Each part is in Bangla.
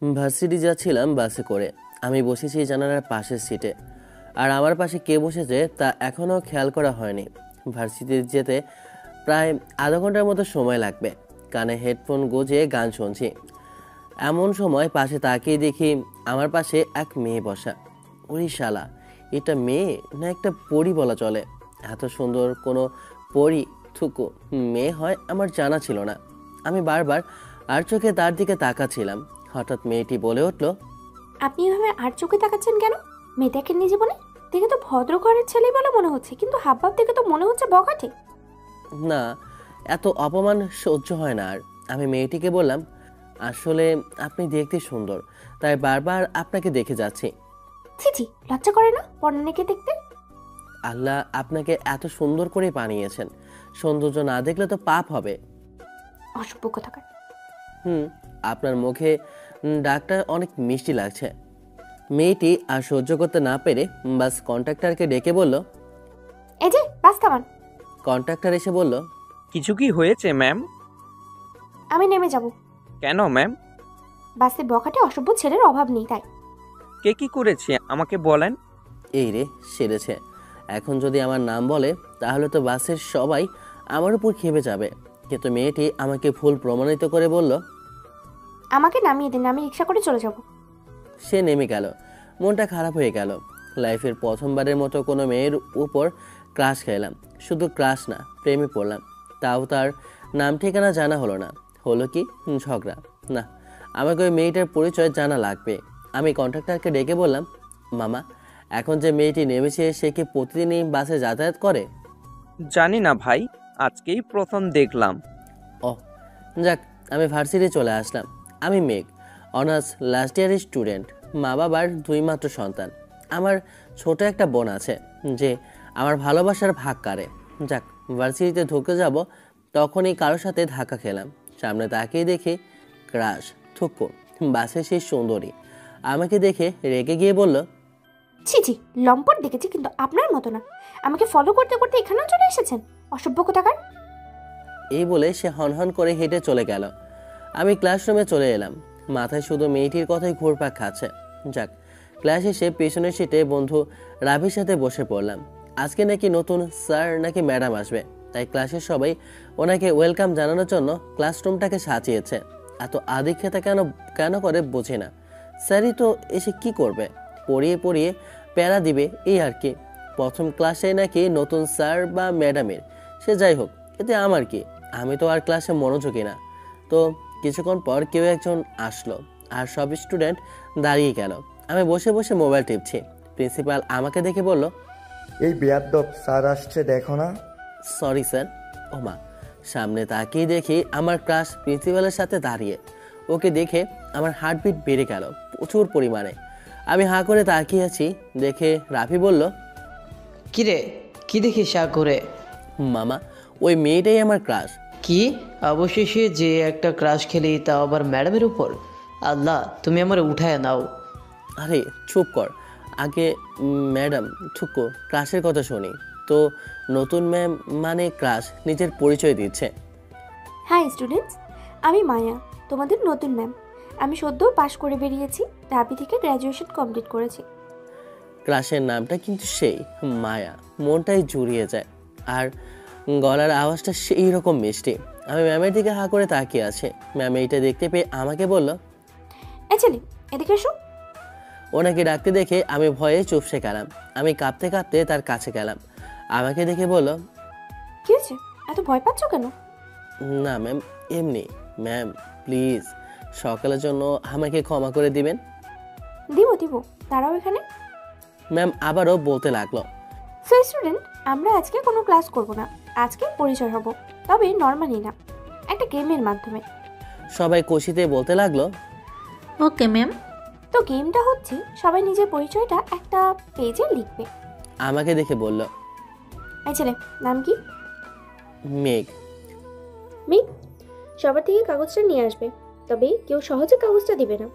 ভার্সিটি যাচ্ছিলাম বাসে করে। আমি বসেছি জানালার পাশের সিটে, আর আমার পাশে কে বসেছে তা এখনও খেয়াল করা হয়নি। ভার্সিটি যেতে প্রায় আধা ঘন্টার মতো সময় লাগবে। কানে হেডফোন গুঁজে গান শুনছি। এমন সময় পাশে তাকিয়ে দেখি আমার পাশে এক মেয়ে বসা। ওরে শালা, এটা মেয়ে না একটা পরী বলা চলে। এত সুন্দর কোনো পরী থুকু মেয়ে হয় আমার জানা ছিল না। আমি বারবার আর চোখে তার দিকে তাকাচ্ছিলাম। হঠাৎ মেয়েটি বলে উঠল, আপনি এভাবে আর চোখে তাকাচ্ছেন কেন? মেয়ে দেখেননি জীবনে? দেখে তো ভদ্র ঘরের ছেলে বলে মনে হচ্ছে, কিন্তু হাবভাব দেখে তো মনে হচ্ছে বখাটে। না, এত অপমান সহ্য হয় না আর। আমি মেয়েটিকে বললাম, আসলে আপনি দেখতে সুন্দর, তাই বারবার আপনাকে দেখে যাচ্ছি। ছি ছি, লজ্জা করে না পর্ণাকে দেখতে? আল্লাহ আপনাকে এত সুন্দর করে বানিয়েছেন, সৌন্দর্য না দেখলে তো পাপ হবে। অসভ্য কোথাকার। আপনার মুখে ডাকটা অনেক মিষ্টি লাগছে। মেয়েটি আর সহ্য করতে না পেরে বাস কন্ট্রাক্টরকে ডেকে বলল। এই যে বাস থামান। কন্ট্রাক্টর এসে বলল, কিছু কি হয়েছে ম্যাম? আমি নেমে যাব। কেন ম্যাম? বাসে বখাটে অসভ্য ছেলের অভাব নেই তাই। কে কি করেছে আমাকে বলেন। এই রে সেরেছে, এখন যদি আমার নাম বলে তাহলে তো বাসের সবাই আমার উপর খেপে যাবে। কিন্তু মেয়েটি আমাকে ভুল প্রমাণিত করে বলল, আমাকে নামিয়ে দিন, আমি রিক্সা করে চলে যাব। সে নেমে গেল। মনটা খারাপ হয়ে গেল। লাইফের প্রথমবারের মতো কোনো মেয়ের উপর ক্রাশ খেলাম। শুধু ক্রাশ না, প্রেমে পড়লাম। তাও তার নাম ঠিকানা জানা হলো না। হলো কি ঝগড়া? না, আমাকে ওই মেয়েটার পরিচয় জানা লাগবে। আমি কন্ট্রাক্টরকে ডেকে বললাম, মামা, এখন যে মেয়েটি নেমেছে সে কি প্রতিদিনই বাসে যাতায়াত করে? জানি না ভাই, আজকেই প্রথম দেখলাম। ও যাক, আমি ভার্সিটি চলে আসলাম। আমি মেঘ, অনার্স লাস্ট ইয়ারের স্টুডেন্ট। মা বাবার দুই মাত্র সন্তান। আমার ছোট একটা বোন আছে যে আমার ভালোবাসার ভাগ কাড়ে। যাক, ভার্সিটিতে ঢুকে যাব তখনই কারোর সাথে ধাক্কা খেলাম। সামনে তাকিয়ে দেখি ক্রাশ থুকু, বাসে সেই সুন্দরী। আমাকে দেখে রেগে গিয়ে বলল, ছি ছি, লম্পট দেখেছি কিন্তু আপনার মতো না। আমাকে ফলো করতে করতে এখানেও চলে এসেছেন, অসভ্য কোথাকার। এই বলে সে হনহন করে হেঁটে চলে গেল। আমি ক্লাসরুমে চলে এলাম। মাথায় শুধু মেয়েটির কথাই ঘুরপাক খাচ্ছে। যাক, ক্লাস শেষে পেছনের সিটে বন্ধু রাভির সাথে বসে পড়লাম। আজকে নাকি নতুন স্যার নাকি ম্যাডাম আসবে, তাই ক্লাসের সবাই ওনাকে ওয়েলকাম জানানোর জন্য ক্লাসরুমটাকে সাজিয়েছে। এত আদিক্ষেতা কেন কেন করে বুঝি না। স্যারই তো এসে কি করবে? পড়িয়ে পড়িয়ে প্যারা দিবে, এই আর কি। প্রথম ক্লাসে নাকি নতুন স্যার বা ম্যাডামের, সে যাই হোক, এতে আমার কি? আমি তো আর ক্লাসে মনোযোগী না। তো কিছুক্ষণ পর কেউ একজন আসলো আর সব স্টুডেন্ট দাঁড়িয়ে গেল। আমি বসে বসে মোবাইল টিপছি। প্রিন্সিপাল আমাকে দেখে বলল, এই বেয়াদ্দপ স্যার আসছে দেখো না। Sorry sir. ও মা, সামনে তাকিয়ে দেখি আমার ক্লাস প্রিন্সিপালের সাথে দাঁড়িয়ে। ওকে দেখে আমার হার্টবিট বেড়ে গেল প্রচুর পরিমাণে। আমি হাঁ করে তাকিয়ে আছি দেখে রাফি বলল, কিরে, কি দেখিস করে? মামা, ওই মেয়েটাই আমার ক্লাস। কি অবশেষে যে একটা ক্রাশ খেলি, তাও আবার ম্যাডামের উপর? আল্লাহ, তুমি আমার উঠায় নাও। আরে চুপ কর, আগে ম্যাডাম থুকো ক্লাসের কথা শুনি তো। নতুন ম্যাম মানে ক্লাস নিজের পরিচয় দিচ্ছে। হাই স্টুডেন্টস, আমি মায়া, তোমাদের নতুন ম্যাম। আমি সদ্য পাশ করে বেরিয়েছি, ঢাবি থেকে গ্র্যাজুয়েশন কমপ্লিট করেছি। ক্লাসের নামটা কিন্তু সেই মায়া, মনটাই জুড়িয়ে যায়। আর গলার আওয়াজটা সেই রকম মিষ্টি। আমি ম্যামের দিকে হাঁ করে তাকিয়ে আছে। ম্যাম এইটা দেখতে পেয়ে আমাকে বলল, ছেলে এদিকে এসো। ওনাকে ডাকতে দেখে আমি ভয়ে চুপসে গেলাম। আমি কাঁপতে কাঁপতে তার কাছে গেলাম। আমাকে দেখে বলল, কি হয়েছে, এত ভয় পাচ্ছ কেন? না ম্যাম, এমনি। ম্যাম প্লিজ সকালের জন্য আমাকে ক্ষমা করে দিবেন। দিব দিব, দাঁড়াও এখানে। ম্যাম আবারও বলতে লাগলো, সো স্টুডেন্ট, আমরা আজকে কোনো ক্লাস করব না। আজকে পরিচয় হব, তবে নর্মালি না, একটা গেমের মাধ্যমে। সবাই খুশিতে বলতে লাগলো, ওকে ম্যাম। তো গেমটা হচ্ছে সবাই নিজের পরিচয়টা একটা পেজে লিখবে। আমাকে দেখে বলল, এই ছেলে নাম কি? মেঘ। মেঘ, সবার থেকে কাগজটা নিয়ে আসবে, তবে কেউ সহজে কাগজটা দিবে না।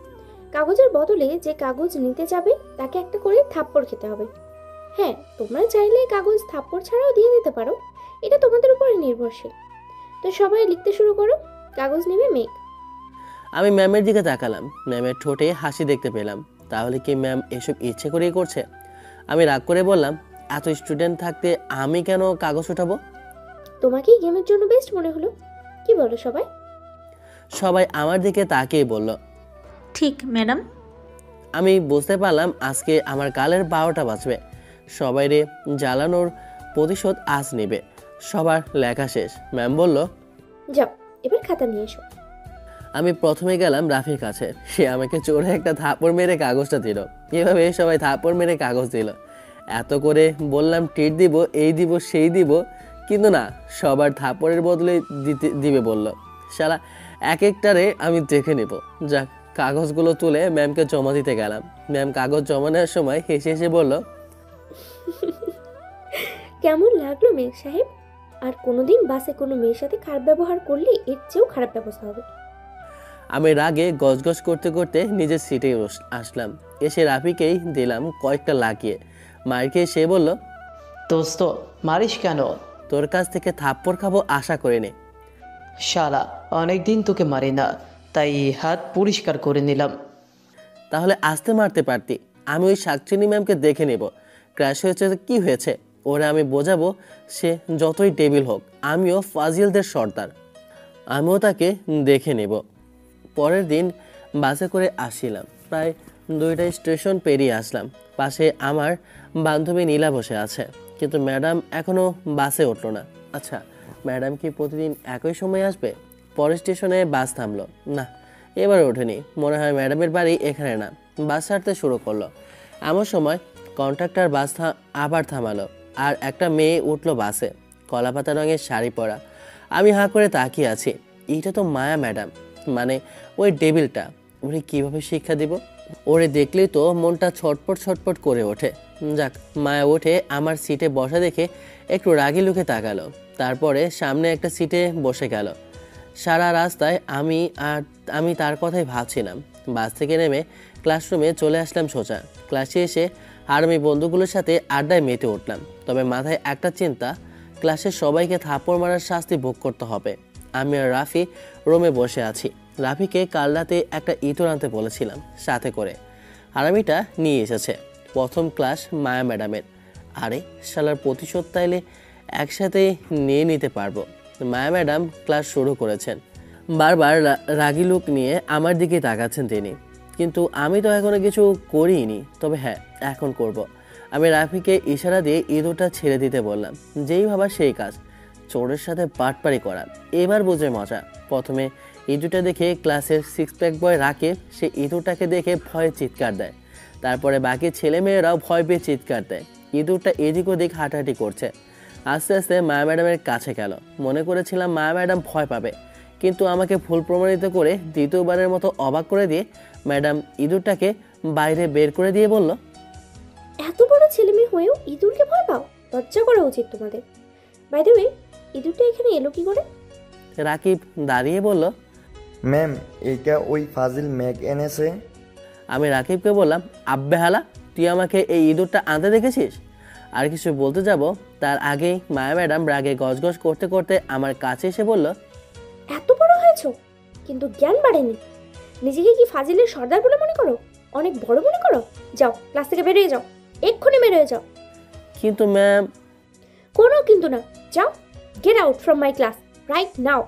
কাগজের বদলে যে কাগজ নিতে যাবে তাকে একটা করে থাপ্পড় খেতে হবে। হ্যাঁ, তোমরা চাইলে কাগজ থাপ্পড় ছাড়াও দিয়ে দিতে পারো, এটা তোমাদের উপরে নির্ভরশীল। তো সবাই লিখতে শুরু করো। কাগজ নেবে মেঘ। আমি ম্যামের দিকে তাকালাম, ম্যামের ঠোঁটে হাসি দেখতে পেলাম। তাহলে কি ম্যাম এসব ইচ্ছে করেই করছে? আমি রাগ করে বললাম, এত স্টুডেন্ট থাকতে আমি কেন কাগজ উঠাবো? তোমাকেই গেমের জন্য বেস্ট মনে হলো, কি বলো সবাই? সবাই আমার দিকে তাকিয়ে বলল। ঠিক ম্যাডাম। আমি বুঝতে পারলাম আজকে আমার কালের 12টা বাজবে। সবাই রে জ্বালানোর প্রতিশোধ আজ নেবে। সবার লেখা শেষ। ম্যাম বলল, যাও এবার খাতা নিয়ে এসো। আমি প্রথমে গেলাম রাফির কাছে। সে আমাকে জোরে একটা থাপ্পড় মেরে কাগজটা দিল। এভাবে সবাই থাপ্পড় মেরে কাগজ দিল। এত করে বললাম ট্রিট দিব, এই দিব, সেই দিব, কিন্তু না, সবার থাপ্পড়ের বদলে দিবে বলল। শালা এক একটারে আমি দেখে নেব। যাক, কাগজগুলো তুলে ম্যামকে জমা দিতে গেলাম। ম্যাম কাগজ জমা নেওয়ার সময় হেসে হেসে বলল, কেমন লাগলো মেয়ে সাহেব? আর কোনোদিন বাসে কোনো মেয়ের সাথে খারাপ ব্যবহার করলে এর চেয়েও খারাপ ব্যবস্থা হবে। আমি রাগে গজগজ করতে করতে নিজের সিটে আসলাম। এসে রাফিকেই দিলাম কয়েকটা লাগিয়ে। মার খেয়ে সে বলল, দোস্ত মারিস কেন? তোর কাছ থেকে থাপ্পড় খাবো আশা করিনি। শালা অনেকদিন তোকে মারি না, তাই হাত পরিষ্কার করে নিলাম। তাহলে আসতে মারতে পারতি। আমি ওই শাকচুনি ম্যামকে দেখে নেব। ক্র্যাশ হয়েছে তো কি হয়েছে, ওরা আমি বোঝাবো। সে যতই টেবিল হোক, আমিও ফাজিলদের সর্দার। আমিও তাকে দেখে নেব। পরের দিন বাসে করে আসছিলাম। প্রায় 2টা স্টেশন পেরিয়ে আসলাম। পাশে আমার বান্ধবী নীলা বসে আছে, কিন্তু ম্যাডাম এখনও বাসে উঠলো না। আচ্ছা, ম্যাডাম কি প্রতিদিন একই সময় আসবে? পরের স্টেশনে বাস থামলো না, এবার ওঠেনি। মনে হয় ম্যাডামের বাড়ি এখানে না। বাস ছাড়তে শুরু করলো। এমন সময় কন্ট্রাক্টর বাস আবার থামালো, আর একটা মেয়ে উঠলো বাসে, কলাপাতা রঙের শাড়ি পরা। আমি হাঁ করে তাকিয়ে আছি। এইটা তো মায়া ম্যাডাম, মানে ওই ডেবিলটা। ওরে কিভাবে শিক্ষা দিব? ওরে দেখলেই তো মনটা ছটপট ছটপট করে ওঠে। যাক, মায়া ওঠে আমার সিটে বসা দেখে একটু রাগি লুকে তাকালো। তারপরে সামনে একটা সিটে বসে গেল। সারা রাস্তায় আমি তার কথাই ভাবছিলাম। বাস থেকে নেমে ক্লাসরুমে চলে আসলাম সোজা। ক্লাসে এসে আর্মি বন্ধুগুলোর সাথে আড্ডায় মেতে উঠলাম। তবে মাথায় একটা চিন্তা, ক্লাসের সবাইকে থাপ্পড় মারার শাস্তি ভোগ করতে হবে। আমি আর রাফি রুমে বসে আছি। রাফিকে কাল রাতে একটা ইঁদুর আনতে বলেছিলাম সাথে করে। আর্মিটা নিয়ে এসেছে। প্রথম ক্লাস মায়া ম্যাডামের। আরে শালার প্রতিশোধ তাইলে একসাথে নিয়ে নিতে পারবো। মায়া ম্যাডাম ক্লাস শুরু করেছেন। বারবার রাগি লুক নিয়ে আমার দিকে তাকাচ্ছেন তিনি, কিন্তু আমি তো এখনো কিছু করিনি। তবে হ্যাঁ, এখন করব। আমি রাফিকে ইশারা দিয়ে ইঁদুরটা ছেড়ে দিতে বললাম। যেই ভাবা সেই কাজ, চোরের সাথে বাটপারি করা। এবার বুঝে মজা। প্রথমে ইঁদুরটা দেখে ক্লাসের 6 প্যাক বয় রাকিব, সে ইঁদুরটাকে দেখে ভয়ে চিৎকার দেয়। তারপরে বাকি ছেলেমেয়েরাও ভয় পেয়ে চিৎকার দেয়। ইঁদুরটা এদিক ওদিক হাঁটাহাঁটি করছে। আস্তে আস্তে মায়া ম্যাডামের কাছে গেল। মনে করেছিলাম মায়া ম্যাডাম ভয় পাবে, কিন্তু আমাকে ভুল প্রমাণিত করে দ্বিতীয়বারের মতো অবাক করে দিয়ে ম্যাডাম ইঁদুরটাকে বাইরে বের করে দিয়ে বলল, এত বড় ছেলে মেয়ে হয়েও ইঁদুরকে ভয় পাও? লজ্জা করা উচিত তোমাদের। বাই দ্য ওয়ে, ইঁদুরটা এখানে এলো কি করে? রাকিব দাঁড়িয়ে বলল, ম্যাম, এইটা ওই ফাজিল ম্যাগ এনেছে। আমি রাকিবকে বললাম, আব্বে হালা, তুই আমাকে এই ইঁদুরটা আনতে দেখেছিস? আর কিছু বলতে যাব তার আগেই মায়া ম্যাডাম রাগে গজগজ করতে করতে আমার কাছে এসে বলল, এত বড় হয়েছো কিন্তু জ্ঞান বাড়েনি। নিজেকে কি ফাজিলের সর্দার বলে মনে করো? অনেক বড় মনে করো? যাও, ক্লাস থেকে বেরিয়ে যাও, এক্ষুনি বেরিয়ে যাও। কিন্তু ম্যাম। কোনো কিন্তু না, যাও, get out from my class right now.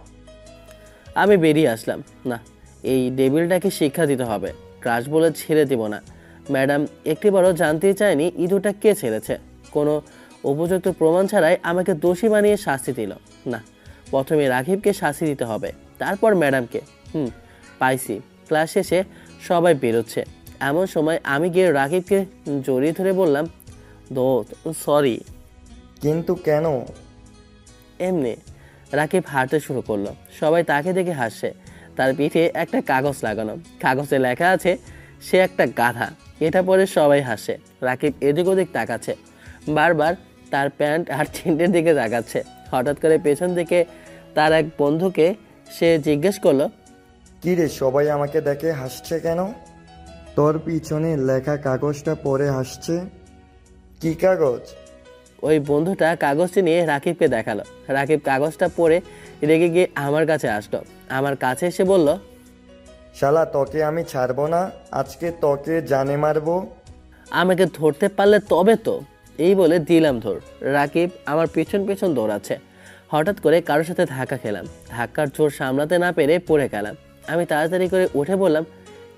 আমি বেরিয়ে আসলাম। না, এই ডেবিলটাকে শিক্ষা দিতে হবে। ক্রাশ বলে ছেড়ে দিব না। ম্যাডাম একটিবারও জানতেই চায়নি ইঁদুরটা কে ছেড়েছে। কোনো উপযুক্ত প্রমাণ ছাড়াই আমাকে দোষী বানিয়ে শাস্তি দিল। না, প্রথমে রাকিবকে শাস্তি দিতে হবে, তারপর ম্যাডামকে। পাইছি। ক্লাস শেষে সবাই বেরোচ্ছে। এমন সময় আমি গিয়ে রাকিবকে জড়িয়ে ধরে বললাম, দোস্ত সরি। কিন্তু কেন? এমনি। রাকিব হাঁটতে শুরু করলো। সবাই তাকে দেখে হাসছে। তার পিঠে একটা কাগজ লাগানো, কাগজে লেখা আছে সে একটা গাধা। এটা পরে সবাই হাসে। রাকিব এদিক ওদিক তাকাচ্ছে, বারবার তার প্যান্ট আর ছিন্টের দিকে তাকাচ্ছে। হঠাৎ করে পেছন থেকে তার এক বন্ধুকে সে জিজ্ঞেস করলো, কি রে, সবাই আমাকে দেখে হাসছে কেন? তোর পিছনে লেখা কাগজটা পড়ে হাসছে। কি কাগজ? ওই বন্ধুটা কাগজটি নিয়ে রাকিবকে দেখালো। রাকিব কাগজটা পড়ে রেগে গিয়ে আমার কাছে আসলো। আমার কাছে এসে বলল, শালা তোকে আমি ছাড়বো না, আজকে তোকে জানে মারবো। আমাকে ধরতে পারলে তবে তো। এই বলে দিলাম ধর। রাকিব আমার পেছন পেছন দৌড়াচ্ছে। হঠাৎ করে কারোর সাথে ধাক্কা খেলাম। ধাক্কার জোর সামলাতে না পেরে পড়ে গেলাম। আমি তাড়াতাড়ি করে উঠে বললাম,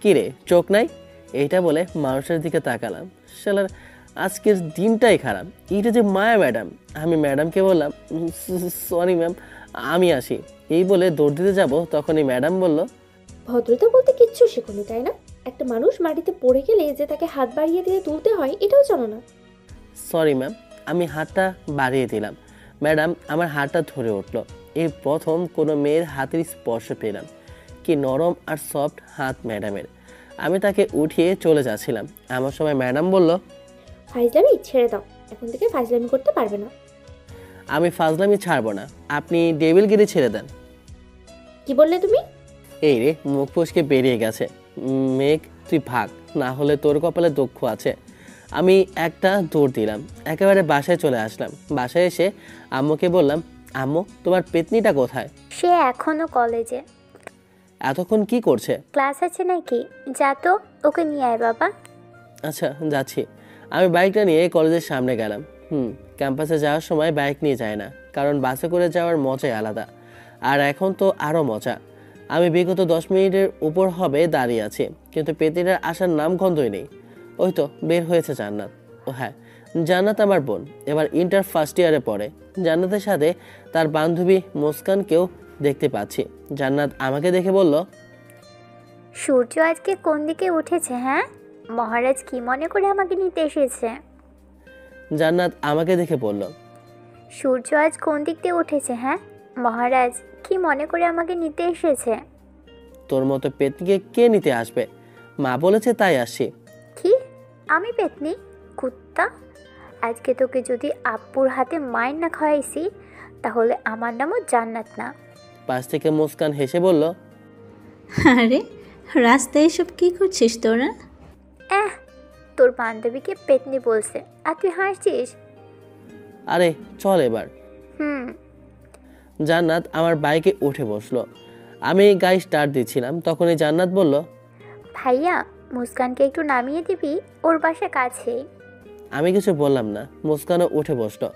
কী রে, চোখ নাই? এইটা বলে মানুষের দিকে তাকালাম। শালার আজকের দিনটাই খারাপ। এইটা যে মায়া ম্যাডাম। আমি ম্যাডামকে বললাম, সরি ম্যাম, আমি আসি। এই বলে দৌড় দিতে যাব, তখনই ম্যাডাম বলল, ভদ্রতা বলতে কিচ্ছু শেখোনি তাই না? একটা মানুষ মাটিতে পড়ে গেলে যে তাকে হাত বাড়িয়ে দিয়ে তুলতে হয় এটাও জানো না। Sorry ma'am. আমি হাতটা বাড়িয়ে দিলাম। ম্যাডাম আমার হাতটা ধরে উঠল। এই প্রথম কোনো মেয়ের হাতের স্পর্শ পেলাম। কি নরম আর সফট হাত ম্যাডামের। আমি তাকে উঠিয়ে চলে যাচ্ছিলাম, এমন সময় ম্যাডাম বলল, ফাইজলামি ছেড়ে দাও, এখন থেকে ফাইজলামি করতে পারবে না। আমি ফাজলামি ছাড়বো না, আপনি ডেভিলগিরি ছেড়ে দেন। কি বললে তুমি? এই রে, মুখ ফসকে বেরিয়ে গেছে। মেঘ তুই ভাগ, না হলে তোর কপালে দুঃখ আছে। আমি একটা দৌড় দিলাম, একেবারে বাসায় চলে আসলাম। বাসায় এসে আম্মুকে বললাম, আম্মু তোমার পেতনিটা কোথায়? সে এখনো কলেজে। এতক্ষণ কি করছে? ক্লাস আছে নাকি? যা তো, ওকে নিয়ে আয় বাবা। আচ্ছা যাচ্ছি। আমি বাইকটা নিয়ে কলেজের সামনে গেলাম। ক্যাম্পাসে যাওয়ার সময় বাইক নিয়ে যায় না, কারণ বাসে করে যাওয়ার মজাই আলাদা। আর এখন তো আরও মজা। আমি বিগত 10 মিনিটের উপর হবে দাঁড়িয়ে আছি, কিন্তু পেতিটার আসার নাম গন্ধই নেই। ওই তো বের হয়েছে জান্নাত। ও হ্যাঁ, জান্নাত আমার বোন, এবার ইন্টার ফার্স্ট ইয়ারে পড়ে। জান্নাতের সাথে তার বান্ধবী মুস্কানকেও দেখতে পাচ্ছি। জান্নাত আমাকে দেখে বলল, সূর্য আজকে কোন দিকে উঠেছে? হ্যাঁ, মহারাজ কি মনে করে আমাকে নিতে এসেছে? জান্নাত আমাকে দেখে বলল, সূর্য আজ কোন দিক দিয়ে উঠেছে? হ্যাঁ, মহারাজ কি মনে করে আমাকে নিতে এসেছে? তোর মতো পেতনিকে কে নিতে আসবে? মা বলেছে তাই আসছি। কি? আমি পেতনি? কুত্তা! আজকে তোকে যদি আব্বুর হাতে মাইর না খাওয়াইছি, তাহলে আমার নামও জান্নাত না। পাশ থেকে মুস্কান হেসে বলল, আরে রাস্তায় এসব কি করছিস তোরা? তোর বান্ধবীকে পেতনি বলছে আর তুই হাসছিস? আরে চল এবার। হুম। জান্নাত আমার বাইকে উঠে বসলো। আমি গাড়ি স্টার্ট দিচ্ছিলাম, তখনই জান্নাত বলল, ভাইয়া, মুস্কানকে একটু নামিয়ে দিবি, ওর বাসা কাছেই। আমি কিছু বললাম না। মুস্কানও উঠে বসলো।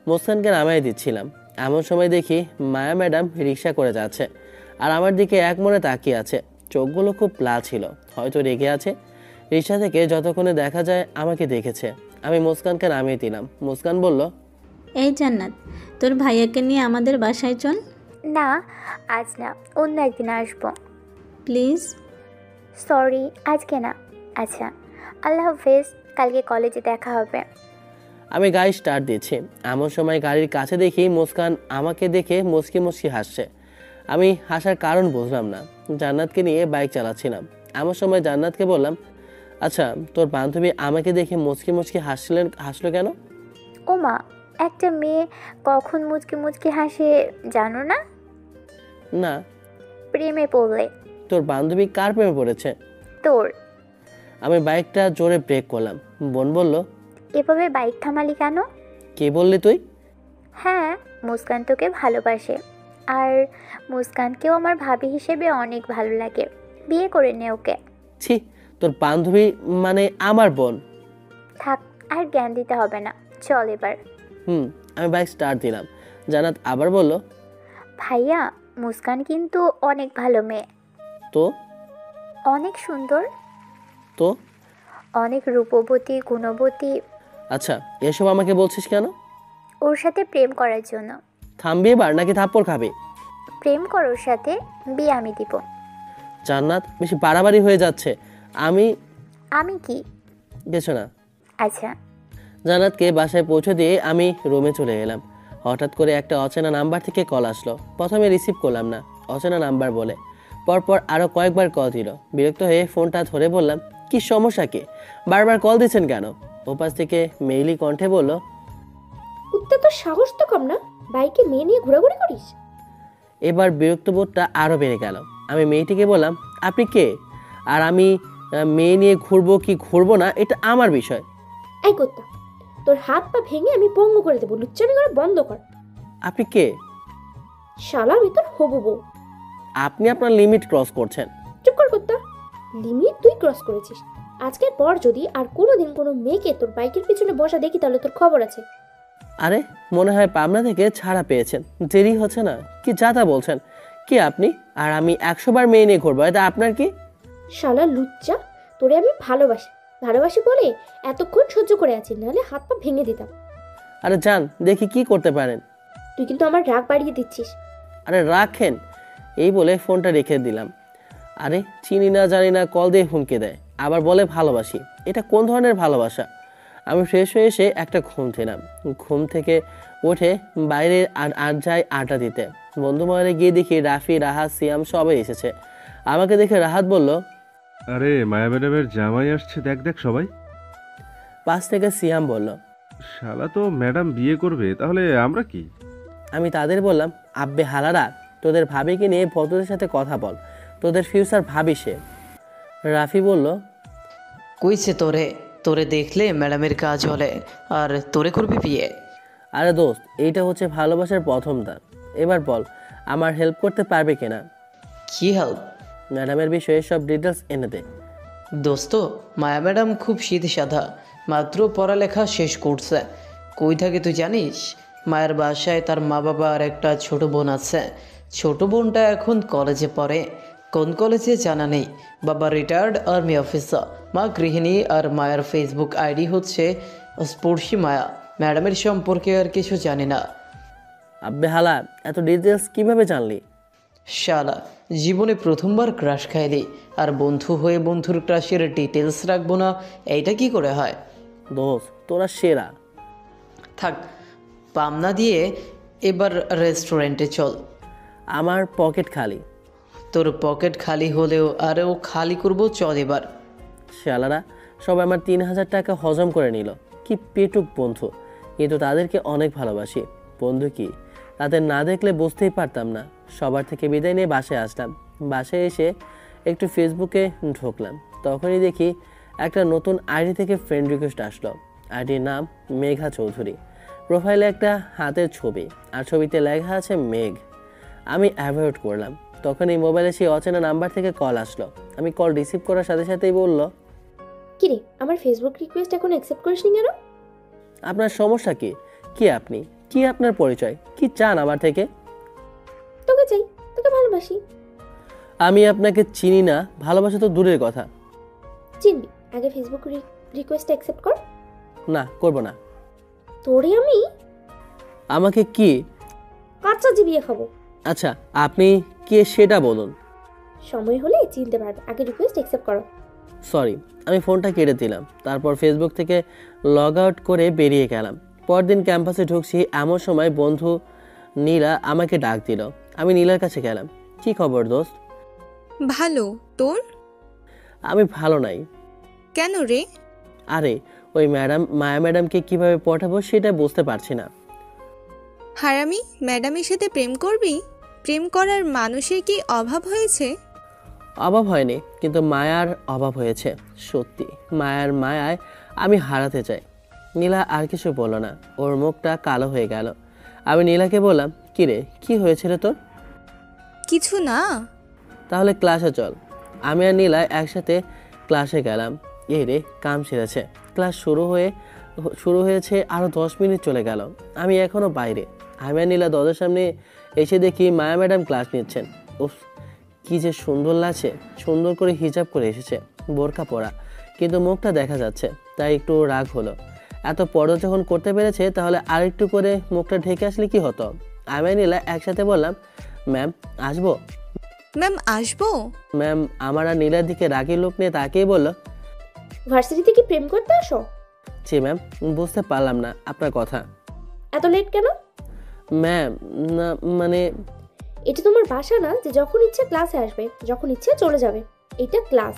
মুস্কানকে নামাই দিচ্ছিলাম, এমন সময় দেখি মায়া ম্যাডাম রিক্সা করে যাচ্ছে আর আমার দিকে এক মনে তাকিয়ে আছে। চোখগুলো খুব লাল ছিল, হয়তো রেগে আছে। রিক্সা থেকে যতক্ষণে দেখা যায় আমাকে দেখেছে। আমি মুস্কানকে নামিয়ে দিলাম। মুস্কান বলল, এই জান্নাত, তোর ভাইয়াকে নিয়ে আমাদের বাসায় চল না, আজ না, অন্য একদিন আসবো। প্লিজ। সরি, আজকে না। আচ্ছা, আল্লাহ হাফেজ, কালকে কলেজে দেখা হবে। আমি গাড়ি স্টার্ট দিচ্ছি, এমন সময় গাড়ির কাছে দেখি মুস্কান আমাকে দেখে মুচকি মুচকি হাসছে। আমি হাসার কারণ বুঝলাম না। জান্নাতকে নিয়ে বাইক চালাচ্ছিলাম, এমন সময় জান্নাতকে বললাম, আচ্ছা তোর বান্ধবী আমাকে দেখে মুচকি মুচকি হাসলো কেন? ও মা, একটা মেয়ে কখন মুচকি মুচকি হাসে জানো না? না। প্রেমে পড়লে। তোর বান্ধবী কার প্রেমে পড়েছে? তোর। আমি বাইকটা জোরে ব্রেক করলাম। বোন বলল, এভাবে বাইক থামালি কেন? কি বললি তুই? হ্যাঁ, মুস্কান তোকে ভালোবাসে, আর মুস্কানকেও আমার ভাবি হিসেবে অনেক ভালো লাগে। বিয়ে করে নে ওকে। ছি, তোর বান্ধবী মানে আমার বোন। থাক, আর জ্ঞান দিতে হবে না, চল এবার। আমি বাইক স্টার্ট দিলাম। জান্নাত আবার বলল, ভাইয়া, মুস্কান কিন্তু অনেক ভালো মেয়ে। তো? অনেক সুন্দর, তো? অনেক রূপবতী, গুণবতী। আচ্ছা, এসব আমাকে বলছিস কেন? ওর সাথে প্রেম করার জন্য। থামবি এবার নাকি থাপ্পড় খাবি? প্রেম কর ওর সাথে, বিয়ে আমি দিব। জান্নাত বেশি বাড়াবাড়ি হয়ে যাচ্ছে। আমি কি কিছু না। আচ্ছা। জান্নাতকে বাসায় পৌঁছে দিয়ে আমি রুমে চলে এলাম। হঠাৎ করে একটা অচেনা নাম্বার থেকে কল আসলো। প্রথমে রিসিভ করলাম না, অচেনা নাম্বার বলে। পরপর আরও কয়েকবার কল দিল। বিরক্ত হয়ে ফোনটা ধরে বললাম, কি সমস্যা কি, বারবার কল দিচ্ছেন কেন? ওপাশ থেকে মেইলি কণ্ঠে বলল, কুত্তা, তোর সাহস তো কম না, বাইকে মেয়ে নিয়ে ঘোরাঘুরি করিস। এবার বিরক্তবোধটা আরও বেড়ে গেল। আমি মেয়েটিকে বললাম, আপনি কে? আর আমি মেয়ে নিয়ে ঘুরবো কি ঘুরবো না এটা আমার বিষয়। এই কুত্তা, তোর হাত পা ভেঙে আমি পঙ্গু করে দেবো, লুচ্চামি করে বন্ধ কর। আপনি কে? শালা, আমি তোর হবু বউ। আপনি আপনার লিমিট ক্রস করছেন। চুপ কর কুত্তা, লিমিট তুই ক্রস করেছিস। আজকের পর যদি আর কোনোদিন কোনো মেয়েকে তোর বাইকের পিছনে বসা দেখি তাহলে তোর খবর আছে। আরে মনে হয় পাবনা থেকে ছাড়া পেয়েছেন, দেরি হচ্ছে না? কি যাতা বলছেন? কি আপনি? আর আমি 100 বার মেয়ে নিয়ে ঘুরবো, এটা আপনার কি? শালা লুচ্চা, তোরে আমি ভালোবাসি, ভালোবাসি বলে এতক্ষণ সহ্য করে আছি, নাহলে হাত পা ভেঙে দিতাম। আরে যান দেখি কি করতে পারেন। তুই কিন্তু আমার রাগ বাড়িয়ে দিচ্ছিস। আরে রাখেন, এই বলে ফোনটা রেখে দিলাম। আরে চিনি না জানি না কল দিয়ে হুমকি দেয়, আবার বলে ভালোবাসি। এটা কোন ধরনের ভালোবাসা? আমি ফ্রেশ হয়ে এসে একটা ঘুম দিলাম। ঘুম থেকে উঠে বাইরে আর যাই আড্ডা দিতে। বন্ধু মহলে গিয়ে দেখি রাফি, রাহাত, সিয়াম সবাই এসেছে। আমাকে দেখে রাহাত বলল, আরে মায়া ম্যাডামের জামাই আসছে, দেখ দেখ সবাই। পাশ থেকে সিয়াম বলল, শালা তো ম্যাডাম বিয়ে করবে, তাহলে আমরা কি? আমি তাদের বললাম, আব্বে হালারা, তোদের ভাবিকে নিয়ে ভদ্রদের সাথে কথা বল, তোদের ফিউচার ভাবি সে। রাফি বলল, কইছে তোরে, তোরে দেখলে ম্যাডামের কাজ হলে, আর তোরে করবি বিয়ে? আরে দোস্ত, এইটা হচ্ছে ভালোবাসার প্রথম ধাপ। এবার বল আমার হেল্প করতে পারবে কিনা? কি হেল্প? ম্যাডামের বিষয়ে সব ডিটেলস এনে দে। দোস্ত, মায়া ম্যাডাম খুব সিধে সাধা, মাত্র পড়ালেখা শেষ করছে। কই থাকে তুই জানিস? মায়ের বাসায় তার মা বাবা আর একটা ছোট বোন আছে। ছোট বোনটা এখন কলেজে পড়ে, কোন কলেজে জানা নেই। বাবা রিটায়ার্ড আর্মি অফিসার, মা গৃহিণী, আর মায়ের ফেসবুক আইডি হচ্ছে স্পর্শী মায়া। ম্যাডামের সম্পর্কে আর কিছু জানি না। আব্বে হালা, এত ডিটেলস কিভাবে জানলি? শালা, জীবনে প্রথমবার ক্রাশ খাইলি, আর বন্ধু হয়ে বন্ধুর ক্রাশের ডিটেলস রাখবো না, এইটা কি করে হয়? দোস্ত তোরা সেরা। থাক, পামনা দিয়ে এবার রেস্টুরেন্টে চল। আমার পকেট খালি। তোর পকেট খালি হলেও আরও খালি করবো, চল এবার। শালারা সব আমার 3000 টাকা হজম করে নিল। কি পেটুক বন্ধু, কিন্তু তাদেরকে অনেক ভালোবাসি। বন্ধু কি, তাদের না দেখলে বুঝতেই পারতাম না। সবার থেকে বিদায় নিয়ে বাসায় আসলাম। বাসায় এসে একটু ফেসবুকে ঢুকলাম, তখনই দেখি একটা নতুন আইডি থেকে ফ্রেন্ড রিকোয়েস্ট আসলো। আইডির নাম মেঘা চৌধুরী। প্রোফাইলে একটা হাতের ছবি, আর ছবিতে লেখা আছে মেঘ। আমি অ্যাভয়েড করলাম। তখন এই মোবাইলে সেই অচেনা নাম্বার থেকে কল আসলো। আমি কল রিসিভ করার সাথে সাথেই বলল, কিরে, আমার ফেসবুক রিকোয়েস্ট এখন অ্যাকসেপ্ট করিসনি কেন? আপনার সমস্যা কি? কি আপনি, কি আপনার পরিচয়, কি চান আমার থেকে? তোকে চাই, তোকে ভালোবাসি। আমি আপনাকে চিনি না, ভালোবাসা তো দূরের কথা। চিনবি, আগে ফেসবুক রিকোয়েস্ট অ্যাকসেপ্ট কর। না, করব না। তোরে আমি আমাকে কি? কাঁচা জিবিয়ে খাবো। আচ্ছা, আপনি কে সেটা বলুন। সময় হলে চিনতে পারবে, আগে রিকোয়েস্ট অ্যাকসেপ্ট করো। সরি, আমি ফোনটা কেটে দিলাম। তারপর ফেসবুক থেকে লগ আউট করে বেরিয়ে গেলাম। পরদিন ক্যাম্পাসে ঢুকছি, এমন সময় বন্ধু নীলা আমাকে ডাক দিল। আমি নীলার কাছে গেলাম। কি খবর দোস্ত? ভালো, তোর? আমি ভালো নাই। কেন রে? আরে ওই মায়া ম্যাডামকে কিভাবে পটাবো সেটা বুঝতে পারছি না। হারামি, ম্যাডামের সাথে প্রেম করবি? প্রেম করার মানুষের কি অভাব হয়েছে? অভাব হয়নি, কিন্তু মায়ার অভাব হয়েছে। সত্যি মায়ার মায়ায় আমি হারাতে চাই। নীলা আর কিছু বলল না, ওর মুখটা কালো হয়ে গেল। আমি নীলাকে বললাম, কিরে কি হয়েছিল তোর? কিছু না। তাহলে ক্লাসে চল। আমি আর নীলা একসাথে ক্লাসে গেলাম। এই রে, কাম সেরেছে। ক্লাস শুরু হয়েছে, আরও 10 মিনিট চলে গেল। আমি এখনও বাইরে। আমি আর নীলা দরজার সামনে এসে দেখি মায়া ম্যাডাম ক্লাস নিচ্ছেন। উফ, কি যে সুন্দর লাগছে। সুন্দর করে হিজাব করে এসেছে, বোরকা পরা, কিন্তু মুখটা দেখা যাচ্ছে, তাই একটু রাগ হলো। এত পর্দা যখন করতে পেরেছে, তাহলে আরেকটু করে মুখটা ঢেকে আসলে কি হতো? আমি আর নীলা একসাথে বললাম, ম্যাম আসবো? ম্যাম আসবো? ম্যাম আমার আর নীলার দিকে রাগি লোক নিয়ে তাকিয়ে বলল, ভার্সিটিতে কি প্রেম করতে আসো? জি ম্যাম, বুঝতে পারলাম না আপনার কথা। এত লেট কেন? ম্যাম না মানে এটা তোমার বাসা না যে যখন ইচ্ছে ক্লাসে আসবে, যখন ইচ্ছে চলে যাবে। এটা ক্লাস,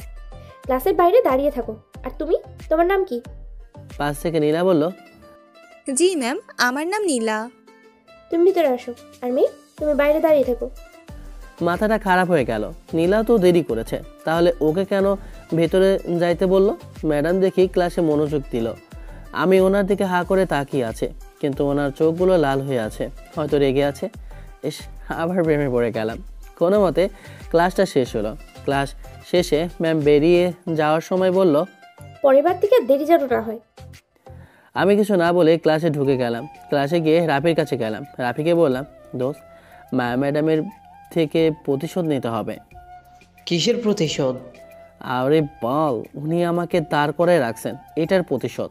ক্লাসের বাইরে দাঁড়িয়ে থাকো। আর তুমি, তোমার নাম কি? পাশ থেকে নীলা বলল, জি ম্যাম, আমার নাম নীলা। তুমি ভিতরে আসো। আর মেয়ে, তুমি বাইরে দাঁড়িয়ে থাকো। মাথাটা খারাপ হয়ে গেল। নীলা তো দেরি করেছে, তাহলে ওকে কেন ভেতরে যাইতে বলল? ম্যাডাম দেখি ক্লাসে মনোযোগ দিল। আমি ওনার দিকে হা করে তাকিয়ে আছে, কিন্তু ওনার চোখগুলো লাল হয়ে আছে, হয়তো রেগে আছে। আবার প্রেমে পড়ে গেলাম। কোনো মতে ক্লাসটা শেষ হলো। ক্লাস শেষে ম্যাম বেরিয়ে যাওয়ার সময় বলল, পরের বার থেকে আর দেরি যেন না হয়। আমি কিছু না বলে ক্লাসে ঢুকে গেলাম। ক্লাসে গিয়ে রাফির কাছে গেলাম। রাফিকে বললাম, দোস্ত, মায়া ম্যাডামের থেকে প্রতিশোধ নিতে হবে। কিসের প্রতিশোধ? আরে বল, উনি আমাকে দাঁড় করায় রাখছেন, এটার প্রতিশোধ।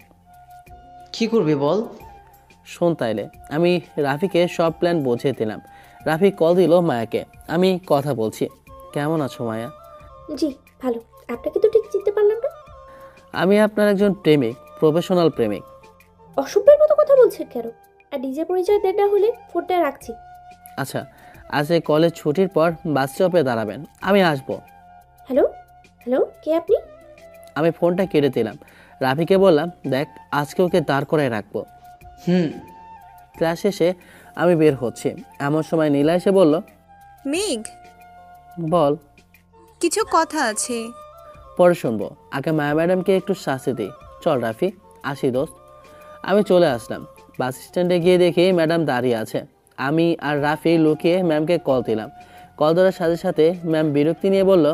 কি করবি বল? শোন তাইলে। আমি রাফিকে সব প্ল্যান বুঝিয়ে দিলাম। রাফি কল দিল মায়াকে। আমি কথা বলছি। কেমন আছো মায়া? জি ভালো। আপনাকে তো ঠিক চিনতে পারলাম না। আমি আপনার একজন প্রেমিক, প্রফেশনাল প্রেমিক। অসভ্যের মতো কথা বলছেন কেন? আর নিজে পরিচয় দেন না হলে ফোনটা রাখছি। আচ্ছা, আজ এই কলেজ ছুটির পর বাস স্টপে দাঁড়াবেন, আমি আসবো। হ্যালো হ্যালো, কে আপনি? আমি ফোনটা কেটে দিলাম। রাফিকে বললাম, দেখ, আজকে ওকে দাঁড় করায় রাখবো। ক্লাস শেষে আমি বের হচ্ছি, এমন সময় নীলা এসে বলল, মেঘ, বল। কিছু কথা আছে। পরে শুনবো, আগে মায়া ম্যাডামকে একটু শাস্তি দিই। চল রাফি, আসি দোস্ত। আমি চলে আসলাম। বাস স্ট্যান্ডে গিয়ে দেখি ম্যাডাম দাঁড়িয়ে আছে। আমি আর রাফি লুকিয়ে ম্যামকে কল দিলাম। কল ধরার সাথে সাথে ম্যাম বিরক্তি নিয়ে বলল,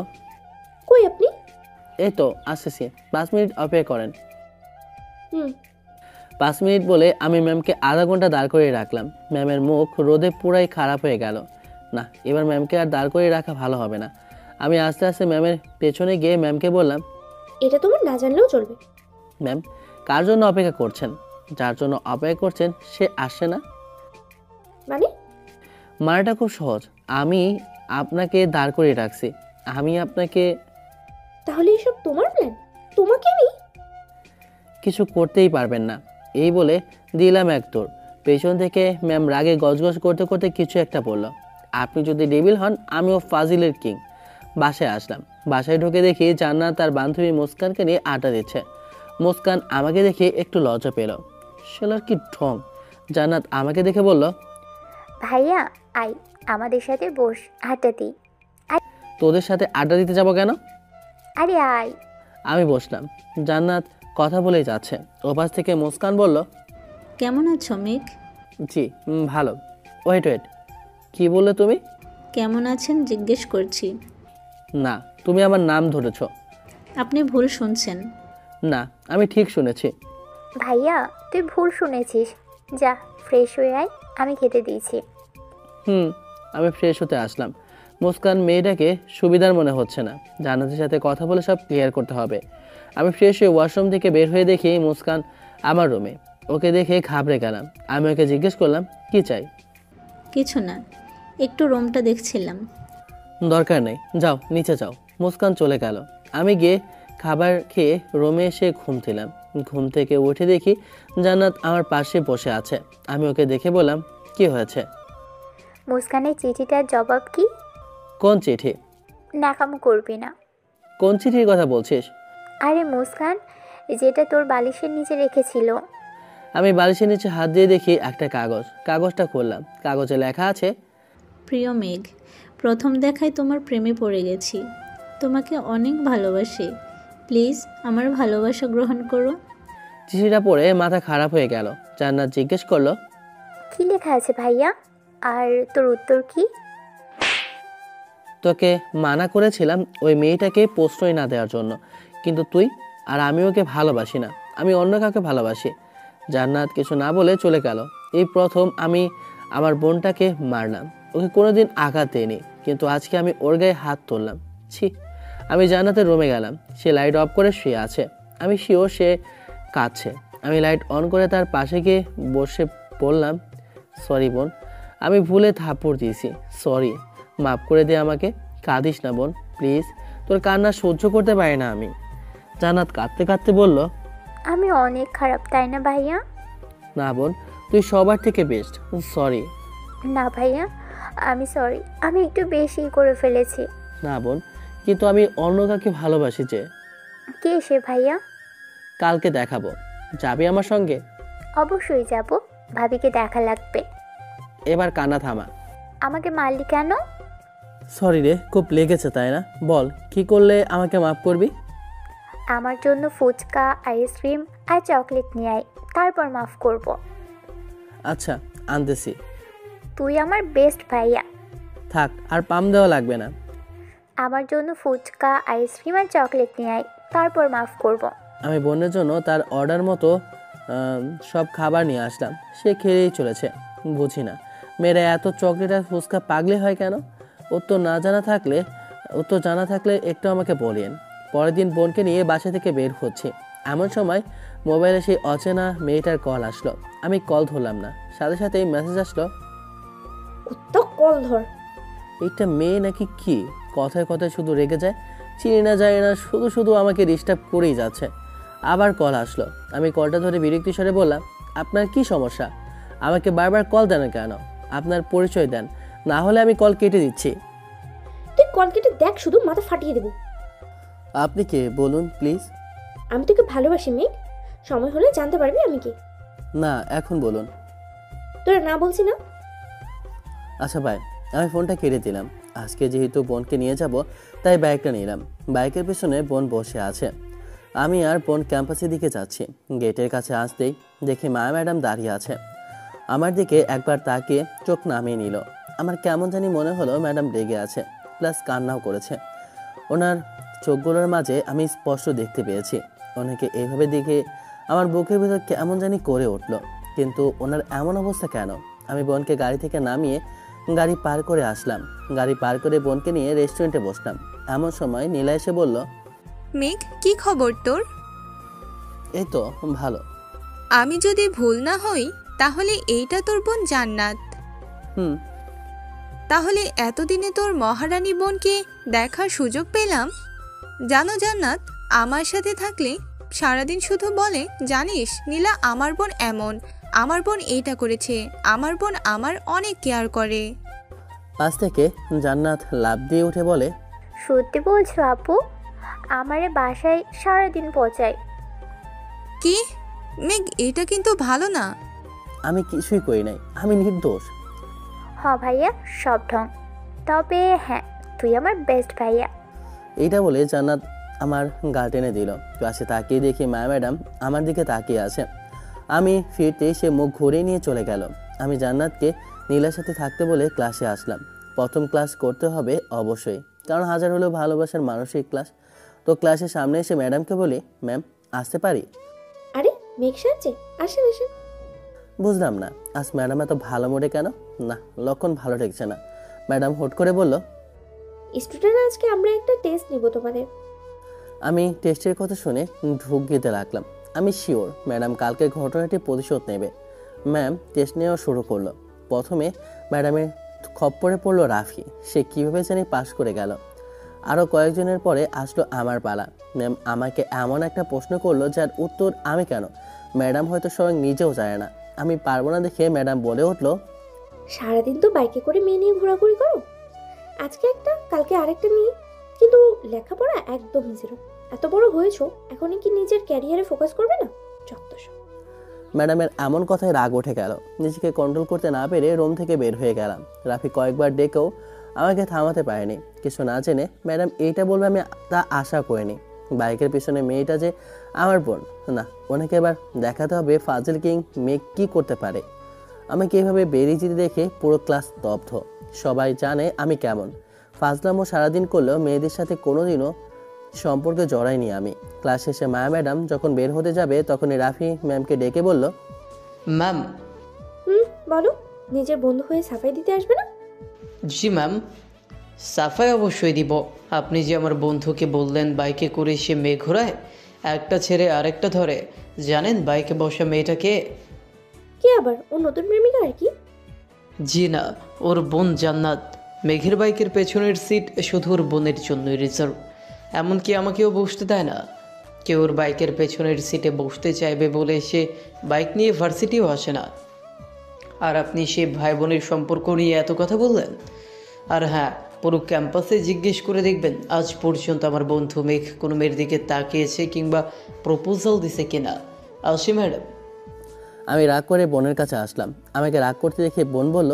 কই আপনি? এই তো আসতেছি, 5 মিনিট অপেক্ষা করেন। হুম। 5 মিনিট বলে আমি ম্যামকে আধা ঘন্টা দাঁড় করিয়ে রাখলাম। ম্যামের মুখ রোদে পুরাই খারাপ হয়ে গেল। না, এবার ম্যামকে আর দাঁড় করিয়ে রাখা ভালো হবে না। আমি আস্তে আস্তে ম্যামের পেছনে গিয়ে ম্যামকে বললাম, এটা তোমার না জানলেও চলবে। ম্যাম, কার জন্য অপেক্ষা করছেন? যার জন্য অপেক্ষা করছেন সে আসছে না। মানে? মানেটা খুব সহজ। আমি আপনাকে দাঁড় করিয়ে রাখছি। আমি আপনাকে তাহলে এসব তোমার প্ল্যান? তোমাকে আমি? কিছু করতেই পারবেন না। এই বলে দিলাম এক দৌড়। পেছন থেকে ম্যাম রাগে গজগজ করতে করতে কিছু একটা বলল। আপনি যদি ডেভিল হন, আমিও ফাজিলের কিং। বাসায় আসলাম। বাসায় ঢুকে দেখি জান্নাত তার বান্ধবী মুস্কানকে নিয়ে আড্ডা দিচ্ছে। মুস্কান আমাকে দেখে একটু লজ্জা পেল। শালার কি ঢং! জান্নাত আমাকে দেখে বলল, ভাইয়া আই, আমাদের সাথে বস, আড্ডা দিই। তোদের সাথে আড্ডা দিতে যাব কেন? আরে আয়। আমি বসলাম। জান্নাত কথা বলেই যাচ্ছে। ওপাশ থেকে মুস্কান বলল, কেমন আছো মেঘ? জি ভালো। ওয়েট ওয়েট, কি বললে তুমি? কেমন আছেন জিজ্ঞেস করছি। না, তুমি আমার নাম ধরেছ। আপনি ভুল শুনছেন। না, আমি ঠিক শুনেছি। ভাইয়া তুই ভুল শুনেছিস, যা ফ্রেশ হয়ে আয়, আমি খেতে দিয়েছি। আমি ফ্রেশ হতে আসলাম। মুস্কান মেয়েটাকে সুবিধার মনে হচ্ছে না। জান্নাতের সাথে কথা বলে সব ক্লিয়ার করতে হবে। আমি ফ্রেশ হয়ে ওয়াশরুম থেকে বের হয়ে দেখি মুস্কান আমার রুমে। ওকে দেখে ঘাবড়ে গেলাম। আমি ওকে জিজ্ঞেস করলাম, কি চাই? কিছু না, একটু রুমটা দেখছিলাম। দরকার নেই, যাও নিচে যাও। মুস্কান চলে গেল। আমি গিয়ে খাবার খেয়ে রুমে এসে ঘুম দিলাম। ঘুম থেকে উঠে দেখি জান্নাত আমার পাশে বসে আছে। আমি ওকে দেখে বললাম, কি হয়েছে? মুস্কানের চিঠিটার জবাব কি? কোন চিঠি? নাকামো করবি না। কোন চিঠির কথা বলছিস? আরে মুস্কান, যেটা তোর বালিশের নিচে রেখেছিল। আমি বালিশের নিচে হাত দিয়ে দেখি একটা কাগজ। কাগজটা খুললাম। কাগজে লেখা আছে, প্রিয় মেঘ, প্রথম দেখায় তোমার প্রেমে পড়ে গেছি। তোমাকে অনেক ভালোবাসি। প্লিজ আমার ভালোবাসা গ্রহণ করো। চিঠিটা পড়ে মাথা খারাপ হয়ে গেল। জান্নাত জিজ্ঞেস করলো, কি লেখা আছে ভাইয়া? আর তোর উত্তর কি? তোকে মানা করেছিলাম ওই মেয়েটাকে প্রশ্রয় না দেওয়ার জন্য, কিন্তু তুই আর আমি ওকে ভালোবাসি না, আমি অন্য কাউকে ভালোবাসি। জান্নাত কিছু না বলে চলে গেল। এই প্রথম আমি আমার বোনটাকে মারলাম। ওকে কোনোদিন আঘাত দেয়নি, কিন্তু আজকে আমি ওর গায়ে হাত তুললাম। ছি! আমি জান্নাতের রুমে গেলাম। সে লাইট অফ করে শুয়ে আছে। আমি শিওর সে কাঁদছে। আমি লাইট অন করে তার পাশে গিয়ে বসে বললাম, সরি বোন, আমি ভুলে থাপ্পড় দিয়েছি, সরি, মাফ করে দে আমাকে। কাঁদিস না বোন, প্লিজ, তোর কান্না সহ্য করতে পারি না আমি। জান্নাত কাঁদতে কাঁদতে বলল, আমি অনেক খারাপ, তাই না ভাইয়া? না বোন, তুই সবার থেকে বেস্ট, সরি। না ভাইয়া, আমি সরি, আমি একটু বেশি করে ফেলেছি। না বোন, কিন্তু আমি অন্য কাউকে ভালোবাসি যে। কে সে ভাইয়া? কালকে দেখাবো, যাবি আমার সঙ্গে? অবশ্যই যাব, ভাবিকে দেখা লাগবে। এবার কান্না থামা। আমাকে মারলি কেন? সরি রে, খুব লেগেছে তাই না? বল, কি করলে আমাকে মাফ করবি? আমার জন্য ফুচকা, আইসক্রিম আর চকলেট নিয়ে আয়, তারপর মাফ করব। আচ্ছা, আনতেছি। তুই আমার বেস্ট ভাইয়া। থাক, আর পাম দেওয়া লাগবে না। আমার জন্য ফুচকা, আইসক্রিম আর চকলেট নিয়ে আয়, তারপর মাফ করব। আমি বোনের জন্য তার অর্ডার মতো সব খাবার নিয়ে আসলাম। সে খেয়েই চলেছে। বুঝি না মেয়েরা এত চকলেট আর ফুচকা পাগলি হয় কেন। ওর তো জানা থাকলে একটু আমাকে বলেন। পরের দিন বোনকে নিয়ে বাসা থেকে বের হচ্ছি, এমন সময় মোবাইলে সেই অচেনা মেয়েটার কল আসলো। আমি কল ধরলাম না, সাথে সাথেই মেসেজ আসলো, কুত্তা কল ধর। এইটা মেয়ে নাকি কি, কথায় কথায় শুধু রেগে যায়, চিনি না যায় না, শুধু শুধু আমাকে ডিস্টার্ব করেই যাচ্ছে। আবার কল আসলো। আমি কলটা ধরে বিরক্তি স্বরে বললাম, আপনার কি সমস্যা? আমাকে বারবার কল দেন কেন? আপনার পরিচয় দেন, না হলে আমি কল কেটে দিচ্ছি। তুই কল কেটে দেখ, শুধু মাথা ফাটিয়ে দেবো। আপনি কে বলুন প্লিজ। আমি তোকে ভালোবাসি মেঘ, সময় হলে জানতে পারবি আমি কি। না, এখন বলুন। তোরা না বলছি না। আচ্ছা ভাই, আমি ফোনটা কেটে দিলাম। আজকে যেহেতু বোনকে নিয়ে যাব, তাই বাইকটা নিলাম। বাইকের পেছনে বোন বসে আছে। আমি আর বোন ক্যাম্পাসের দিকে যাচ্ছি। গেটের কাছে আসতেই দেখি মায়া ম্যাডাম দাঁড়িয়ে আছে। আমার দিকে একবার তাকিয়ে চোখ নামিয়ে নিল। আমার কেমন জানি মনে হলো ম্যাডাম রেগে আছে, প্লাস কান্নাও করেছে। ওনার চোখগুলোর মাঝে আমি স্পষ্ট দেখতে পেয়েছি। ওনাকে এইভাবে দেখে আমার বুকের ভিতর কেমন জানি করে উঠল। কিন্তু ওনার এমন অবস্থা কেন? আমি বোনকে গাড়ি থেকে নামিয়ে গাড়ি পার করে আসলাম। গাড়ি পার করে বোনকে নিয়ে রেস্টুরেন্টে বসলাম। এমন সময় নীলা এসে বলল, মেঘ, কি খবর তোর? এই তো ভালো। আমি যদি ভুল না হই তাহলে এইটা তোর বোন জান্নাত। হুম। তাহলে এতদিনে তোর মহারানী বোনকে দেখার সুযোগ পেলাম। জানো জান্নাত, আমার সাথে থাকলে সারাদিন শুধু বলে, জানিস নীলা, আমার বোন এমন, আমার বোন এইটা করেছে, আমার বোন আমার অনেক কেয়ার করে। পাশ থেকে জান্নাত লাফ দিয়ে উঠে বলে, সত্যি বলছো আপু? আমারে বাসায় সারাদিন পৌঁছায়। কি মেঘ, এটা কিন্তু ভালো না। আমি কিছুই করি নাই, আমি নির্দোষ। ভাইয়া, সব ঢং। তবে হ্যাঁ, তুই আমার বেস্ট ভাইয়া। এইটা বলে জান্নাত আমার গা টেনে দিল। ক্লাসে তাকিয়ে দেখি মায়া ম্যাডাম আমার দিকে তাকিয়ে আছে। আমি ফিরতে সে মুখ ঘুরিয়ে নিয়ে চলে গেল। আমি জান্নাতকে নীলার সাথে থাকতে বলে ক্লাসে আসলাম। প্রথম ক্লাস করতে হবে অবশ্যই, কারণ হাজার হলেও ভালোবাসার মানসিক ক্লাস। তো ক্লাসের সামনে এসে ম্যাডামকে বলি, ম্যাম আসতে পারি? আরে মেঘ সাজছে, আসেন আসেন। বুঝলাম না আজ ম্যাডাম এত ভালো মোড়ে কেন? না, লক্ষণ ভালো ঠেকছে না। ম্যাডাম হুট করে বলল, স্টুডেন্ট, আজকে আমরা একটা টেস্ট নিব তোমাদের। আমি টেস্টের কথা শুনে ঢুক গিতে রাখলাম। আমি শিওর ম্যাডাম কালকে ঘটনাটি প্রতিশোধ নেবে। ম্যাম টেস্ট নেওয়া শুরু করলো। প্রথমে ম্যাডামের খপ্পরে পড়লো রাফি। সে কীভাবে জানি পাশ করে গেল। আরও কয়েকজনের পরে আসলো আমার পালা। ম্যাম আমাকে এমন একটা প্রশ্ন করলো যার উত্তর আমি কেন, ম্যাডাম হয়তো স্বয়ং নিজেও জানে না। আমি পারবো না দেখে ম্যাডাম বলে উঠলো, সারাদিন তো বাইকে করে মেয়ে নিয়ে ঘোরাঘুরি করো, আজকে একটা কালকে আরেকটা নিয়ে, কিন্তু লেখাপড়া একদম জিরো। এত বড় হয়েছো, এখন কি নিজের ক্যারিয়ারে ফোকাস করবে না? যত্তসব। ম্যাডামের এমন কথায় রাগ উঠে গেল। নিজেকে কন্ট্রোল করতে না পেরে রুম থেকে বের হয়ে গেলাম। রাফি কয়েকবার ডেকেও আমাকে থামাতে পারেনি। কিছু না জেনে ম্যাডাম এইটা বলবে আমি তা আশা করিনি। বাইকের পিছনে মেয়েটা যে আমার বোন, না, ওনাকে এবার দেখাতে হবে ফাজিল কিং মেয়ে কী করতে পারে। আমাকে এভাবে বেরিয়ে যেতে দেখে পুরো ক্লাস স্তব্ধ। সবাই জানে আমি কেমন ফাজলামো সারাদিন করলেও মেয়েদের সাথে কোনোদিনও সম্পর্কে জড়াইনি আমি। ক্লাস শেষে মায়া ম্যাডাম যখন বের হতে যাবে তখনই রাফি ম্যামকে ডেকে বলল, ম্যাম। বলো, নিজের বন্ধু হয়ে সাফাই দিতে আসবে না? জি ম্যাম, সাফাই অবশ্যই দিব। আপনি যে আমার বন্ধুকে বললেন বাইকে করে সে মেয়ে ঘোরায়, একটা ছেড়ে আরেকটা ধরে, জানেন বাইকে বসা মেয়েটাকে? কে আবার? ও নতুন প্রেমিকা আর কি? জি না, ওর বোন জান্নাত। মেঘের বাইকের পেছনের সিট শুধু ওর বোনের জন্যই রিজার্ভ। এমনকি আমাকেও বসতে দেয় না। কেউ ওর বাইকের পেছনের সিটে বসতে চাইবে বলে সে বাইক নিয়ে ভার্সিটিও আসে না। আর আপনি সে ভাই বোনের সম্পর্ক নিয়ে এত কথা বললেন? আর হ্যাঁ, পুরো ক্যাম্পাসে জিজ্ঞেস করে দেখবেন আজ পর্যন্ত আমার বন্ধু মেঘ কোনো মেয়ের দিকে তাকিয়েছে কিংবা প্রপোজাল দিছে কিনা। আসি ম্যাডাম। আমি রাগ করে বোনের কাছে আসলাম। আমাকে রাগ করতে দেখে বোন বলল,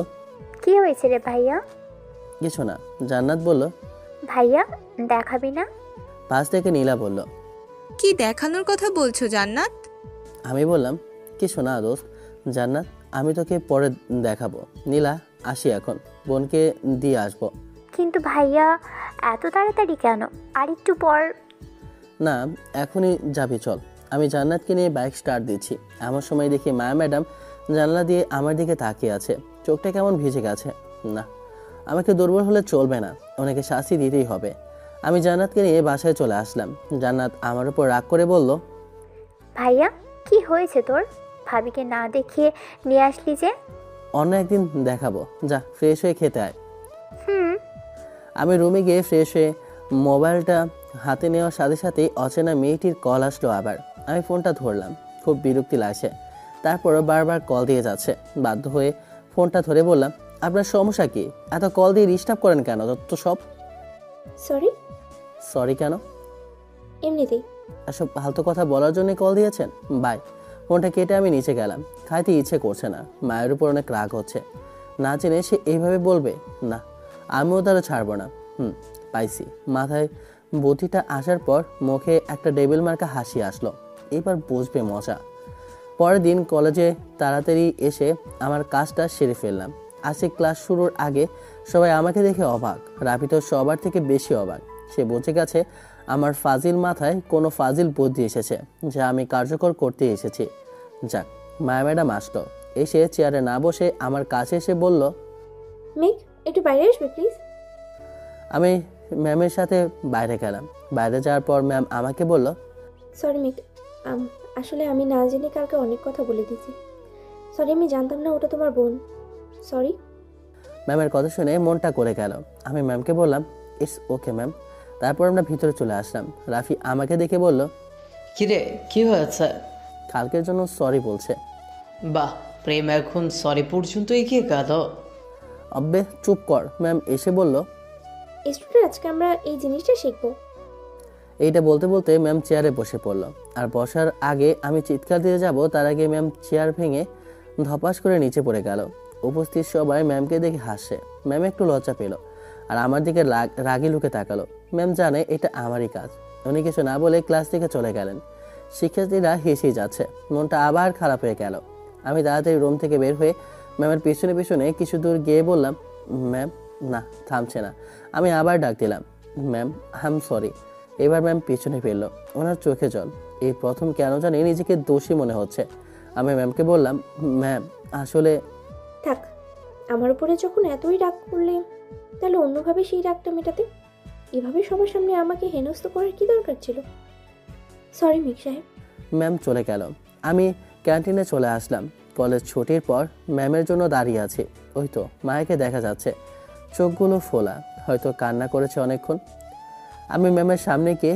কি হয়েছে রে ভাইয়া? কিছু না। জান্নাত বলল, ভাইয়া দেখাবি না? পাশ থেকে নীলা বলল, কি দেখানোর কথা বলছো জান্নাত? আমি বললাম, কিছু না দোস্ত। জান্নাত, আমি তোকে পরে দেখাবো। নীলা, আসি এখন, বোনকে দিয়ে আসবো। কিন্তু ভাইয়া, এত তাড়াতাড়ি কেন? আর একটু পর। না, এখনই যাবি চল। আমি জান্নাতকে নিয়ে বাইক স্টার্ট দিচ্ছি, এমন সময় দেখি মায়া ম্যাডাম জানলা দিয়ে আমার দিকে তাকিয়ে আছে। চোখটা কেমন ভিজে গেছে। না, আমাকে দুর্বল হলে চলবে না, ওনাকে শাস্তি দিতেই হবে। আমি জান্নাতকে নিয়ে বাসায় চলে আসলাম। জান্নাত আমার উপর রাগ করে বলল, ভাইয়া কি হয়েছে তোর? ভাবিকে না দেখিয়ে নিয়ে আসলি যে? অন্য একদিন দেখাবো, যা ফ্রেশ হয়ে খেতে আয়। হুম। আমি রুমে গিয়ে ফ্রেশ হয়ে মোবাইলটা হাতে নেওয়ার সাথে সাথেই অচেনা মেয়েটির কল আসলো আবার। আমি ফোনটা ধরলাম, খুব বিরক্তি লাগছে। তারপরও বারবার কল দিয়ে যাচ্ছে। বাধ্য হয়ে ফোনটা ধরে বললাম, আপনার সমস্যা কি? এত কল দিয়ে ডিস্টার্ব করেন কেন? তো সব সরি। সরি কেন? এমনিতেই। এসব ফালতু কথা বলার জন্য কল দিয়েছেন? বাই। ফোনটা কেটে আমি নিচে গেলাম। খাইতে ইচ্ছে করছে না, মায়ের উপর অনেক রাগ হচ্ছে। না জেনে সে এইভাবে বলবে, না আমিও তারা ছাড়বো না। পাইছি। মাথায় বুদ্ধিটা আসার পর মুখে একটা ডেবিল মার্কা হাসি আসলো। এবার বুঝবে মজা। পরের দিন কলেজে তাড়াতাড়ি এসে আমার কাজটা সেরে ফেললাম। আজকে ক্লাস শুরুর আগে সবাই আমাকে দেখে অবাক। রাফি তো সবার থেকে বেশি অবাক। সে বুঝে গেছে আমার ফাজিল মাথায় কোনো ফাজিল বুদ্ধি এসেছে, যা আমি কার্যকর করতে এসেছি। যাক, মায়া ম্যাডাম আসলো। এসে চেয়ারে না বসে আমার কাছে এসে বলল, মেঘ একটু বাইরে আসবে প্লিজ। আমি ম্যামের সাথে বাইরে গেলাম। বাইরে যাওয়ার পর ম্যাম আমাকে বলল, সরি মেঘ, আসলে আমি না জেনে কালকে অনেক কথা বলে দিয়েছি। সরি, আমি জানতাম না ওটা তোমার বোন। সরি। ম্যামের কথা শুনে মনটা করে গেল। আমি ম্যামকে বললাম, ইটস ওকে ম্যাম। তারপর আমরা ভিতরে চলে আসলাম। রাফি আমাকে দেখে বলল, কিরে কি হয়েছে? কালকের জন্য সরি বলছে। বাহ, প্রেম এখন সরি পর্যন্ত এগিয়ে গেল। অব্বে চুপ কর। ম্যাম এসে বলল, স্টুডেন্ট আজকে আমরা এই জিনিসটা শিখবো। এইটা বলতে বলতে ম্যাম চেয়ারে বসে পড়ল। আর বসার আগে আমি চিৎকার দিয়ে যাব, তার আগে ম্যাম চেয়ার ভেঙে ধপাস করে নিচে পড়ে গেল। উপস্থিত সবাই ম্যামকে দেখে হাসছে। ম্যাম একটু লজ্জা পেল আর আমার দিকে রাগি লুকে তাকালো। ম্যাম জানে এটা আমারই কাজ। উনি কিছু না বলে ক্লাস থেকে চলে গেলেন। শিক্ষার্থীরা হেসেই যাচ্ছে। মনটা আবার খারাপ হয়ে গেল। আমি তাড়াতাড়ি রুম থেকে বের হয়ে ম্যামের পিছনে পিছনে কিছু দূর গিয়ে বললাম, ম্যাম। না, থামছে না। আমি আবার ডাক দিলাম, ম্যাম আই এম সরি। এবার ম্যাম পিছনে ফেললো। ওনার চোখে জল। এই প্রথম কেন জানি নিজেকে দোষী মনে হচ্ছে। আমি ম্যামকে বললাম, ম্যাম আসলে। থাক, আমার উপরে যখন এতই রাগ করলে তাহলে অন্যভাবে সেই রাগটা মেটাতে এভাবে সবার সামনে আমাকে হেনস্থ করার কি দরকার ছিল? সরি মেঘ সাহেব। ম্যাম চলে গেল। আমি ক্যান্টিনে চলে আসলাম। কলেজ ছুটির পর ম্যামের জন্য দাঁড়িয়ে আছি। ওই তো মায়াকে দেখা যাচ্ছে, চোখগুলো ফোলা, হয়তো কান্না করেছে অনেকক্ষণ। আমি ম্যামের সামনে গিয়ে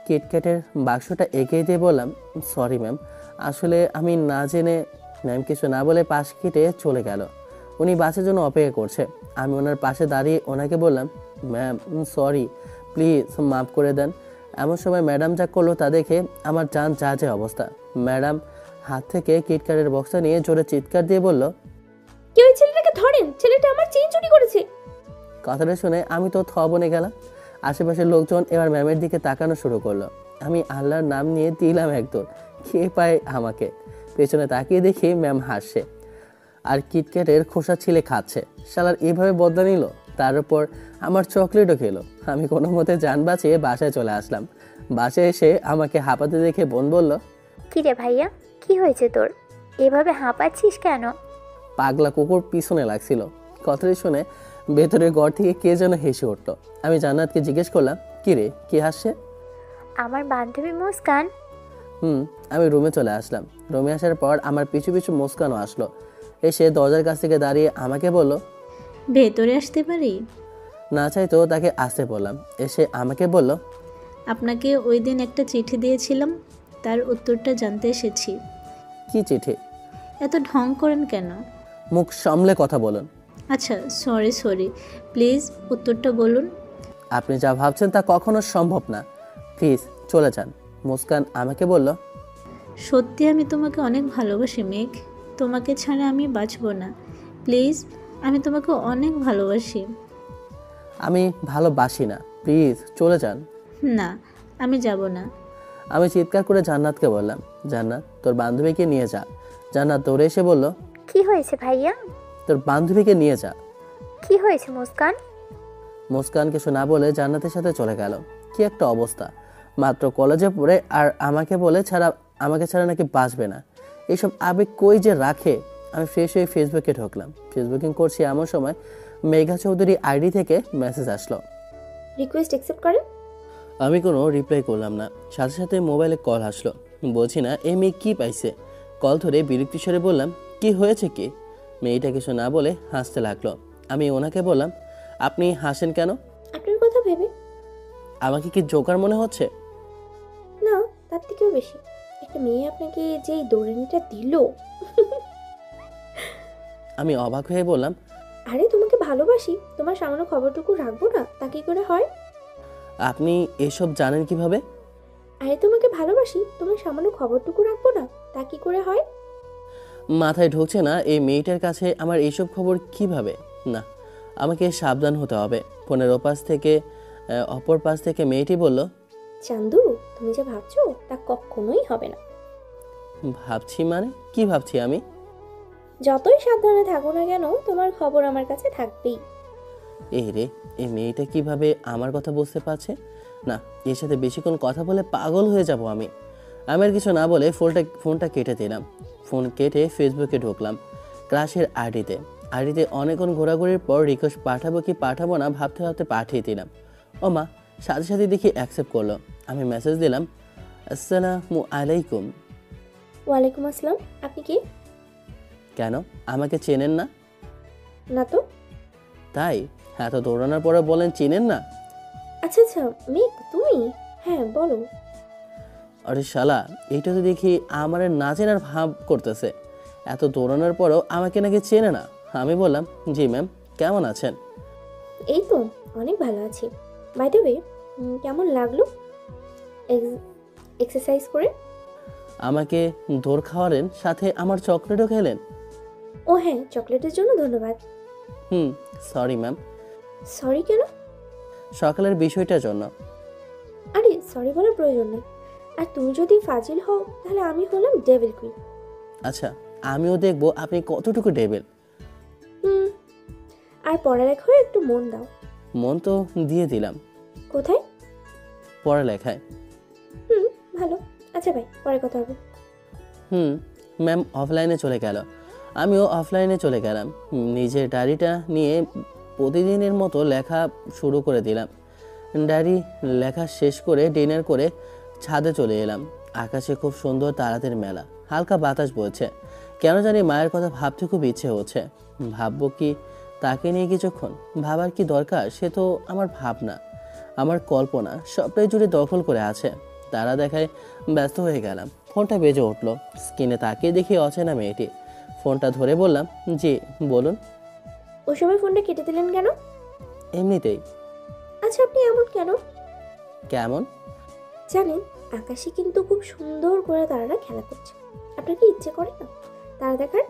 কিটক্যাটের বাক্সটা এগিয়ে দিয়ে বললাম, সরি ম্যাম, আসলে আমি না জেনে। ম্যাম কিছু না বলে পাশ কেটে চলে গেল। উনি বাসের জন্য অপেক্ষা করছে। আমি ওনার পাশে দাঁড়িয়ে ওনাকে বললাম, ম্যাম সরি, প্লিজ মাফ করে দেন। এমন সময় ম্যাডাম যা করলো তা দেখে আমার জান যা যে অবস্থা। ম্যাডাম হাত থেকে কিটক্যাটের বক্সটা নিয়ে জোরে চিৎকার দিয়ে বলল, কেউ এই ছেলেটাকে ধরেন, ছেলেটা আমার চেইন চুরি করেছে। কথাটা শুনে আমি তো বনে গেলাম। আশেপাশের লোকজন এবার ম্যামের দিকে তাকানো শুরু করলো। আমি আল্লাহর নাম নিয়ে দিলাম একদম। কে পায় আমাকে? পেছনে তাকিয়ে দেখি ম্যাম হাসছে আর কিটক্যাটের খোসা ছিলে খাচ্ছে। শালার এইভাবে বদলা নিল, তার উপর আমার চকলেটও খেলো। আমি কোনো মতে যান বাঁচিয়ে বাসায় চলে আসলাম। বাসায় এসে আমাকে হাঁপাতে দেখে বোন বলল, কিরে ভাইয়া কি হয়েছে তোর? এভাবে হাঁপাচ্ছিস কেন? পাগলা কুকুর পিছনে লাগছিল। কথাটি শুনে ভেতরের ঘর থেকে কে যেন হেসে উঠল। আমি জান্নাতকে জিজ্ঞেস করলাম, কি রে, কি হাসছে? আমার বান্ধবী মুস্কান। আমি রুমে চলে আসলাম। রুমে আসার পর আমার পিছু পিছু মুস্কানও আসলো। এসে দরজার কাছ থেকে দাঁড়িয়ে আমাকে বলল, ভেতরে আসতে পারি? না চাইতো তাকে আসতে বললাম। এসে আমাকে বলল, আপনাকে ওই দিন একটা চিঠি দিয়েছিলাম, তার উত্তরটা জানতে এসেছি। কি চিঠি? এত ঢং করেন কেন? মুখ সামলে কথা বলুন। আচ্ছা সরি, প্লিজ উত্তরটা বলুন। আপনি যা ভাবছেন তা কখনো সম্ভব না, প্লিজ চলে যান। মুস্কান আমাকে বলল, সত্যি আমি তোমাকে অনেক ভালোবাসি মেঘ, তোমাকে ছাড়া আমি বাঁচব না। প্লিজ, আমি তোমাকে অনেক ভালোবাসি। আমি ভালোবাসি না, প্লিজ চলে যান। না, আমি যাব না। আমি চিৎকার করে জান্নাতকে বললাম, জান্নাত তোর বান্ধবীকে নিয়ে যা। জান্নাত দৌড়ে এসে বলল, কি হয়েছে ভাইয়া? তোর বান্ধবীকে নিয়ে যা। কি হয়েছে মুস্কান? মুস্কান কিছু না বলে জান্নাতের সাথে চলে গেল। কি একটা অবস্থা, মাত্র কলেজে পড়ে আর আমাকে ছাড়া নাকি বাঁচবে না। এইসব আবেগ কই যে রাখে। আমি ফ্রেশ হয়ে ফেসবুকে ঢুকলাম। ফেসবুকিং করছি এমন সময় মেঘা চৌধুরী আইডি থেকে মেসেজ আসলো। রিকোয়েস্ট অ্যাকসেপ্ট করেন। আমি কোনো রিপ্লাই করলাম না, সাথে সাথে মোবাইলে কল আসলো। বলছি না এই মেয়ে কী পাইছে। কল ধরে বিরক্তি স্বরে বললাম, কি হয়েছে কি? মেয়েটা কিছু না বলে হাসতে লাগলো। আমি ওনাকে বললাম, আপনি হাসেন কেন? আপনার কথা ভেবে। আমাকে কি জোকার মনে হচ্ছে? না, তার থেকেও বেশি। একটা মেয়ে আপনাকে যেই দৌড়ানিটা দিল। আমি অবাক হয়ে বললাম, আরে তোমাকে ভালোবাসি, তোমার সামান্য খবরটুকু রাখবো না, তা কি করে হয়? আপনি এসব জানেন কিভাবে? আরে তোমাকে ভালোবাসি, তোমার সামান্য খবরটুকু রাখবো না, তা কি করে হয়? মাথায় ঢুকছে না এই মেয়েটার কাছে আমার এইসব খবর কিভাবে। না, আমাকে সাবধান হতে হবে। ফোনের অপর পাশ থেকে মেয়েটি বলল, চান্দু, তুমি যা ভাবছো তা কখনোই হবে না। ভাবছি মানে কি ভাবছি আমি? যতই সাবধানে থাকো না কেন, তোমার খবর আমার কাছে থাকবেই। এই রে, এই মেয়েটা কিভাবে আমার কথা বুঝতে পারছে? না, এর সাথে বেশিক্ষণ কথা বলে পাগল হয়ে যাব আমি। আমি আর কিছু না বলে ফোনটা কেটে দিলাম। ফোন কেটে ফেসবুকে ঢুকলাম ক্লাসের আইডিতে অনেকক্ষণ ঘোরাঘুরির পর রিকোয়েস্ট পাঠাবো কি পাঠাবো না ভাবতে ভাবতে পাঠিয়ে দিলাম। ও মা, সাথে সাথে দেখি অ্যাকসেপ্ট করলো। আমি মেসেজ দিলাম, আসসালামু আলাইকুম। ওয়ালাইকুম আসসালাম। আপনি কি? কেন, আমাকে চেনেন না? না তো। তাই এত দৌড়ানোর পরে বলেন চেনেন না? আচ্ছা আচ্ছা, মেঘ তুমি? হ্যাঁ বলো। আরে শালা, এইটা তো দেখি আমার না চেনার ভাব করতেছে। এত দৌড়ানোর পরও আমাকে নাকি চেনে না। আমি বললাম, জি ম্যাম, কেমন আছেন? এই তো অনেক ভালো আছি। বাই দ্য ওয়ে, কেমন লাগলো এক্সারসাইজ করে? আমাকে দৌড় খাওয়ালেন, সাথে আমার চকলেটও খেলেন। ও হ্যাঁ, চকলেটের জন্য ধন্যবাদ। Sorry ma'am. সরি কেন? সকালের বিষয়টার জন্য। আরে সরি বলার প্রয়োজন নেই। আর তুমি যদি ফাজিল হও তাহলে আমি হলাম ডেভিল কুইন। আচ্ছা, আমিও দেখবো আপনি কতটুকু ডেভিল। আর পড়ালেখায় একটু মন দাও। মন তো দিয়ে দিলাম। কোথায়? পড়ালেখায়। ভালো। আচ্ছা ভাই, পরে কথা হবে। ম্যাম অফলাইনে চলে গেল। আমিও অফলাইনে চলে গেলাম। নিজের ডায়েরিটা নিয়ে প্রতিদিনের মতো লেখা শুরু করে দিলাম। ডায়েরি লেখা শেষ করে ডিনার করে ছাদে চলে এলাম। আকাশে খুব সুন্দর তারাদের মেলা, হালকা বাতাস বইছে। কেন জানি মায়ের কথা ভাবতে খুব ইচ্ছে হচ্ছে। ভাববো কি তাকে নিয়ে কিছুক্ষণ? ভাবার কি দরকার? সে তো আমার ভাবনা, আমার কল্পনা সবটাই জুড়ে দখল করে আছে। তারা দেখায় ব্যস্ত হয়ে গেলাম। ফোনটা বেজে উঠলো। স্ক্রিনে তাকিয়ে দেখি অচেনা মেয়েটি। ফোনটা ধরে বললাম, জি বলুন। ওই সময় ফোনটা কেটে দিলেন কেন? এমনিতেই। আচ্ছা, আপনি এমন কেন? কেমন? জানেন, আকাশে কিন্তু খুব সুন্দর করে তারারা খেলা করছে। আপনার কি ইচ্ছে করে না তারা দেখার?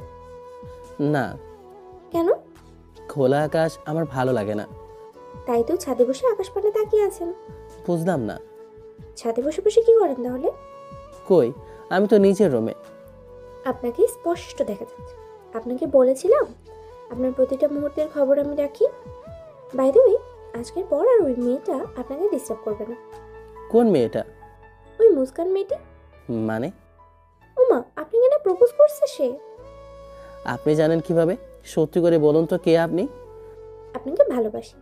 না। কেন? খোলা আকাশ আমার ভালো লাগে না। তাই তো ছাদে বসে আকাশ পানে তাকিয়ে আছেন। বুঝলাম না। ছাদে বসে বসে কি করেন তাহলে? কই, আমি তো নিচের রুমে। আপনাকে স্পষ্ট দেখা যাচ্ছে। আপনাকে বলেছিলাম আপনার প্রতিটা মুহূর্তের খবর আমি রাখি। বাই দ্য ওয়ে, আজকের পর আর ওই মেয়েটা আপনাকে ডিস্টার্ব করবে না। কোন মেয়েটা? ওই মুস্কান মেয়েটি। মানে? ওমা, আপনাকে না প্রপোজ করছে সে। আপনি জানেন কিভাবে? সত্যি করে বলুন তো, কে আপনি? আপনাকে ভালোবাসি।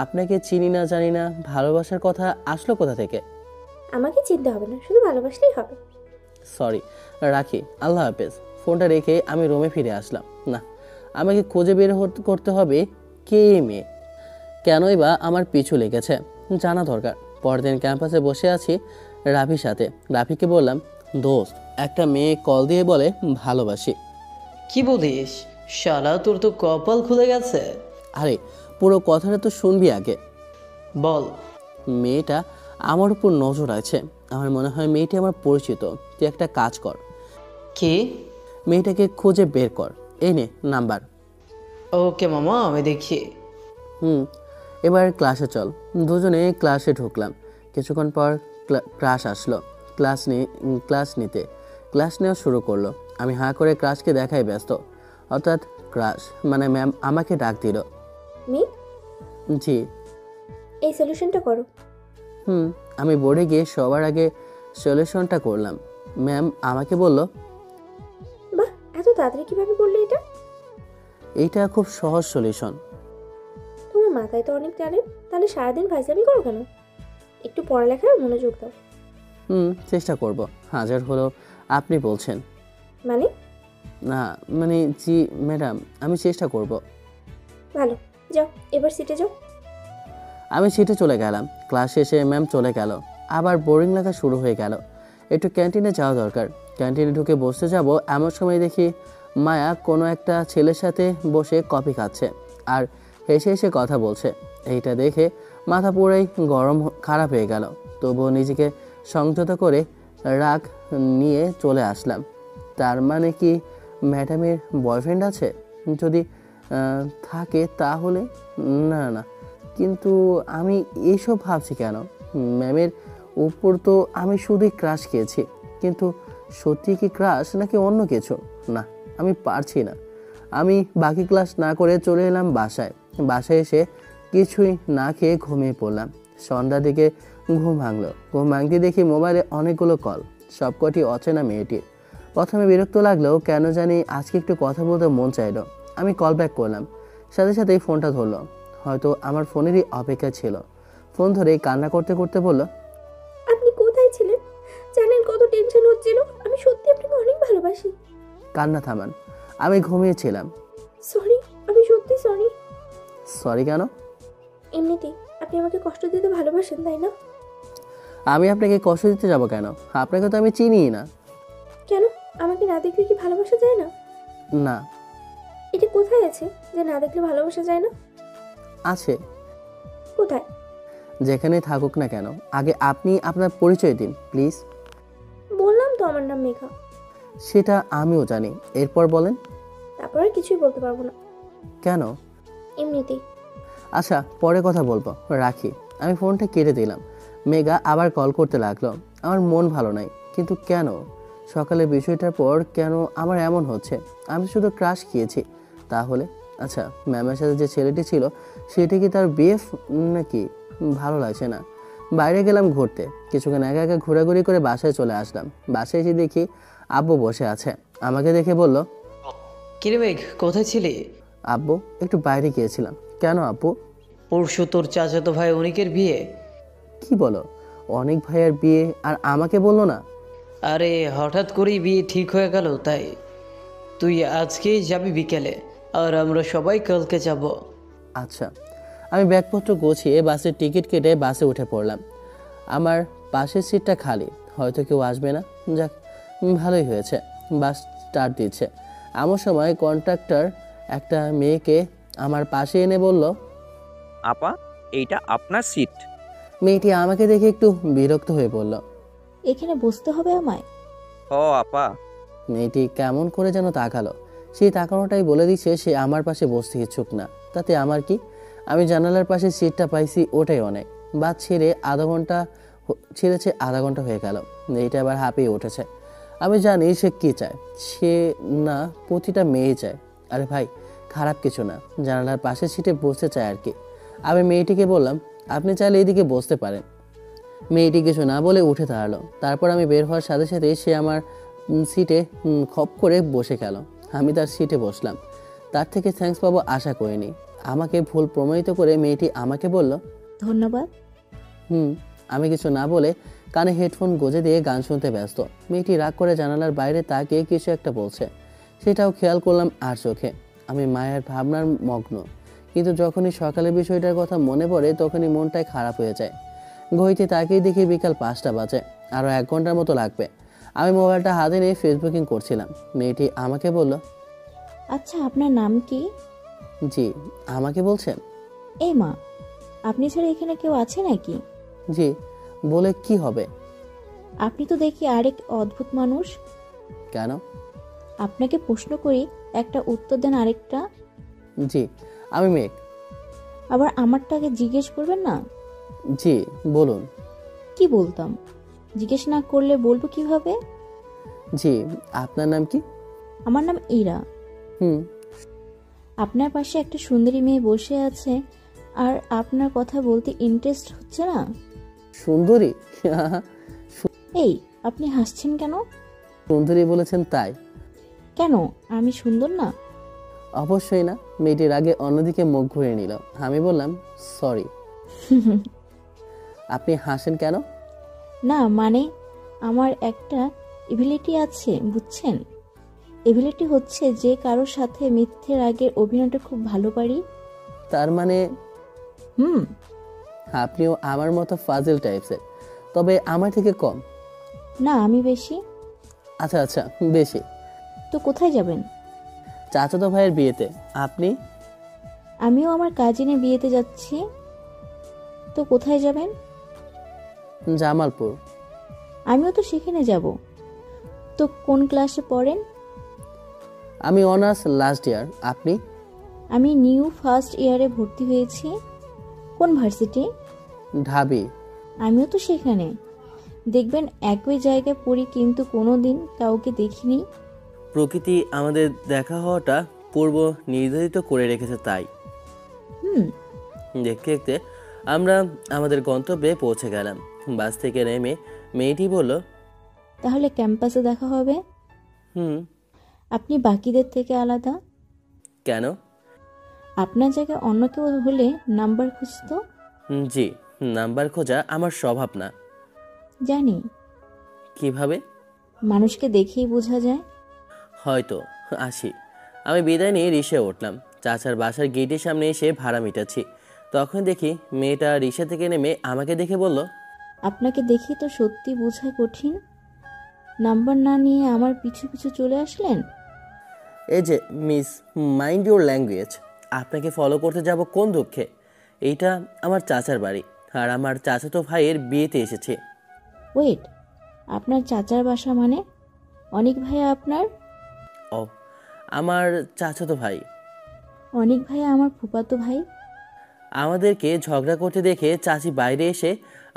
আপনাকে চিনি না, জানি না, ভালোবাসার কথা আসলো কোথা থেকে? আমাকে চিনতে হবে না, শুধু ভালোবাসলেই হবে। সরি, রাখি, আল্লাহ হাফেজ। ফোনটা রেখে আমি রুমে ফিরে আসলাম। না, আমাকে খুঁজে বের করতে হবে কে এই মেয়ে, কেনই বা আমার পিছু লেগেছে, জানা দরকার। পরদিন ক্যাম্পাসে বসে আছি রাফির সাথে। রাফিকে বললাম, দোস্ত, একটা মেয়ে কল দিয়ে বলে ভালোবাসি। কি বলিস শালা, তোর তো কপাল খুলে গেছে। আরে পুরো কথাটা তো শুনবি আগে। বল। মেয়েটা আমার উপর নজর আছে। আমার মনে হয় মেয়েটি আমার পরিচিত। তুই একটা কাজ কর। কি? মেয়েটাকে খুঁজে বের কর। এই নে নাম্বার। ওকে মামা, আমি দেখি। এবার ক্লাসে চল। দুজনে ক্লাসে ঢুকলাম। কিছুক্ষণ পর ক্লাস আসলো। ক্লাস নেওয়া শুরু করলো। আমি হাঁ করে ক্লাসকে দেখাই ব্যস্ত। অর্থাৎ ক্লাস মানে ম্যাম আমাকে ডাক দিল। মেঘ? জি। এই সলিউশনটা করো। আমি বোর্ডে গিয়ে সবার আগে সলিউশনটা করলাম। ম্যাম আমাকে বলল, বাহ, এত তাড়াতাড়ি কিভাবে করলে এটা? এইটা খুব সহজ সলিউশন। তোমার মাথায় তো অনেক ট্যালেন্ট, তাহলে সারাদিন ফাইজলামি করো কেন? একটু পড়ালেখায় মনোযোগ দাও। চেষ্টা করব। হাজার হলো আপনি বলছেন। মানে? না মানে জি ম্যাডাম, আমি চেষ্টা করব। ভালো, যাও এবার সিটে যাও। আমি সিটে চলে গেলাম। ক্লাস শেষে ম্যাম চলে গেল। আবার বোরিং লাগা শুরু হয়ে গেল। একটু ক্যান্টিনে যাওয়া দরকার। ক্যান্টিনে ঢুকে বসতে যাব, এমন সময় দেখি মায়া কোনো একটা ছেলের সাথে বসে কফি খাচ্ছে আর হেসে হেসে কথা বলছে। এইটা দেখে মাথা পুরাই খারাপ হয়ে গেল। তবুও নিজেকে সংযত করে রাগ নিয়ে চলে আসলাম। তার মানে কি ম্যাডামের বয়ফ্রেন্ড আছে? যদি থাকে তাহলে না না, কিন্তু আমি এইসব ভাবছি কেন? ম্যামের উপর তো আমি শুধুই ক্রাশ খেয়েছি, কিন্তু সত্যি কি ক্রাশ নাকি অন্য কিছু? না, আমি পারছি না। আমি বাকি ক্লাস না করে চলে এলাম বাসায়। বাসায় এসে কিছুই না খেয়ে ঘুমিয়ে পড়লাম। সন্ধ্যার দিকে ঘুম ভাঙলো। ঘুম ভাঙতে দেখি মোবাইলে অনেকগুলো কল, সবকটি অচেনা মেয়েটির। প্রথমে বিরক্ত লাগলেও কেন জানি আজকে একটু কথা বলতে মন চাইলো। আমি কল ব্যাক করলাম, সাথে সাথেই ফোনটা ধরলো। হয়তো আমার ফোনেরই অপেক্ষা ছিল। ফোন ধরে কান্না করতে করতে বলল, আপনি কোথায় ছিলেন? জানেন কত টেনশন হচ্ছিল? আমি সত্যি আপনাকে অনেক ভালোবাসি। কান্না থামান, আমি ঘুমিয়েছিলাম। সরি, আমি সত্যি সরি। সরি কেন? এমনিতেই আপনি আমাকে কষ্ট দিতে ভালোবাসেন, তাই না? আমি আপনাকে কষ্ট দিতে যাব কেন? আপনাকে তো আমি চিনিই না। কেন? আমাকে না দেখলে কি ভালোবাসা যায় না? না। এটা কোথায় আছে যে না দেখলে ভালোবাসা যায় না? আছে। কোথায়? যেখানে থাকুক না কেন, আগে আপনি আপনার পরিচয় দিন প্লিজ। বললাম তো আমার নাম মেঘা। সেটা আমিও জানি, এরপর বলেন। তারপর আর কিছুই বলতে পারবো না। কেন? এমনিতেই। আচ্ছা, পরে কথা বলবো, রাখি। আমি ফোনটা কেটে দিলাম। মেঘা আবার কল করতে লাগলো। আমার মন ভালো নাই, কিন্তু কেন? সকালের বিষয়টার পর কেন আমার এমন হচ্ছে? আমি শুধু ক্রাশ খেয়েছি তাহলে? আচ্ছা, ম্যামের সাথে যে ছেলেটি ছিল সেটি কি তার বিএফ নাকি? ভালো লাগছে না। বাইরে গেলাম ঘুরতে। কিছুক্ষণ একা একা ঘোরাঘুরি করে বাসায় চলে আসলাম। বাসায় এসে দেখি আব্বু বসে আছে। আমাকে দেখে বলল, কিরে মেঘ, কোথায় ছিলি? আব্বু, একটু বাইরে গিয়েছিলাম। কেন আব্বু? পরশু তোর চাচাতো ভাই অনিকের বিয়ে। কি বলো? অনেক ভাইয়ের বিয়ে আর আমাকে বললো না? আরে হঠাৎ করেই বিয়ে ঠিক হয়ে গেল, তাই তুই আজকেই যাবি বিকেলে, আর আমরা সবাই কালকে যাব। আচ্ছা। আমি ব্যাগপত্র গুছিয়ে বাসের টিকিট কেটে বাসে উঠে পড়লাম। আমার পাশের সিটটা খালি, হয়তো কেউ আসবে না। যাক, ভালোই হয়েছে। বাস স্টার্ট দিচ্ছে। এমন সময় কন্ট্রাক্টর একটা মেয়েকে আমার পাশে এনে বলল, আপা, এইটা আপনার সিট। মেয়েটি আমাকে দেখে একটু বিরক্ত হয়ে পড়ল। এখানে বসতে হবে আমায়? ও আপা। মেয়েটি কেমন করে যেন তাকালো। সেই তাকানোটাই বলে দিচ্ছে সে আমার পাশে বসতে ইচ্ছুক না। তাতে আমার কি? আমি জানালার পাশে সিটটা পাইছি, ওটাই অনেক। বাস ছেড়েছে আধা ঘন্টা হয়ে গেল। মেয়েটা আবার হাঁপিয়ে উঠেছে। আমি জানি সে কি চায়। সে না প্রতিটা মেয়ে চায়। আরে ভাই, খারাপ কিছু না, জানালার পাশের সিটে বসতে চায় আর কি। আমি মেয়েটিকে বললাম, আপনি চাইলে এইদিকে বসতে পারেন। মেয়েটি কিছু না বলে উঠে দাঁড়ালো। তারপর আমি বের হওয়ার সাথে সাথে সে আমার সিটে খপ করে বসে গেল। আমি তার সিটে বসলাম। তার থেকে থ্যাঙ্কস পাবো আশা করিনি। আমাকে ভুল প্রমাণিত করে মেয়েটি আমাকে বলল, ধন্যবাদ। আমি কিছু না বলে কানে হেডফোন গুঁজে দিয়ে গান শুনতে ব্যস্ত। মেয়েটি রাগ করে জানালার বাইরে তাকিয়ে কিছু একটা বলছে, সেটাও খেয়াল করলাম আর চোখে। আমি মায়ের ভাবনার মগ্ন, কিন্তু যখনই সকালের বিষয়টার কথা মনে পড়ে তখনই মনটাই খারাপ হয়ে যায়। ঘড়িতে তাকিয়ে দেখি বিকাল 5টা বাজে, আরও 1 ঘন্টার মতো লাগবে। আমি মোবাইলটা হাতে নিয়ে ফেসবুকিং করছিলাম। মেয়েটি আমাকে বলল, আচ্ছা, আপনার নাম কি? জি। আমাকে বলছেন? এই মা, আপনি ছাড়া এখানে কেউ আছে নাকি? জি। বলে কি হবে? আপনি তো দেখি আরেক অদ্ভুত মানুষ। কেন? আপনাকে প্রশ্ন করি, একটা উত্তর দেন আরেকটা। জি। আমি মেঘ। আবার আমারটাকে জিজ্ঞেস করবেন না? জি বলুন। কি বলতাম? জিজ্ঞেস না করলে বলবো কিভাবে? জি। আপনার নাম কি? আমার নাম ইরা। হুম। আপনার পাশে একটা সুন্দরী মেয়ে বসে আছে, আর আপনার কথা বলতে ইন্টারেস্ট হচ্ছে না? সুন্দরী? এই, আপনি হাসছেন কেন? সুন্দরী বলেছেন তাই। কেন, আমি সুন্দর না? অবশ্যই না। মেয়েটির আগে অন্যদিকে মুখ ঘুরিয়ে নিল। আমি বললাম, সরি। আপনি হাসেন কেন? না মানে, আমার একটা এবিলিটি আছে, বুঝছেন? এবিলিটি হচ্ছে যে কারোর সাথে মিথ্যের আগের অভিনয়টা খুব ভালো পারি। তার মানে হুম। আপনিও আমার মতো ফাজিল টাইপসের, তবে আমার থেকে কম। না, আমি বেশি। আচ্ছা আচ্ছা, বেশি। তো কোথায় যাবেন? চাচাতো ভাইয়ের বিয়েতে। আপনি? আমিও আমার কাজিনের বিয়েতে যাচ্ছি। তো কোথায় যাবেন? জামালপুর। আমিও তো সেখানে যাব। তো কোন ক্লাসে পড়েন? আমি অনার্স লাস্ট ইয়ার। আপনি? আমি নিউ ফার্স্ট ইয়ারে ভর্তি হয়েছি। কোন ভার্সিটি? ঢাবি। আমিও তো সেখানে। দেখবেন একই জায়গায় পড়ি কিন্তু কোনো দিন কাউকে দেখিনি। প্রকৃতি আমাদের দেখা হওয়াটা পূর্ব নির্ধারিত করে রেখেছে তাই। দেখতে দেখতে আমরা আমাদের গন্তব্যে পৌঁছে গেলাম। বাস থেকে নেমে মেয়েটি বলল, তাহলে ক্যাম্পাসে দেখা হবে। আপনি বাকিদের থেকে আলাদা কেন? আপনার জায়গায় অন্য কেউ হলে নাম্বার খুঁজতো। জি, নাম্বার খোঁজা আমার স্বভাব না। জানি। কিভাবে? মানুষকে দেখেই বোঝা যায়। হয়তো। আসি। আমি বিদায় নিয়ে রিক্সায় উঠলাম। চাচার বাসার গেটের সামনে এসে ভাড়া মিটাচ্ছি। তখন দেখি মেয়েটা রিক্সা থেকে নেমে আমাকে দেখে বলল, আপনাকে দেখি তো সত্যি বোঝা কঠিন। নাম্বার না নিয়ে আমার পিছু পিছু চলে আসলেন। এই যে মিস, মাইন্ড ইউর ল্যাঙ্গুয়েজ। আপনাকে ফলো করতে যাব কোন দুঃখে? এইটা আমার চাচার বাড়ি, আর আমার চাচাতো ভাইয়ের বিয়েতে এসেছি। ওয়েট, আপনার চাচার বাসা মানে? অনিক ভাইয়া আপনার? ও, আমার চাচাতো ভাই। অনিক ভাইয়া আমার ফুফাতো ভাই। আমাদেরকে ঝগড়া করতে দেখে চাচি বাইরে এসে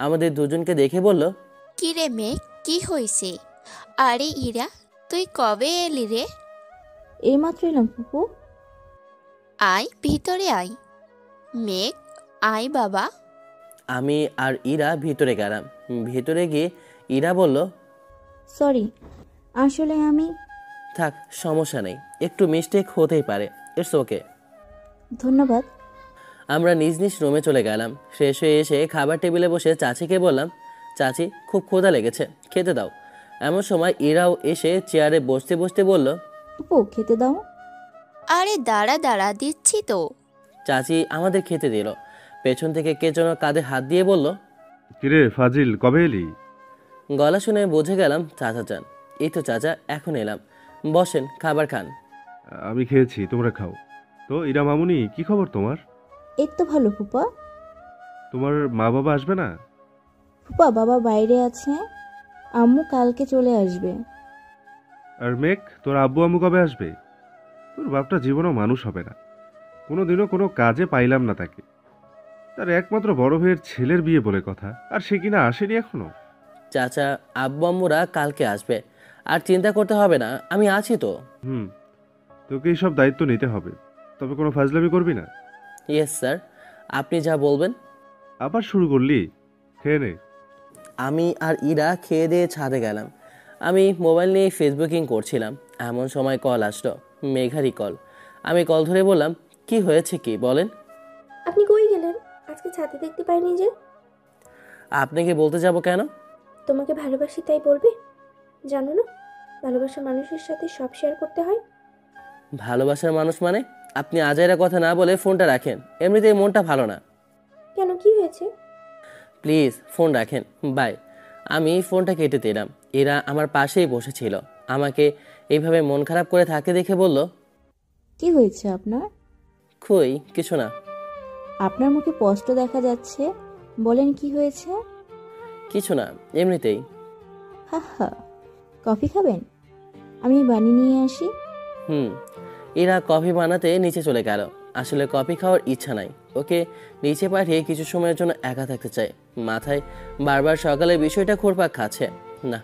আমাদের দুজনকে দেখে বলল, কি রে মেয়ে, কি হয়েছে? আরে ইরা, তুই কবে এলি রে? এইমাত্র এলাম ফুপু। আয় ভিতরে আয়। মেঘ, আয় বাবা। আমি আর ইরা ভিতরে গেলাম। ভিতরে গিয়ে ইরা বলল, সরি, আসলে আমি। থাক, সমস্যা নেই, একটু মিস্টেক হতেই পারে, ইটস ওকে। ধন্যবাদ। আমরা নিজ নিজ রুমে চলে গেলাম। ফ্রেশ হয়ে এসে খাবার টেবিলে বসে চাচিকে বললাম, চাচি খুব ক্ষুধা লেগেছে, খেতে দাও। এমন সময় ইরাও এসে চেয়ারে বসতে বসতে বলল, ফুপু খেতে দাও। আরে দাঁড়া দাঁড়া, দিচ্ছি তো। চাচি আমাদের খেতে দিল। পেছন থেকে কে যেন কাঁধে হাত দিয়ে বলল, কিরে ফাজিল, কবে এলি? গলা শুনে বুঝে গেলাম চাচা যান। এই তো চাচা, এখন এলাম, বসেন, খাবার খান। আমি খেয়েছি, তোমরা খাও। তো ইরা মামুনি, কি খবর তোমার? এই তো ভালো ফুপা। তোমার মা বাবা আসবে না? ফুপা বাবা বাইরে আছে, আম্মু কালকে চলে আসবে। আর মেঘ, তোর আব্বু আম্মু কবে আসবে? তোর বাপটা জীবনেও মানুষ হবে না, কোনোদিনও কোনো কাজে পাইলাম না তাকে। তার একমাত্র বড় ভাইয়ের ছেলের বিয়ে বলে কথা, আর সে কিনা আসেনি এখনো। চাচা, আব্বু আম্মুরা কালকে আসবে, আর চিন্তা করতে হবে না, আমি আছি তো। তোকে এইসব দায়িত্ব নিতে হবে, তবে কোনো ফাজলামি করবি না। ইয়েস স্যার, আপনি যা বলবেন। আবার শুরু করলি? খেয়ে নে। আমি আর ইরা খেয়ে দিয়ে ছাদে গেলাম। আমি মোবাইল নিয়ে ফেসবুকিং করছিলাম, এমন সময় কল আসলো, মেঘারই কল। আমি কল ধরে বললাম, কি হয়েছে, কি বলেন? আপনি কই গেলেন? আজকে ছাদে দেখতে পাইনি যে। আপনাকে বলতে যাব কেন? তোমাকে ভালোবাসি তাই বলবে? জানো না, ভালোবাসার মানুষের সাথে সব শেয়ার করতে হয়। ভালোবাসার মানুষ মানে? আপনি আজাইরা কথা না বলে ফোনটা রাখেন, এমনিতেই মনটা ভালো না। কেন, কি হয়েছে? প্লিজ ফোন রাখেন, বাই। আমি ফোনটা কেটে দিলাম। এরা আমার পাশেই বসেছিল, আমাকে এইভাবে মন খারাপ করে থাকতে দেখে বলল, কি হয়েছে আপনার? কই কিছু না। আপনার মুখে স্পষ্ট দেখা যাচ্ছে, বলেন কি হয়েছে? কিছু না, এমনিতেই। হা হা, কফি খাবেন? আমি বানিয়ে নিয়ে আসি। এরা কফি বানাতে নিচে চলে গেল। আসলে কফি খাওয়ার ইচ্ছা নাই, ওকে নিচে পাঠিয়ে কিছু সময়ের জন্য একা থাকতে চাই। মাথায় বারবার সকালের বিষয়টা ঘুরপাক খাচ্ছে। না,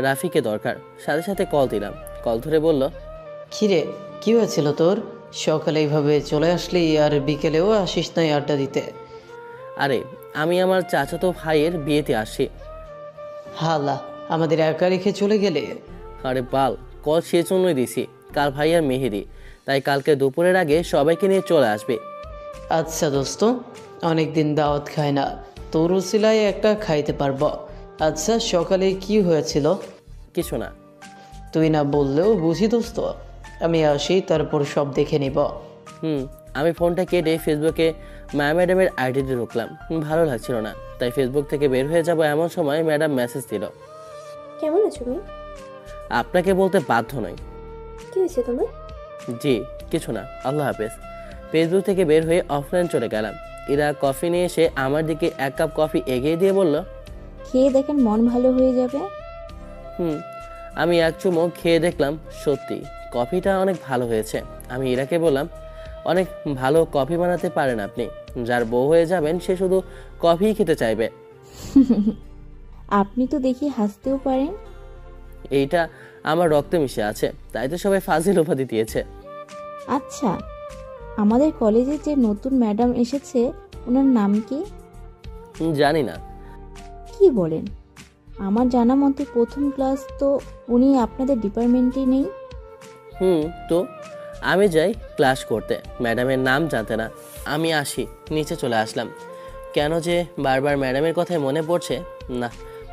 রাফিকে দরকার। সাথে সাথে কল দিলাম। কল ধরে বলল, কিরে, কি হয়েছিল তোর? সকালে এইভাবে চলে আসলি আর বিকেলেও আসিস নাই আড্ডা দিতে? আরে আমি আমার চাচাতো ভাইয়ের বিয়েতে আসি। হালা, আমাদের একা রেখে চলে গেলে? আরে বাল, কল সেজন্যই দিছি, কাল ভাইয়ার মেহেদি, তাই কালকে দুপুরের আগে সবাইকে নিয়ে চলে আসবে। আচ্ছা দোস্ত, অনেকদিন দাওয়াত খায় না, তোর উসিলায় একটা খাইতে পারবো। আচ্ছা সকালে কি হয়েছিল? কিছু না। তুই না বললেও বুঝি দোস্ত। আমি আসি, তারপর সব দেখে নিব। আমি ফোনটা কেটে ফেসবুকে ম্যাডামের আইডিতে ঢুকলাম। ভালো লাগছিল না, তাই ফেসবুক থেকে বের হয়ে যাব এমন সময় ম্যাডাম মেসেজ দিল। কেমন আছো মেয়ে? আপনাকে বলতে বাধ্য নই। কি হয়েছে তোমার? জি কিছু না, আল্লাহ হাফেজ। ফেসবুক থেকে বের হয়ে অফলাইন চলে গেলাম। এরা কফি নিয়ে এসে আমার দিকে এক কাপ কফি এগিয়ে দিয়ে বলল, খেয়ে দেখেন, মন ভালো হয়ে যাবে। আমি এক চুমুক খেয়ে দেখলাম সত্যি কফিটা অনেক ভালো হয়েছে। আমি ইরাকে বললাম, অনেক ভালো কফি বানাতে পারেন আপনি, যার বউ হয়ে যাবেন সে শুধু কফিই খেতে চাইবে। আপনি তো দেখি হাসতেও পারেন। এইটা আমার রক্তে মিশে আছে, তাই তো সবাই ফাজিল উপাধি দিয়েছে। আচ্ছা, আমাদের কলেজে যে নতুন ম্যাডাম এসেছে, ওনার নাম কি? জানি না। কি বলেন? আমার জানা মতে প্রথম ক্লাস তো উনি আপনাদের ডিপার্টমেন্টে নেই। তো আমি যাই ক্লাস করতে, ম্যাডামের নাম জানতে না। আমি আসি, নিচে চলে আসলাম। কেন যে বারবার ম্যাডামের কথাই মনে পড়ছে। না,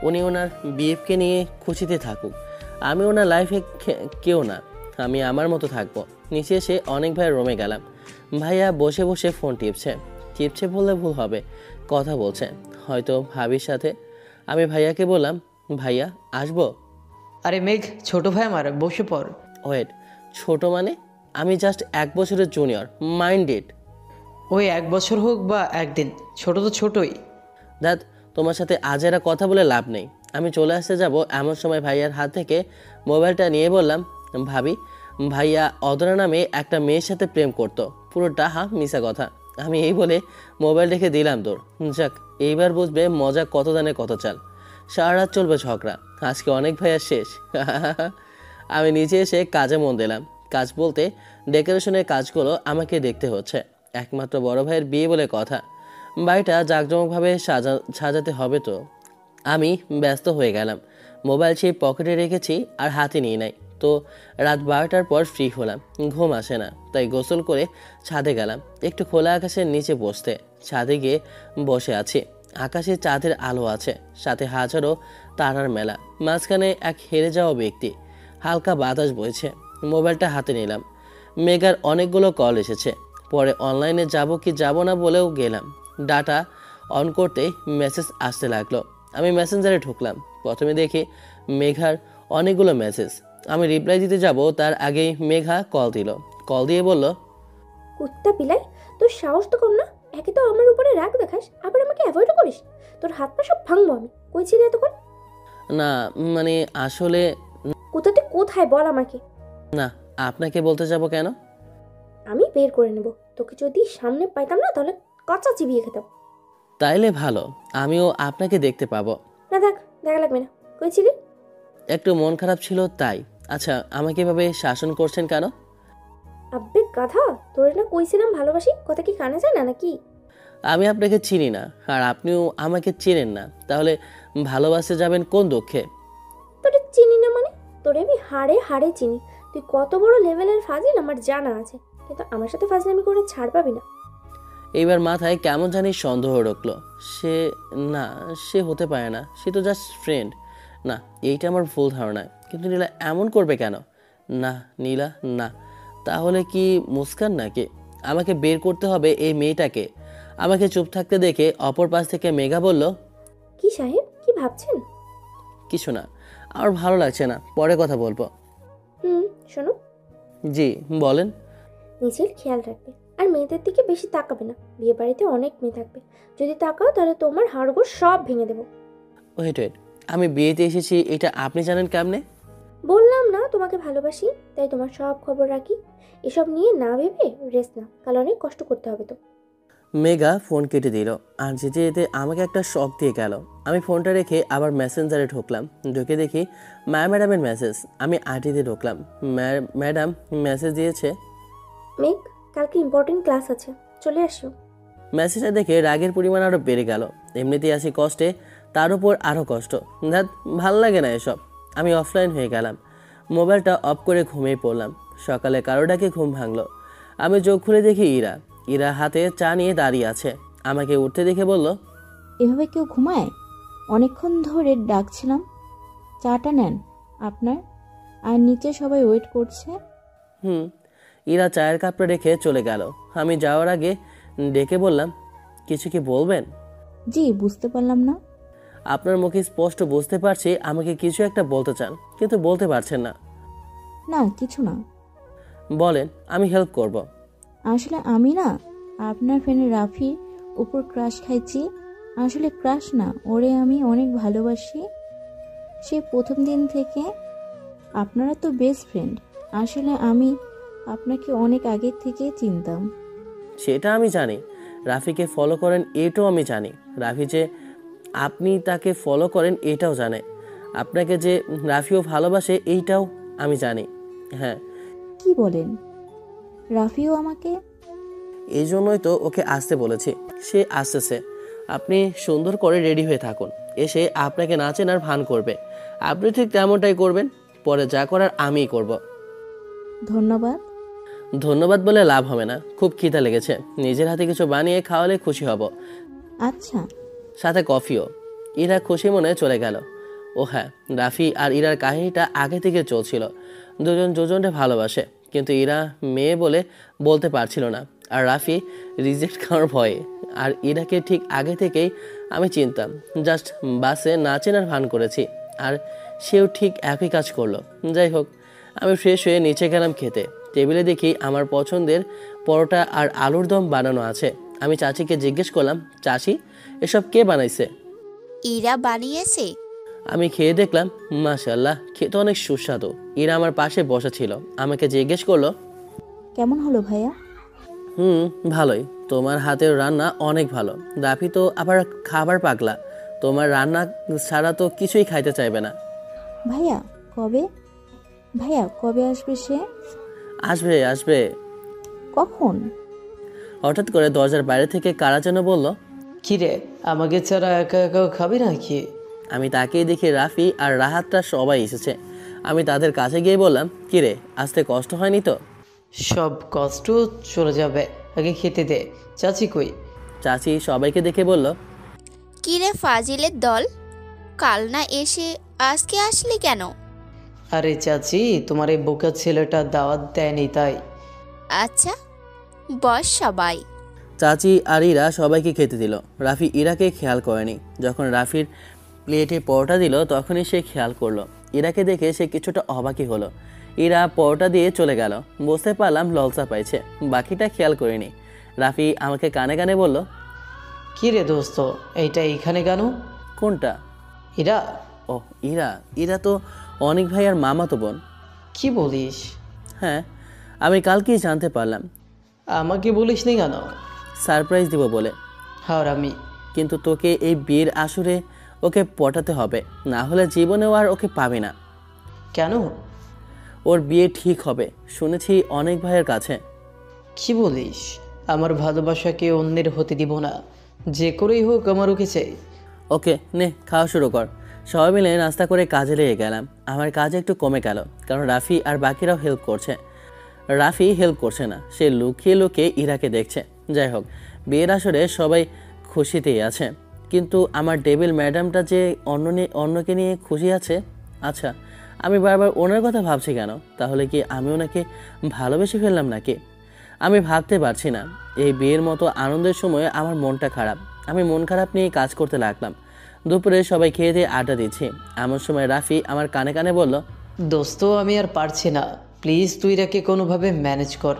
উনি ওনার বিএফকে নিয়ে খুশিতে থাকুক, আমি ওনার লাইফে কেউ না, আমি আমার মতো থাকবো। নিচে এসে অনেক ভাইয়ের রুমে গেলাম। ভাইয়া বসে বসে ফোন টিপছে বললে ভুল হবে, কথা বলছে হয়তো ভাবির সাথে। আমি ভাইয়াকে বললাম, ভাইয়া আসবো? আরে মেঘ, ছোট ভাই আমার, বসে পড়। ওয়েট, ছোট মানে? আমি জাস্ট 1 বছরের জুনিয়র, মাইন্ডেড। ওই 1 বছর হোক বা একদিন, ছোট তো ছোটই। দাদ, তোমার সাথে আজ এরা কথা বলে লাভ নেই। আমি চলে আসতে যাব এমন সময় ভাইয়ার হাত থেকে মোবাইলটা নিয়ে বললাম, ভাবি, ভাইয়া অদরা নামে একটা মেয়ের সাথে প্রেম করতো, পুরো ডাহা মিশা কথা। আমি এই বলে মোবাইল রেখে দিলাম তোর। যাক, এইবার বুঝবে মজা কত দানে কত চাল। সারা রাত চলবে ঝগড়া, আজকে অনেক ভাইয়া শেষ। আমি নিচে এসে কাজে মন দিলাম। কাজ বলতে ডেকোরেশনের কাজগুলো আমাকে দেখতে হচ্ছে। একমাত্র বড় ভাইয়ের বিয়ে বলে কথা, বাড়িটা জাঁকজমকভাবে সাজাতে হবে তো। আমি ব্যস্ত হয়ে গেলাম। মোবাইল সেই পকেটে রেখেছি আর হাতে নিয়ে নাই। তো রাত 12টার পর ফ্রি হলাম, ঘুম আসে না, তাই গোসল করে ছাদে গেলাম একটু খোলা আকাশের নিচে বসতে। ছাদে গিয়ে বসে আছি, আকাশে চাঁদের আলো আছে, সাথে হাজারো তারার মেলা, মাঝখানে এক হেরে যাওয়া ব্যক্তি। হালকা বাতাস বইছে। মোবাইলটা হাতে নিলাম। মেগার অনেকগুলো কল এসেছে। পরে অনলাইনে যাব কি যাব না বলেও গেলাম। ডাটা অন করতেই মেসেজ আসতে লাগলো। আমি মেসেঞ্জারে ঢুকলাম। প্রথমে দেখি মেঘার অনেকগুলো মেসেজ। আমি রিপ্লাই দিতে যাব তার আগেই মেঘা কল দিল। কল দিয়ে বলল, কুত্তা বিলাই, তোর সাহস তো কম না। একে তো আমার উপরে রাগ দেখাস, আবার আমাকে অ্যাভয়েডও করিস। তোর হাত পা সব ভাঙবো আমি। কই ছিলি এতক্ষণ? না মানে আসলে কোথা তুই কোথায় বল আমাকে। না, আপনাকে বলতে যাব কেন? আমি বের করে নেব। তোকে যদি সামনে পাইতাম না, তাহলে কাঁচা চিবিয়ে খেতাম। তাইলে ভালো, আমিও আপনাকে দেখতে পাবো। না দেখ, দেখা লাগবে না। কই ছিলি? একটু মন খারাপ ছিল তাই। আচ্ছা, আমাকে এভাবে শাসন করছেন কেন? আব্বে গাধা, তোরে না কইছিলাম ভালোবাসি, কথা কি কানে যায় না নাকি? আমি আপনাকে চিনি না, আর আপনিও আমাকে চেনেন না, তাহলে ভালোবাসতে যাবেন কোন দুঃখে? তোরে চিনি না মানে? তোরে আমি হাড়ে হাড়ে চিনি। তুই কত বড় লেভেলের ফাজিল আমার জানা আছে, কিন্তু আমার সাথে ফাজলামি করে ছাড় পাবি না। এইবার মাথায় কেমন জানি সন্দেহ ঢুকলো। সে হতে পারে না, সে তো জাস্ট ফ্রেন্ড। না, এইটা আমার ভুল ধারণা। কিন্তু নীলা এমন করবে কেন? না নীলা না। তাহলে কি মুস্কান নাকি? আমাকে বের করতে হবে এই মেয়েটাকে। আমাকে চুপ থাকতে দেখে অপর পাশ থেকে মেঘা বলল, কি সাহেব, কি ভাবছেন? কিছু না, আমার ভালো লাগছে না, পরে কথা বলবো। শোনো। জি বলেন। নিজের খেয়াল রাখবে, আর মেয়েদের দিকে বেশি তাকাবে না। বিয়ে বাড়িতে অনেক মেয়ে থাকবে, যদি তাকাও তাহলে তোমার হাড়গোড় সব ভেঙে দেবো। ওয়েট, আমি বিয়েতে এসেছি এটা আপনি জানেন কেমনে? বললাম না তোমাকে ভালোবাসি, তাই তোমার সব খবর রাখি। এসব নিয়ে না ভেবে রেস্ট না, কাল অনেক কষ্ট করতে হবে তো। মেঘা ফোন কেটে দিল, আর যেতে যেতে আমাকে একটা শক দিয়ে গেল। আমি ফোনটা রেখে আবার মেসেঞ্জারে ঢুকলাম। ঢুকে দেখি ম্যাডামের মেসেজ। আমি আইডিতে ঢুকলাম। ম্যাডাম মেসেজ দিয়েছে, মেঘ কালকে ইম্পর্টেন্ট ক্লাস আছে, চলে আসো। মেসেজটা দেখে রাগের পরিমাণ আরও বেড়ে গেল। এমনিতেই আছি কষ্টে, তার উপর আরও কষ্ট। ধ্যাত, ভাল লাগে না এসব। আমি অফলাইন হয়ে গেলাম। মোবাইলটা অফ করে ঘুমিয়ে পড়লাম। সকালে কারো ডাকে ঘুম ভাঙলো। আমি চোখ খুলে দেখি ইরা। ইরা হাতে চা নিয়ে দাঁড়িয়ে আছে। আমাকে উঠতে দেখে বলল, এভাবে কেউ ঘুমায়? অনেকক্ষণ ধরে ডাকছিলাম। চাটা নেন আপনার, আর নিচে সবাই ওয়েট করছে। ইরা চায়ের কাপটা রেখে চলে গেল। আমি যাওয়ার আগে ডেকে বললাম, কিছু কি বলবেন? জি, বুঝতে পারলাম না। আপনার মুখে স্পষ্ট বুঝতে পারছি আমাকে কিছু একটা বলতে চান, কিন্তু বলতে পারছেন না। না, কিছু না। বলেন, আমি হেল্প করব। আসলে আমি না আপনার ফ্রেন্ড রাফির উপর ক্রাশ খাইছি। আসলে ক্রাশ না, ওরে আমি অনেক ভালোবাসি সে প্রথম দিন থেকে। আপনারা তো বেস্ট ফ্রেন্ড। আসলে আমি আপনাকে অনেক আগে থেকে চিনতাম। সেটা আমি জানি। রাফিকে ফলো করেন এটাও আমি জানি। রাফি যে আপনি তাকে ফলো করেন এটাও জানে। আপনাকে যে রাফিও ভালোবাসে এইটাও আমি জানি। হ্যাঁ। কি বলেন? রাফিও আমাকে? এই জন্যই তো ওকে আসতে বলেছি। সে আসতেছে। আপনি সুন্দর করে রেডি হয়ে থাকুন। এসে আপনাকে না চেনার ভান করবে। আপনি ঠিক তেমনটাই করবেন। পরে যা করার আমিই করব। ধন্যবাদ। ধন্যবাদ বলে লাভ হবে না। খুব খিদা লেগেছে। নিজের হাতে কিছু বানিয়ে খাওয়ালে খুশি হব। আচ্ছা। সাথে কফিও। ইরা খুশি মনে চলে গেল। ও হ্যাঁ, রাফি আর ইরার কাহিনীটা আগে থেকে চলছিল। দুজন দুজনকে ভালোবাসে, কিন্তু ইরা মেয়ে বলে বলতে পারছিল না, আর রাফি রিজেক্ট খাওয়ার ভয়ে। আর ইরাকে ঠিক আগে থেকেই আমি চিনতাম। জাস্ট বাসে না চেনার ভান করেছি, আর সেও ঠিক একই কাজ করলো। যাই হোক, আমি ফ্রেশ হয়ে নিচে গেলাম খেতে। টেবিলে দেখি আমার পছন্দের পরোটা আর আলুর দম বানানো আছে। আমি চাচিকে জিজ্ঞেস করলাম, চাচি, এসব কে বানাইছে? ইরা বানিয়েছে। আমি খেয়ে দেখলাম, মাশাআল্লাহ, খেতে অনেক সুস্বাদু। ইরা আমার পাশে বসা ছিল। আমাকে জিজ্ঞেস করলো, কেমন হলো ভাইয়া? ভালোই। তোমার হাতের রান্না অনেক ভালো। রাফি তো আবার খাবার পাগলা। তোমার রান্না ছাড়া তো কিছুই খাইতে চাইবে না। ভাইয়া কবে আসবে সে? আসবে আসবে। কখন? হঠাৎ করে দরজার বাইরে থেকে কারা যেন বলল, কিরে, আমাকে ছাড়া একা একা খাবি নাকি? আমি তাকিয়ে দেখি রাফি আর রাহাতটা সবাই এসেছে। আমি তাদের কাছে গিয়ে বললাম, কিরে, আসতে কষ্ট হয়নি তো? সব কষ্ট চলে যাবে, আগে খেতে দে। চাচি কই? চাচি সবাইকে দেখে বলল, কিরে ফাজিলের দল, কাল না এসে আজকে আসলি কেন? আরে চাচি, তোমার এই বোকা ছেলেটা দাওয়াত দেয়নি তাই। আচ্ছা, বস সবাই। চাচি আর ইরা সবাইকে খেতে দিল। রাফি ইরাকে খেয়াল করেনি। যখন রাফির প্লেটে পরোটা দিল তখনই সে খেয়াল করলো। ইরাকে দেখে সে কিছুটা অবাকই হলো। ইরা পরোটা দিয়ে চলে গেল। বুঝতে পারলাম ললচা পাইছে। বাকিটা খেয়াল করিনি। রাফি আমাকে কানে কানে বলল, কি রে দোস্ত, এইটা এইখানে কেন? কোনটা? ইরা? ও ইরা, ইরা তো অনেক ভাইয়ার মামাতো বোন। কি বলিস? হ্যাঁ, আমি কালকেই জানতে পারলাম। আমাকে বলিস নি কেন? সারপ্রাইজ দিব বলে। হ্যাঁ আমি। কিন্তু তোকে এই বিয়ের আসরে ওকে পটাতে হবে, না হলে জীবনেও আর ওকে পাবে না। কেন? ওর বিয়ে ঠিক হবে শুনেছি অনেক ভাইয়ের কাছে। কি বলিস? আমার ভালোবাসাকে অন্যের হতে দিব না, যে করেই হোক আমার ওকে চাই। ওকে নে, খাওয়া শুরু কর। সবাই মিলে নাস্তা করে কাজে লেগে গেলাম। আমার কাজ একটু কমে গেল, কারণ রাফি আর বাকিরাও হেল্প করছে। রাফি হেল্প করছে না, সে লুকিয়ে লুকিয়ে ইরাকে দেখছে। যাই হোক, বিয়ের আসরে সবাই খুশিতেই আছে, কিন্তু আমার ডেভিল ম্যাডামটা যে অন্যকে নিয়ে খুশি আছে। আচ্ছা, আমি বারবার ওনার কথা ভাবছি কেন? তাহলে কি আমি ওনাকে ভালোবেসে ফেললাম নাকি? আমি ভাবতে পারছি না। এই বিয়ের মতো আনন্দের সময়ে আমার মনটা খারাপ। আমি মন খারাপ নিয়ে কাজ করতে লাগলাম। দুপুরে সবাই খেয়ে দিয়ে আড্ডা দিচ্ছি। এমন সময় রাফি আমার কানে কানে বলল, দোস্ত আমি আর পারছি না, প্লিজ তুই এটাকে কোনোভাবে ম্যানেজ কর,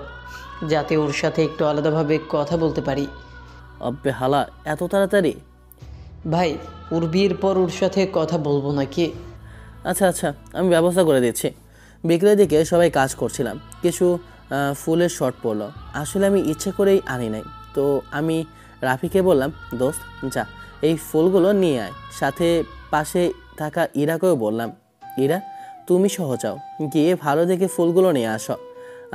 যাতে ওর সাথে একটু আলাদাভাবে কথা বলতে পারি। অব্বে হালা, এত তাড়াতাড়ি? ভাই, ওর বিয়ের পর ওর সাথে কথা বলবো নাকি? আচ্ছা আচ্ছা, আমি ব্যবস্থা করে দিচ্ছি। বিকেলের দিকে সবাই কাজ করছিলাম। কিছু ফুলের শর্ট পড়লো। আসলে আমি ইচ্ছে করেই আনি নাই। তো আমি রাফিকে বললাম, দোস্ত যা, এই ফুলগুলো নিয়ে আয়। সাথে পাশে থাকা ইরাকেও বললাম, ইরা তুমি সহ যাও, গিয়ে ভালো দেখে ফুলগুলো নিয়ে আসো।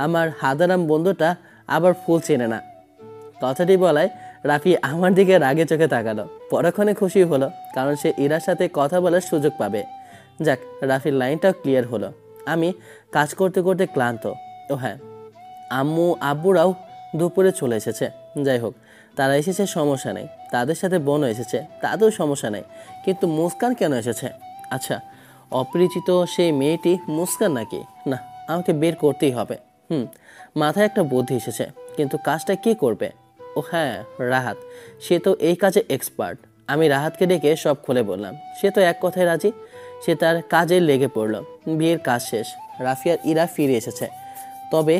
আমার হাদারাম বন্ধুটা আবার ফুল চেনে না। কথাটি বলায় রাফি আমার দিকে রাগে চোখে তাকালো। পরক্ষণে খুশি হলো, কারণ সে ইরার সাথে কথা বলার সুযোগ পাবে। যাক, রাফির লাইনটাও ক্লিয়ার হলো। আমি কাজ করতে করতে ক্লান্ত। ও হ্যাঁ, আব্বুরাও দুপুরে চলে এসেছে। যাই হোক, তারা এসেছে সমস্যা নেই, তাদের সাথে বোনও এসেছে, তাতেও সমস্যা নেই। কিন্তু মুস্কান কেন এসেছে? আচ্ছা, অপরিচিত সেই মেয়েটি মুস্কান নাকি? না, আমাকে বের করতেই হবে। মাথায় একটা বুদ্ধি এসেছে, কিন্তু কাজটা কে করবে? ও হ্যাঁ, রাহাত। সে তো এই কাজে এক্সপার্ট। আমি রাহাতকে ডেকে সব খুলে বললাম। সে তো এক কথায় রাজি। সে তার কাজে লেগে পড়ল। বিয়ের কাজ শেষ, রাফি আর ইরা ফিরে এসেছে। তবে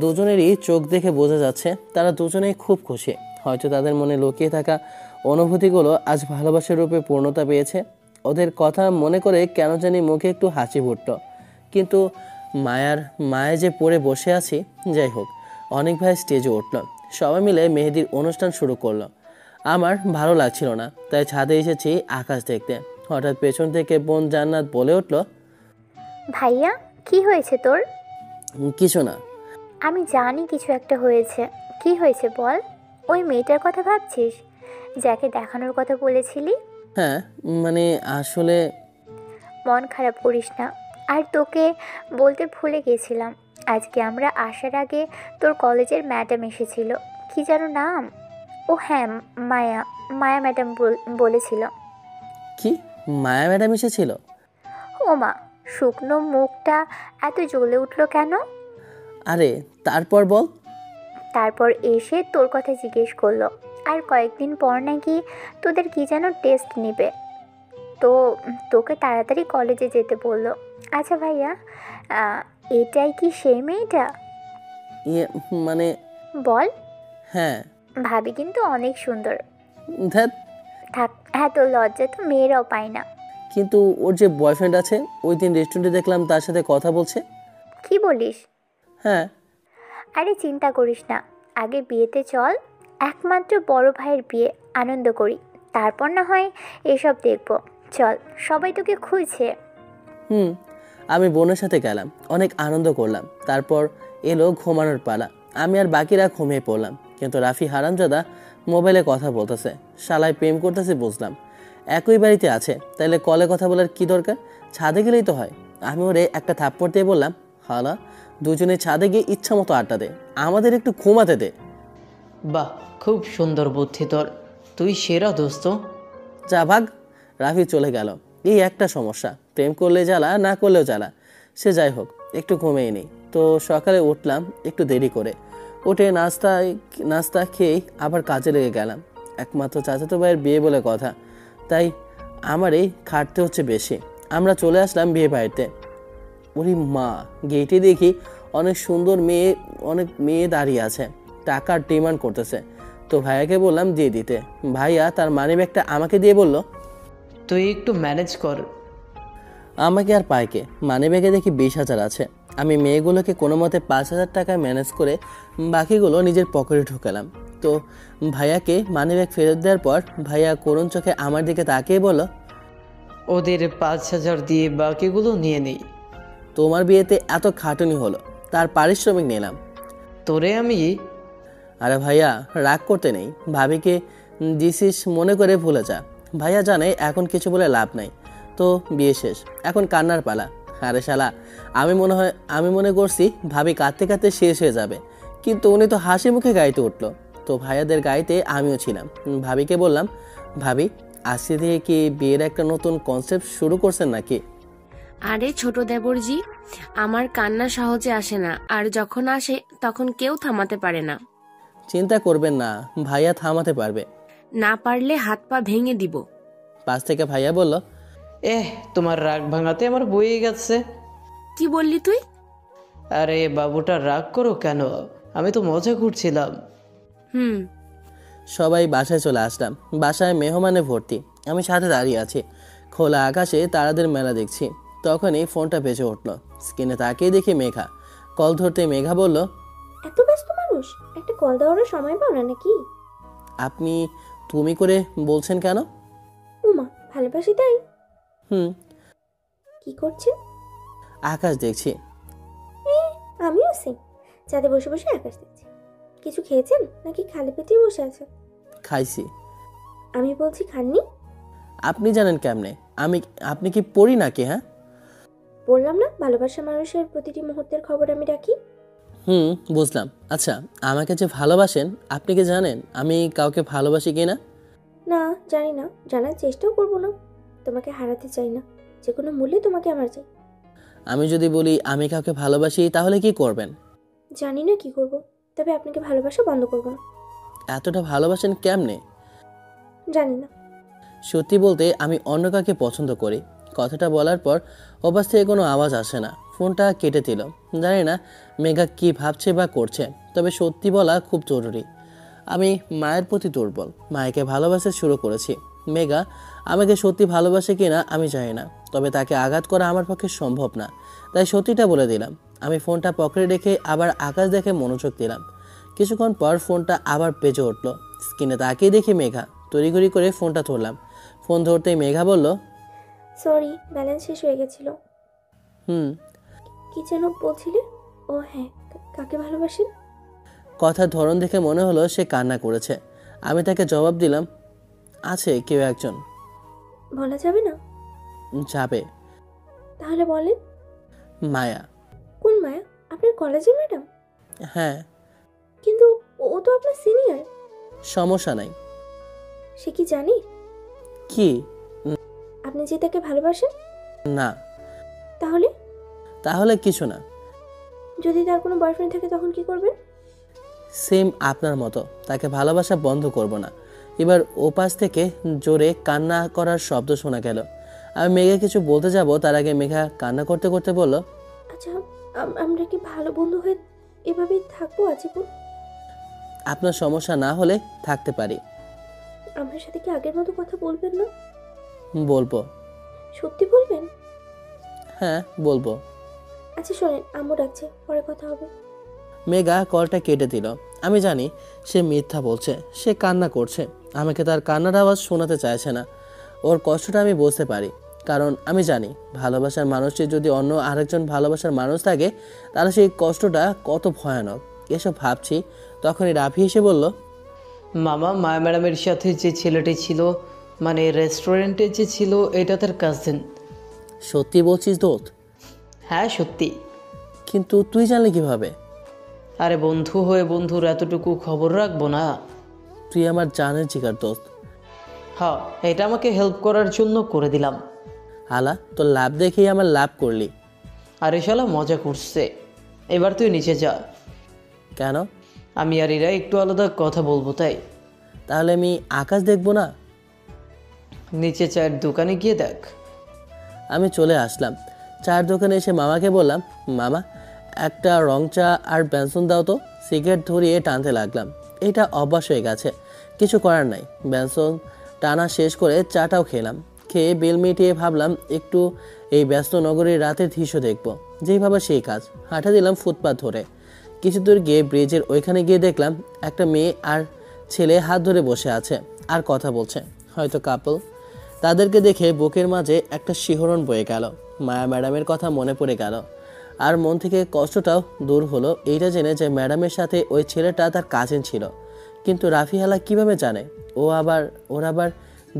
দুজনেরই চোখ দেখে বোঝা যাচ্ছে তারা দুজনেই খুব খুশি। হয়তো তাদের মনে লুকিয়ে থাকা অনুভূতিগুলো আজ ভালোবাসার রূপে পূর্ণতা পেয়েছে। ওদের কথা মনে করে কেন জানি মুখে একটু হাসি ফুটল। কিন্তু মায়া যে পড়ে বসে আছি। যাই হোক, অনেক ভাই স্টেজে উঠল, সবাই মিলে মেহেদির অনুষ্ঠান শুরু করলো। আমার ভালো লাগছিল না, তাই ছাদে এসেছি আকাশ দেখতে। হঠাৎ পেছন থেকে বোন জান্নাত বলে উঠল, ভাইয়া কি হয়েছে তোর? কিছু না। আমি জানি কিছু একটা হয়েছে। কি হয়েছে বল? ওই মেয়েটার কথা ভাবছিস, যাকে দেখানোর কথা বলেছিলি? হ্যাঁ, মানে আসলে। মন খারাপ করিস না। আর তোকে বলতে ভুলে গেছিলাম, আজকে আমরা আসার আগে তোর কলেজের ম্যাডাম এসেছিল। কি যেন নাম? ও হ্যাঁ, মায়া ম্যাডাম বলেছিল। কি, মায়া ম্যাডাম এসেছিল? ও মা, শুকনো মুখটা এত জ্বলে উঠলো কেন? আরে তারপর বল। তারপর এসে তোর কথা জিজ্ঞেস করলো। আর কয়েকদিন পর নাকি তোদের কি যেন টেস্ট নেবে, তো তোকে তাড়াতাড়ি কলেজে যেতে বললো। আচ্ছা ভাইয়া, এটাই কি সেই মেয়েটা? মানে বল। হ্যাঁ। ভাবি কিন্তু অনেক সুন্দর। ধ্যাত। থাক, এত লজ্জা তো মেয়েরাও পায় না। কিন্তু ওর যে বয়ফ্রেন্ড আছে, ওই দিন রেস্টুরেন্টে দেখলাম তার সাথে কথা বলছে। কি বলিস? হ্যাঁ। আরে চিন্তা করিস না, আগে বিয়েতে চল। একমাত্র বড় ভাইয়ের বিয়ে, আনন্দ করি, তারপর না হয় এসব দেখব। চল, সবাই তোকে খুঁজছে। আমি বোনের সাথে গেলাম, অনেক আনন্দ করলাম। তারপর এলো ঘুমানোর পালা। আমি আর বাকিরা ঘুমিয়ে পড়লাম। কিন্তু রাফি হারামজাদা মোবাইলে কথা বলতেছে, শালায় প্রেম করতেছে বুঝলাম। একই বাড়িতে আছে, তাইলে কলে কথা বলার কি দরকার? ছাদে গেলেই তো হয়। আমি ওরে একটা থাপ্পড় দিয়ে বললাম, হালা, দুজনে ছাদে গিয়ে ইচ্ছা মতো আড্ডা দে, আমাদের একটু ঘুমাতে দে। বাহ, খুব সুন্দর বুদ্ধি তোর, তুই সেরা দোস্ত। যা ভাগ। রাফি চলে গেল। এই একটা সমস্যা, প্রেম করলে জ্বালা, না করলেও জ্বালা। সে যাই হোক, একটু ঘুমিয়ে নিই। তো সকালে উঠলাম একটু দেরি করে। উঠে নাস্তা খেয়েই আবার কাজে লেগে গেলাম। একমাত্র চাচাতো ভাইয়ের বিয়ে বলে কথা, তাই আমারই খাটতে হচ্ছে বেশি। আমরা চলে আসলাম বিয়ে বাড়িতে। ওরে মা, গেটে দেখি অনেক মেয়ে দাঁড়িয়ে আছে, টাকার ডিমান্ড করতেছে। তো ভাইয়াকে বললাম দিয়ে দিতে। ভাইয়া তার মানিব্যাগটা আমাকে দিয়ে বলল, তুই একটু ম্যানেজ কর। আমাকে আর পাইকে, মানিব্যাগে দেখি 20,000 আছে। আমি মেয়েগুলোকে কোনো মতে 5,000 টাকা ম্যানেজ করে বাকিগুলো নিজের পকেটে ঢুকালাম। তো ভাইয়াকে মানিব্যাগ ফেরত দেওয়ার পর ভাইয়া করুণ চোখে আমার দিকে তাকিয়ে বলল, ওদের 5,000 দিয়ে বাকিগুলো নিয়ে নিই। তোমার বিয়েতে এত খাটুনি হলো, তার পারিশ্রমিক নিলাম। তোরে আমি। আরে ভাইয়া, রাগ করতে নেই, ভাবিকে দিছিস মনে করে ভুলে যা। ভাইয়া জানে এখন কিছু বলে লাভ নাই। তো বিয়ে শেষ, এখন কান্নার পালা। আরে শালা, আমি মনে করছি ভাবি কাঁদতে কাঁদতে শেষ হয়ে যাবে, কিন্তু উনি তো হাসি মুখে গাইতে উঠলো। তো ভাইয়াদের গাইতে আমিও ছিলাম। ভাবিকে বললাম, ভাবি, আজকে থেকে কি বিয়ের একটা নতুন কনসেপ্ট শুরু করছেন নাকি? আরে ছোট দেবরজি, আমার কান্না সহজে আসে না, আর যখন আসে তখন কেউ থামাতে পারে না। চিন্তা করবেন না, ভাইয়া থামাতে পারবে। না পারলে হাত পা ভেঙে দিব। পাশ থেকে ভাইয়া বলল, তোমার রাগ ভাঙাতে আমার বইয়ে গেছে। কি বললি তুই? আরে বাবুটা রাগ করো কেন, আমি তো মজা করছিলাম। সবাই বাসায় চলে আসলাম। বাসায় মেহমানে ভর্তি, আমি সাথে দাঁড়িয়ে আছি। খোলা আকাশে তারাদের মেলা দেখছি। তখনই ফোনটা বেজে উঠলো। স্ক্রিনে তাকিয়ে দেখি মেঘা। কল ধরতে মেঘা বলল, এত ব্যস্ত মানুষ, একটা কল দেওয়ারও সময় পাও না নাকি? আপনি তুমি করে বলছেন কেন? উমা, ভালোবাসি তাই। কি করছেন? আকাশ দেখছি। আমিও সেম, ছাদে বসে বসে আকাশ দেখছি। কিছু খেয়েছেন নাকি খালি পেটেই বসে আছেন? খাইছি। আমি বলছি খাননি? আপনি জানেন কেমনে? আপনি কি পড়ি নাকি? হ্যাঁ, বললাম না ভালোবাসা মানুষের প্রতিটি মুহূর্তের খবর আমি রাখি। বুঝলাম। আচ্ছা, আমাকে যে ভালোবাসেন, আপনি কি জানেন আমি কাউকে ভালোবাসি কিনা? না, জানি না, জানার চেষ্টাও করব না। তোমাকে হারাতে চাই না, যে কোনো মূল্যে তোমাকে আমার চাই। আমি যদি বলি আমি কাউকে ভালোবাসি, তাহলে কি করবেন? জানি না কি করব, তবে আপনাকে ভালোবাসা বন্ধ করব না। এতটা ভালোবাসেন কেমনে? জানি না। সত্যি বলতে আমি অন্য কাউকে পছন্দ করি। কথাটা বলার পর ওপাশ থেকে কোনো আওয়াজ আসে না। ফোনটা কেটে দিল। জানি না মেঘা কি ভাবছে বা করছে, তবে সত্যি বলা খুব জরুরি। আমি মায়ের প্রতি দুর্বল, মায়েকে ভালোবাসতে শুরু করেছি। মেঘা আমাকে সত্যি ভালোবাসে কিনা আমি জানি না, তবে তাকে আঘাত করা আমার পক্ষে সম্ভব না। তাই সত্যিটা বলে দিলাম। আমি ফোনটা পকেটে রেখে আবার আকাশ দেখে মনোযোগ দিলাম। কিছুক্ষণ পর ফোনটা আবার বেজে উঠল। স্ক্রিনে তাকিয়ে দেখি মেঘা। তড়িঘড়ি করে ফোনটা ধরলাম। ফোন ধরতেই মেঘা বলল, সরি, ব্যালেন্স শেষ হয়ে গেছিল। কি যেন বলছিলে? ও হ্যাঁ, কাকে ভালোবাসেন? কথার ধরন দেখে মনে হলো সে কান্না করেছে। আমি তাকে জবাব দিলাম, আছে কেউ একজন। বলা যাবে না? যাবে। তাহলে বলেন। মায়া। কোন মায়া? আপনার কলেজের ম্যাডাম? হ্যাঁ। কিন্তু ও তো আপনার সিনিয়র। সমস্যা নাই। সে কি জানে? কি? আপনি যে তাকে ভালোবাসেন? না। তাহলে কিছু না। যদি তার কোনো বয়ফ্রেন্ড থাকে তখন কি করবেন? সেম আপনার মতো তাকে ভালোবাসা বন্ধ করব না। এবার ওপাশ থেকে জোরে কান্না করার শব্দ শোনা গেল। আমি মেঘা কিছু বলতে যাব, তার আগে মেঘা কান্না করতে করতে বলল, আচ্ছা, আমরা কি ভালো বন্ধু হয়ে এভাবেই থাকবো আজীবন? আপনার সমস্যা না হলে থাকতে পারি। আমার সাথে কি আগের মতো কথা বলবেন না? বলবো। সত্যি বলবেন? হ্যাঁ, বলবো। আচ্ছা শোনেন, আম্মু ডাকছে, পরে কথা হবে। মেঘা কলটা কেটে দিল। আমি জানি সে মিথ্যা বলছে, সে কান্না করছে। আমাকে তার কান্নার আওয়াজ শোনাতে চাইছে না। ওর কষ্টটা আমি বুঝতে পারি, কারণ আমি জানি ভালোবাসার মানুষটি যদি অন্য আরেকজন ভালোবাসার মানুষ থাকে, তাহলে সেই কষ্টটা কত ভয়ানক। এসব ভাবছি, তখনই রাফি এসে বলল, মামা, মায়া ম্যাডামের সাথে যে ছেলেটি ছিল, মানে রেস্টুরেন্টে যে ছিল, এটা তার কাজিন। সত্যি বলছিস দোস্ত? হ্যাঁ সত্যি। কিন্তু তুই জানলি কিভাবে? আরে বন্ধু হয়ে বন্ধুর এতটুকু খবর রাখবো না? তুই আমার জানের জিগার দোস্ত। হ্যাঁ, এটা আমাকে হেল্প করার জন্য করে দিলাম। হালা, তোর লাভ দেখেই আমার লাভ করলি। আরে শালা মজা করছে। এবার তুই নিচে যা। কেন? আমি আর এরা একটু আলাদা কথা বলবো তাই। তাহলে আমি আকাশ দেখবো না? নিচে চায়ের দোকানে গিয়ে দেখ। আমি চলে আসলাম। চায়ের দোকানে এসে মামাকে বললাম, মামা একটা রং চা আর বেনসন দাও তো। সিগারেট ধরিয়ে টানতে লাগলাম। এটা অভ্যাস হয়ে গেছে, কিছু করার নাই। বেনসন টানা শেষ করে চাটাও খেলাম। খেয়ে বিল মিটিয়ে ভাবলাম একটু এই ব্যস্ত নগরীর রাতের দৃশ্য দেখব। যেই ভাবা সেই কাজ। হাঁটা দিলাম ফুটপাথ ধরে। কিছু দূর গিয়ে ব্রিজের ওইখানে গিয়ে দেখলাম একটা মেয়ে আর ছেলে হাত ধরে বসে আছে আর কথা বলছে, হয়তো কাপল। তাদেরকে দেখে বুকের মাঝে একটা শিহরণ বয়ে গেল। মায়া ম্যাডামের কথা মনে পড়ে গেল, আর মন থেকে কষ্টটাও দূর হলো এইটা জেনে যে ম্যাডামের সাথে ওই ছেলেটা তার কাজিন ছিল। কিন্তু রাফিহালা কিভাবে জানে? ওর আবার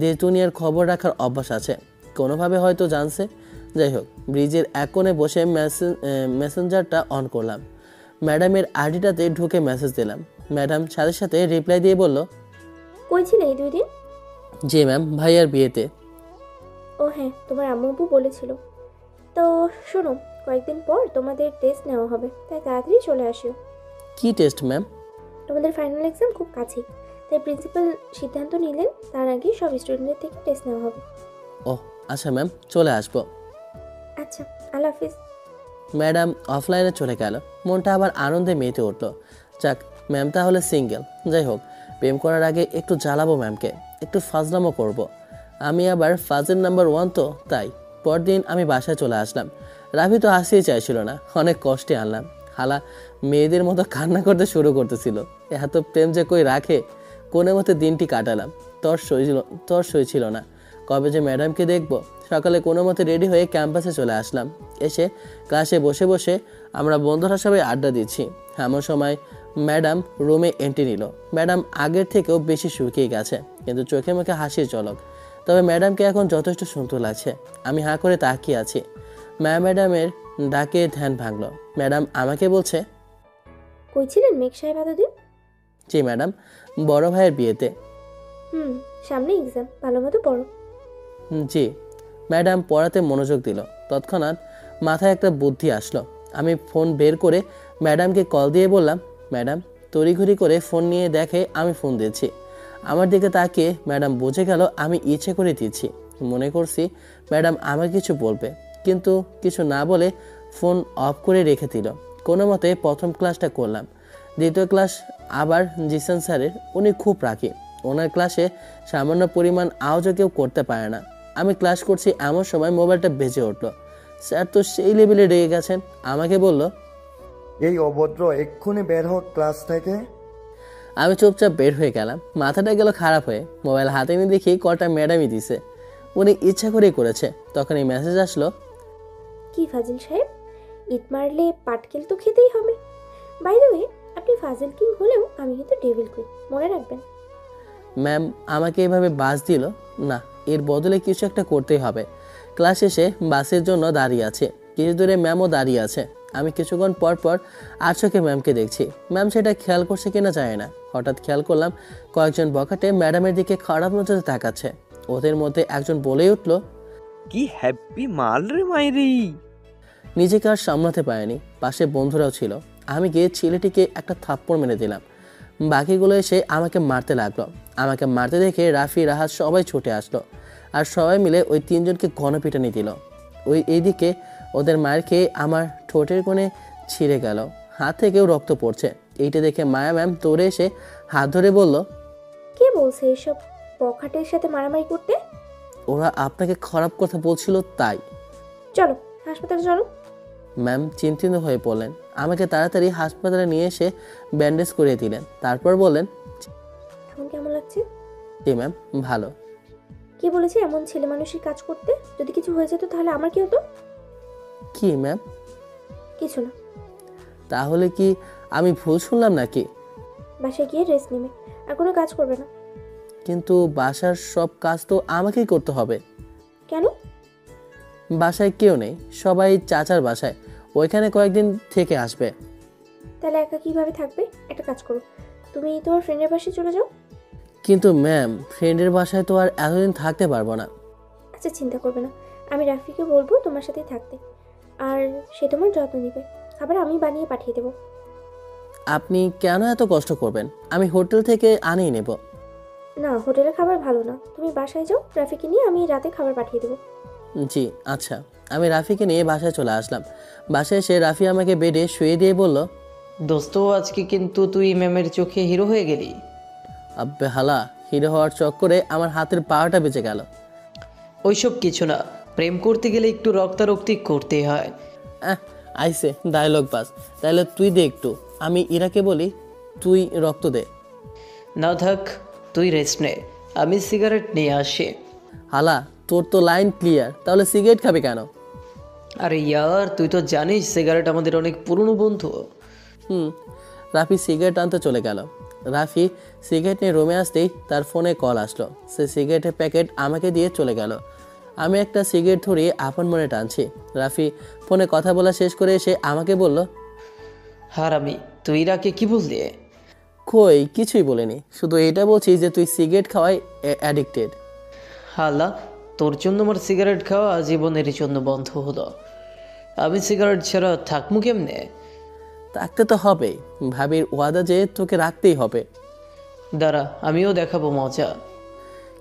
দেশ দুনিয়ার খবর রাখার অভ্যাস আছে, কোনোভাবে হয়তো জানছে। যাই হোক, ব্রিজের এক কোণে বসে মেসেঞ্জারটা অন করলাম। ম্যাডামের আইডিটাতে ঢুকে মেসেজ দিলাম। ম্যাডাম সাথে সাথে রিপ্লাই দিয়ে বলল, কই ছিলে এই 2 দিন? জি ম্যাম, ভাইয়ার বিয়েতে। ও হ্যাঁ, তোমার আম্মু বলেছিল। তো শোনো, কয়েকদিন পর তোমাদের টেস্ট নেওয়া হবে, তাই তাড়াতাড়ি চলে আসিও। কি টেস্ট ম্যাম? তোমাদের ফাইনাল এক্সাম খুব কাছেই, তাই প্রিন্সিপাল সিদ্ধান্ত নিলেন তার আগে সব স্টুডেন্টদের থেকে টেস্ট নেওয়া হবে। ওহ আচ্ছা ম্যাম, চলে আসবো। আচ্ছা, আল্লাহ হাফিজ। ম্যাডাম অফলাইনে চলে গেল। মনটা আবার আনন্দে মেতে উঠল। যাক, ম্যাম তাহলে সিঙ্গেল। যাই হোক, প্রেম করার আগে একটু জ্বালাবো ম্যামকে, একটু ফাজলামো করব। আমি আবার ফাজের নাম্বার 1 তো, তাই। পরদিন আমি বাসায় চলে আসলাম। রাফি তো আসতেই চাইছিল না, অনেক কষ্টে আনলাম। হালা মেয়েদের মতো কান্না করতে শুরু করতেছিল। এত প্রেম যে কই রাখে। কোনো মতে দিনটি কাটালাম। তর সইছিল না। কবে যে ম্যাডামকে দেখব। সকালে কোনো মতে রেডি হয়ে ক্যাম্পাসে চলে আসলাম। এসে ক্লাসে বসে বসে আমরা বন্ধুরা সবাই আড্ডা দিচ্ছি। এমন সময় ম্যাডাম রুমে এন্ট্রি নিল। ম্যাডাম আগের থেকেও বেশি শুকিয়ে গেছে, কিন্তু চোখে মুখে হাসির ঝলক। তবে ম্যাডামকে এখন যথেষ্ট সুন্দর লাগছে। আমি হাঁ করে তাকিয়ে আছি। ম্যাডামের ডাকে ধ্যান ভাঙলো। ম্যাডাম আমাকে বলছে, কই ছিলেন মেঘ সাহেব এতদিন? জি ম্যাডাম, বড় ভাইয়ের বিয়েতে। সামনে এক্সাম, ভালো মতো পড়ো। জি। ম্যাডাম পড়াতে মনোযোগ দিল। তৎক্ষণাৎ মাথায় একটা বুদ্ধি আসলো। আমি ফোন বের করে ম্যাডামকে কল দিয়ে বললাম, ম্যাডাম। তড়িঘড়ি করে ফোন নিয়ে দেখে আমি ফোন দিচ্ছি। আমার দিকে তাকিয়ে ম্যাডাম বুঝে গেল আমি ইচ্ছে করে দিচ্ছি। মনে করছি ম্যাডাম আমাকে কিছু বলবে, কিন্তু কিছু না বলে ফোন অফ করে রেখে দিল। কোনো মতে প্রথম ক্লাসটা করলাম। দ্বিতীয় ক্লাস আবার জিসান স্যারের। উনি খুব রাগী। ওনার ক্লাসে সামান্য পরিমাণ আওয়াজও কেউ করতে পারে না। আমি ক্লাস করছি, এমন সময় মোবাইলটা বেজে উঠলো। স্যার তো সেই লেভেলে রেগে গেছেন। আমাকে বলল, এই অভদ্র এক্ষুনি বের হোক ক্লাস থেকে। আমি চুপচাপ বের হয়ে গেলাম। মাথাটা গেল খারাপ হয়ে। মোবাইল হাতে নিয়ে দেখি কটা ম্যাডামই দিছে। উনি ইচ্ছা করেই করেছে। তখন এই মেসেজ আসলো, কি ফাজিল সাহেব, ইট মারলে পাটকেল তো খেতেই হবে। বাই দ্য ওয়ে, আপনি ফাজিল কিং হলেও আমি কিন্তু ডেভিল কুইন, মনে রাখবেন। ম্যাম আমাকে এভাবে বাস দিল না, এর বদলে কিছু একটা করতেই হবে। ক্লাস শেষে বাসের জন্য দাঁড়িয়ে আছে। কিছু দূরে ম্যামও দাঁড়িয়ে আছে। আমি কিছুক্ষণ পর পর আর চোখে ম্যামকে দেখছি। ম্যাম সেটা খেয়াল করছে কিনা জানি না। হঠাৎ খেয়াল করলাম কয়েকজন বখাটে ম্যাডামের দিকে খারাপ নজরে তাকাচ্ছে। ওদের মধ্যে একজন বলেই উঠল, কি হ্যাপি মাল রে মাইরি। নিজেকে আর সামলাতে পারেনি। পাশে বন্ধুরাও ছিল। আমি গিয়ে ছেলেটিকে একটা থাপ্পড় মেরে দিলাম। বাকিগুলো এসে আমাকে মারতে লাগলো। আমাকে মারতে দেখে রাফি, রাহাত সবাই ছুটে আসলো। আর সবাই মিলে ওই তিনজনকে গণপিটানি দিল। এইদিকে ওদের মার খেয়ে আমার ঠোঁটের কোণে ছিঁড়ে গেল। হাত থেকেও রক্ত পড়ছে। এইটা দেখে মায়া ম্যাম দৌড়ে এসে হাত ধরে বলল, কে বলছে এসব বখাটের সাথে মারামারি করতে? ওরা আপনাকে খারাপ কথা বলছিল তাই। চলো হাসপাতালে চলো। ম্যাম চিন্তিত হয়ে পড়লেন। আমাকে তাড়াতাড়ি হাসপাতালে নিয়ে এসে ব্যান্ডেজ করিয়ে দিলেন। তারপর বললেন, এখন কেমন লাগছে? জি ম্যাম, ভালো। কে বলেছে এমন ছেলে মানুষের কাজ করতে? যদি কিছু হয়ে যেত তাহলে আমার কি হতো? কি ম্যাম? কিছু না। তাহলে কি আমি ভুল শুনলাম নাকি? বাসায় গিয়ে রেস্ট নেবে, আর কোনো কাজ করবে না। কিন্তু বাসার সব কাজ তো আমাকেই করতে হবে। কেন? বাসায় কেউ নেই, সবাই চাচার বাসায়। ওইখানে কয়েকদিন থেকে আসবে। তাহলে একা কিভাবে থাকবে? একটা কাজ করো, তুমি তোমার ফ্রেন্ডের বাসায় চলে যাও। কিন্তু ম্যাম, ফ্রেন্ডের বাসায় তো আর এতদিন থাকতে পারবো না। আচ্ছা চিন্তা করবে না, আমি রাফিকে বলবো তোমার সাথেই থাকতে, আর সে তোমার যত্ন নেবে। খাবার আমি বানিয়ে পাঠিয়ে দেবো। আপনি কেন এত কষ্ট করবেন? আমি হোটেল থেকে আনিয়ে নেব। না, হোটেলের খাবার ভালো না। তুমি বাসায় যাও, রাফিকে নিয়ে আমি রাতে খাবার পাঠিয়ে দেবো। জি আচ্ছা। আমি রাফিকে নিয়ে বাসায় চলে আসলাম। বাসায় এসে রাফি আমাকে বেডে শুয়ে দিয়ে বলল, দোস্ত আজকে কিন্তু তুই ম্যামের চোখে হিরো হয়ে গেলি। আব্বে হালা, হিরো হওয়ার চক্করে আমার হাতের পাওয়াটা বেঁচে গেল। ওইসব কিছু না, প্রেম করতে গেলে একটু রক্তারক্তি করতে হয়। আইসে ডায়লগ বাস। তাহলে তুই দে একটু, আমি ইরাকে বলি তুই রক্ত দে। না থাক, তুই রেস্ট নে, আমি সিগারেট নিয়ে আসি। হালা, তোর তো লাইন ক্লিয়ার, তাহলে সিগারেট খাবে কেন? আরে ইয়ার, তুই তো জানিস সিগারেট আমাদের অনেক পুরনো বন্ধু। রাফি সিগারেট আনতে চলে গেল। রাফি সিগারেট নিয়ে রুমে আসতেই তার ফোনে কল আসলো। সে সিগারেটের প্যাকেট আমাকে দিয়ে চলে গেল। আমি একটা সিগারেট ধরিয়ে আপন মনে টানছি। রাফি ফোনে কথা বলা শেষ করে এসে আমাকে বলল, হারামি, তুই ইরাকে কি বললি? কই কিছুই বলিনি, শুধু এটা বলছি যে তুই সিগারেট খাওয়ায় অ্যাডিক্টেড। হালা, তোর জন্য আমার সিগারেট খাওয়া জীবনের জন্য বন্ধ হলো। আমি সিগারেট ছাড়া থাকবো কেমনে? থাকতে তো হবেই, ভাবির ওয়াদা যে তোকে রাখতেই হবে। দাঁড়া, আমিও দেখাবো মজা।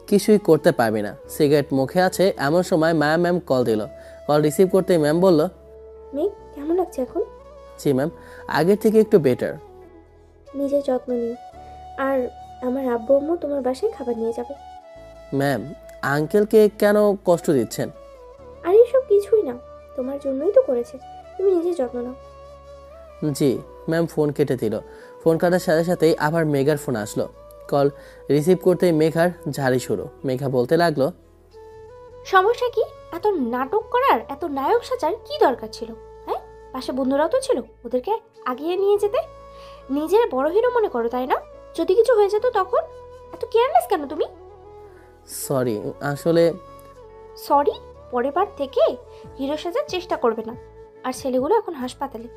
কিছুই করতে পারবি না। সিগারেট মুখে আছে এমন সময় মায়া ম্যাম কল দিল। কল রিসিভ করতে ম্যাম বলল, মেঘ কেমন লাগছে এখন? জি ম্যাম, আগের থেকে একটু বেটার। নিজের যত্ন নিও, আর আমার আব্বু আম্মু তোমার বাসায় খাবার নিয়ে যাবে। ম্যাম, আঙ্কেলকে কেন কষ্ট দিচ্ছেন? আর এসব কিছুই না, তোমার জন্যই তো করেছে। তুমি নিজের যত্ন নাও। জি ম্যাম। ফোন কেটে দিল। ফোন কাটার সাথে সাথেই আবার মেঘার ফোন আসলো। কল রিসিভ করতেই মেঘার ঝাড়ি শুরু। মেঘা বলতে লাগলো, সমস্যা কি? এত নাটক করার, এত নায়ক সাজার কি দরকার ছিল? হ্যাঁ, পাশে বন্ধুরাও তো ছিল, ওদেরকে আগিয়ে নিয়ে যেতে। নিজের বড় হিরো মনে করো, তাই না? যদি কিছু হয়ে যেত তখন? এত কেয়ারলেস কেন তুমি? সরি, আসলে সরি? পরের বার থেকে হিরো সাজার চেষ্টা করবে না। আর ছেলেগুলো এখন হাসপাতালে,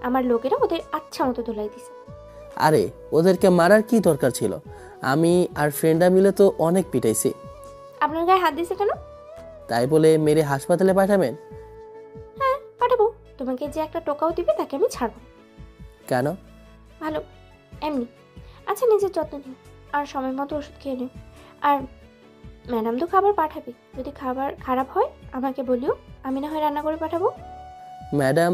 আমার লোকেরা ওদের আচ্ছা মতো ধোলাই দিছে। আরে ওদেরকে মারার কি দরকার ছিল? আমি আর ফ্রেন্ডরা মিলে তো অনেক পিটাইছি। আপনার গায়ে হাত দিছে কেন? তাই বলে মেরে হাসপাতালে পাঠাবেন? হ্যাঁ পাঠাবো। তোমাকে যে একটা টোকাও দিবে তাকে আমি ছাড়বো। কেন? ভালো, এমনি। আচ্ছা, নিজের যত্ন নিও আর সময় মতো ওষুধ খেয়ে নিও। আর ম্যাডাম তো খাবার পাঠাবে, যদি খাবার খারাপ হয় আমাকে বলিও, আমি না হয় রান্না করে পাঠাবো। ম্যাডাম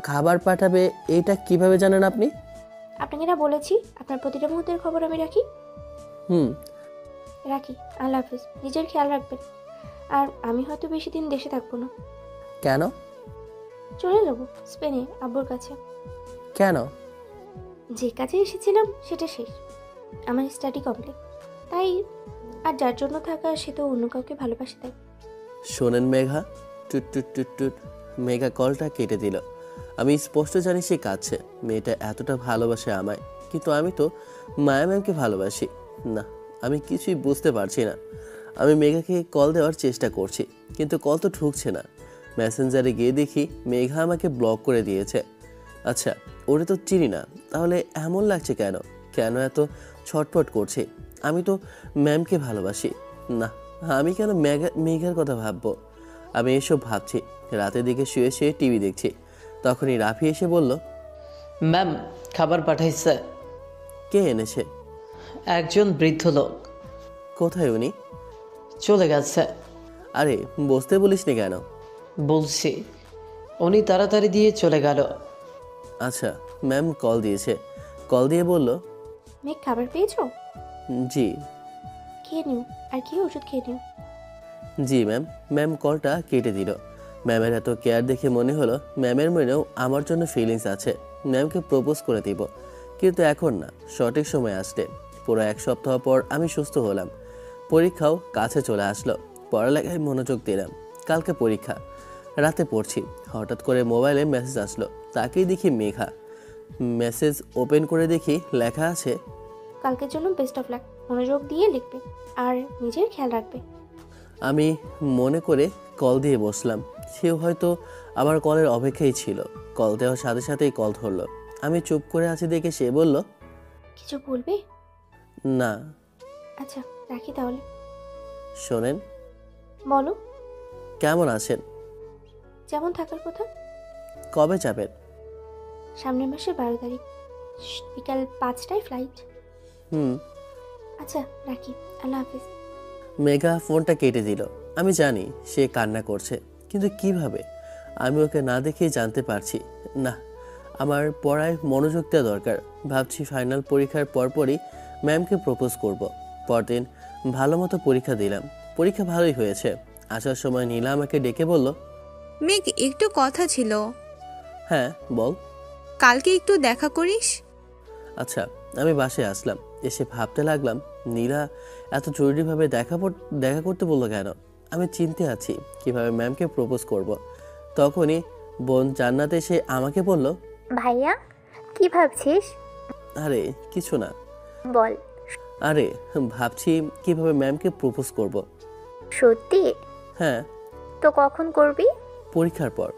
খাবার পাঠাবে, এইটা কিভাবে জানেন আপনি? আপনাকে না বলেছি আপনার প্রতিটা মুহূর্তের খবর আমি রাখি। রাখি। আল্লাহ হাফিজ, নিজের খেয়াল রাখবেন। আর আমি হয়তো বেশি দিন দেশে থাকবো না। কেন? চলে যাব স্পেনে, আব্বুর কাছে। কেন? যে কাজে এসেছিলাম সেটা শেষ, আমার স্টাডি কমপ্লিট। তাই আর যার জন্য থাকা সে তো অন্য কাউকে ভালোবাসে। তাই শোনেন মেঘা, টুট টুট টুট টুট। মেঘা কলটা কেটে দিল। আমি স্পষ্ট জানি সে কাঁদছে। মেয়েটা এতটা ভালোবাসে আমায়, কিন্তু আমি তো মায়া ম্যামকে ভালোবাসি না। আমি কিছুই বুঝতে পারছি না। আমি মেঘাকে কল দেওয়ার চেষ্টা করছি, কিন্তু কল তো ঢুকছে না। মেসেঞ্জারে গিয়ে দেখি মেঘা আমাকে ব্লক করে দিয়েছে। আচ্ছা, ওরে তো চিনি না, তাহলে এমন লাগছে কেন? কেন এত ছটফট করছে? আমি তো ম্যামকে ভালোবাসি না। আমি কেন মেঘার কথা ভাববো? আমি এসব ভাবছি। রাতের দিকে শুয়ে শুয়ে টিভি দেখছি। তখনই রাফি এসে বলল, ম্যাম খাবার পাঠাইছে। কে এনেছে? একজন বৃদ্ধ লোক। কোথায় উনি? চলে গেছে। আরে বসতে বলিসনি কেন? বলছি, উনি তাড়াতাড়ি দিয়ে চলে গেল। আচ্ছা, ম্যাম কল দিয়েছে। কল দিয়ে বলল, মেঘ খাবার পেয়েছো? জি। খেয়ে নিও, আর কি ওষুধ খেয়ে নিও। জি ম্যাম। ম্যাম কলটা কেটে দিল। ম্যামের এত কেয়ার দেখে মনে হলো ম্যামের মনেও আমার জন্য ফিলিংস আছে। ম্যামকে প্রপোজ করে দিব, কিন্তু এখন না, সঠিক সময় আসলে। পুরো এক সপ্তাহ পর আমি সুস্থ হলাম। পরীক্ষাও কাছে চলে আসলো। পড়ালেখায় মনোযোগ দিলাম। কালকে পরীক্ষা। রাতে পড়ছি, হঠাৎ করে মোবাইলে মেসেজ আসলো। তাকেই দেখি মেঘা। মেসেজ ওপেন করে দেখি লেখা আছে, কালকের জন্য বেস্ট অফ লাক, মনোযোগ দিয়ে লিখবে আর নিজের খেয়াল রাখবে। আমি মনে করে কল দিয়ে বসলাম। সেও হয়তো আমার কলের অপেক্ষায় ছিল। কল দেওয়ার সাথে সাথেই কল ধরলো। আমি চুপ করে আছি দেখে সে বলল, কিছু বলবে? না। আচ্ছা রাখি তাহলে। শোনেন। বলো। কেমন আছেন? যেমন থাকার কথা। কবে যাবেন? সামনের মাসের 12 তারিখ, বিকাল 5টায় ফ্লাইট। আচ্ছা রাখি, আল্লাহ হাফিজ। মেঘা ফোনটা কেটে দিল। আমি জানি সে কান্না করছে, কিন্তু কিভাবে? আমি ওকে না দেখেই জানতে পারছি না, আমার পড়ায় মনোযোগ দেওয়া দরকার। ভাবছি ফাইনাল পরীক্ষার পরপরই ম্যামকে প্রপোজ করব। পরদিন ভালো মতো পরীক্ষা দিলাম। পরীক্ষা ভালোই হয়েছে। আসার সময় নীলা আমাকে ডেকে বলল, মেঘ একটু কথা ছিল। হ্যাঁ বল। কালকে একটু দেখা করিস। আচ্ছা। আমি বাসায় আসলাম। এসে ভাবতে লাগলাম, নীলা এত জরুরিভাবে দেখা করতে বললো কেন? আমি চিন্তে আছি কিভাবে ম্যামকে প্রপোজ করব। তখনই বোন জান্নাত এসে আমাকে বলল, ভাইয়া কি ভাবছিস? আরে কিছু না। বল। আরে ভাবছি কিভাবে ম্যামকে প্রপোজ করব। সত্যি? হ্যাঁ। তো কখন করবি? পরীক্ষার পর।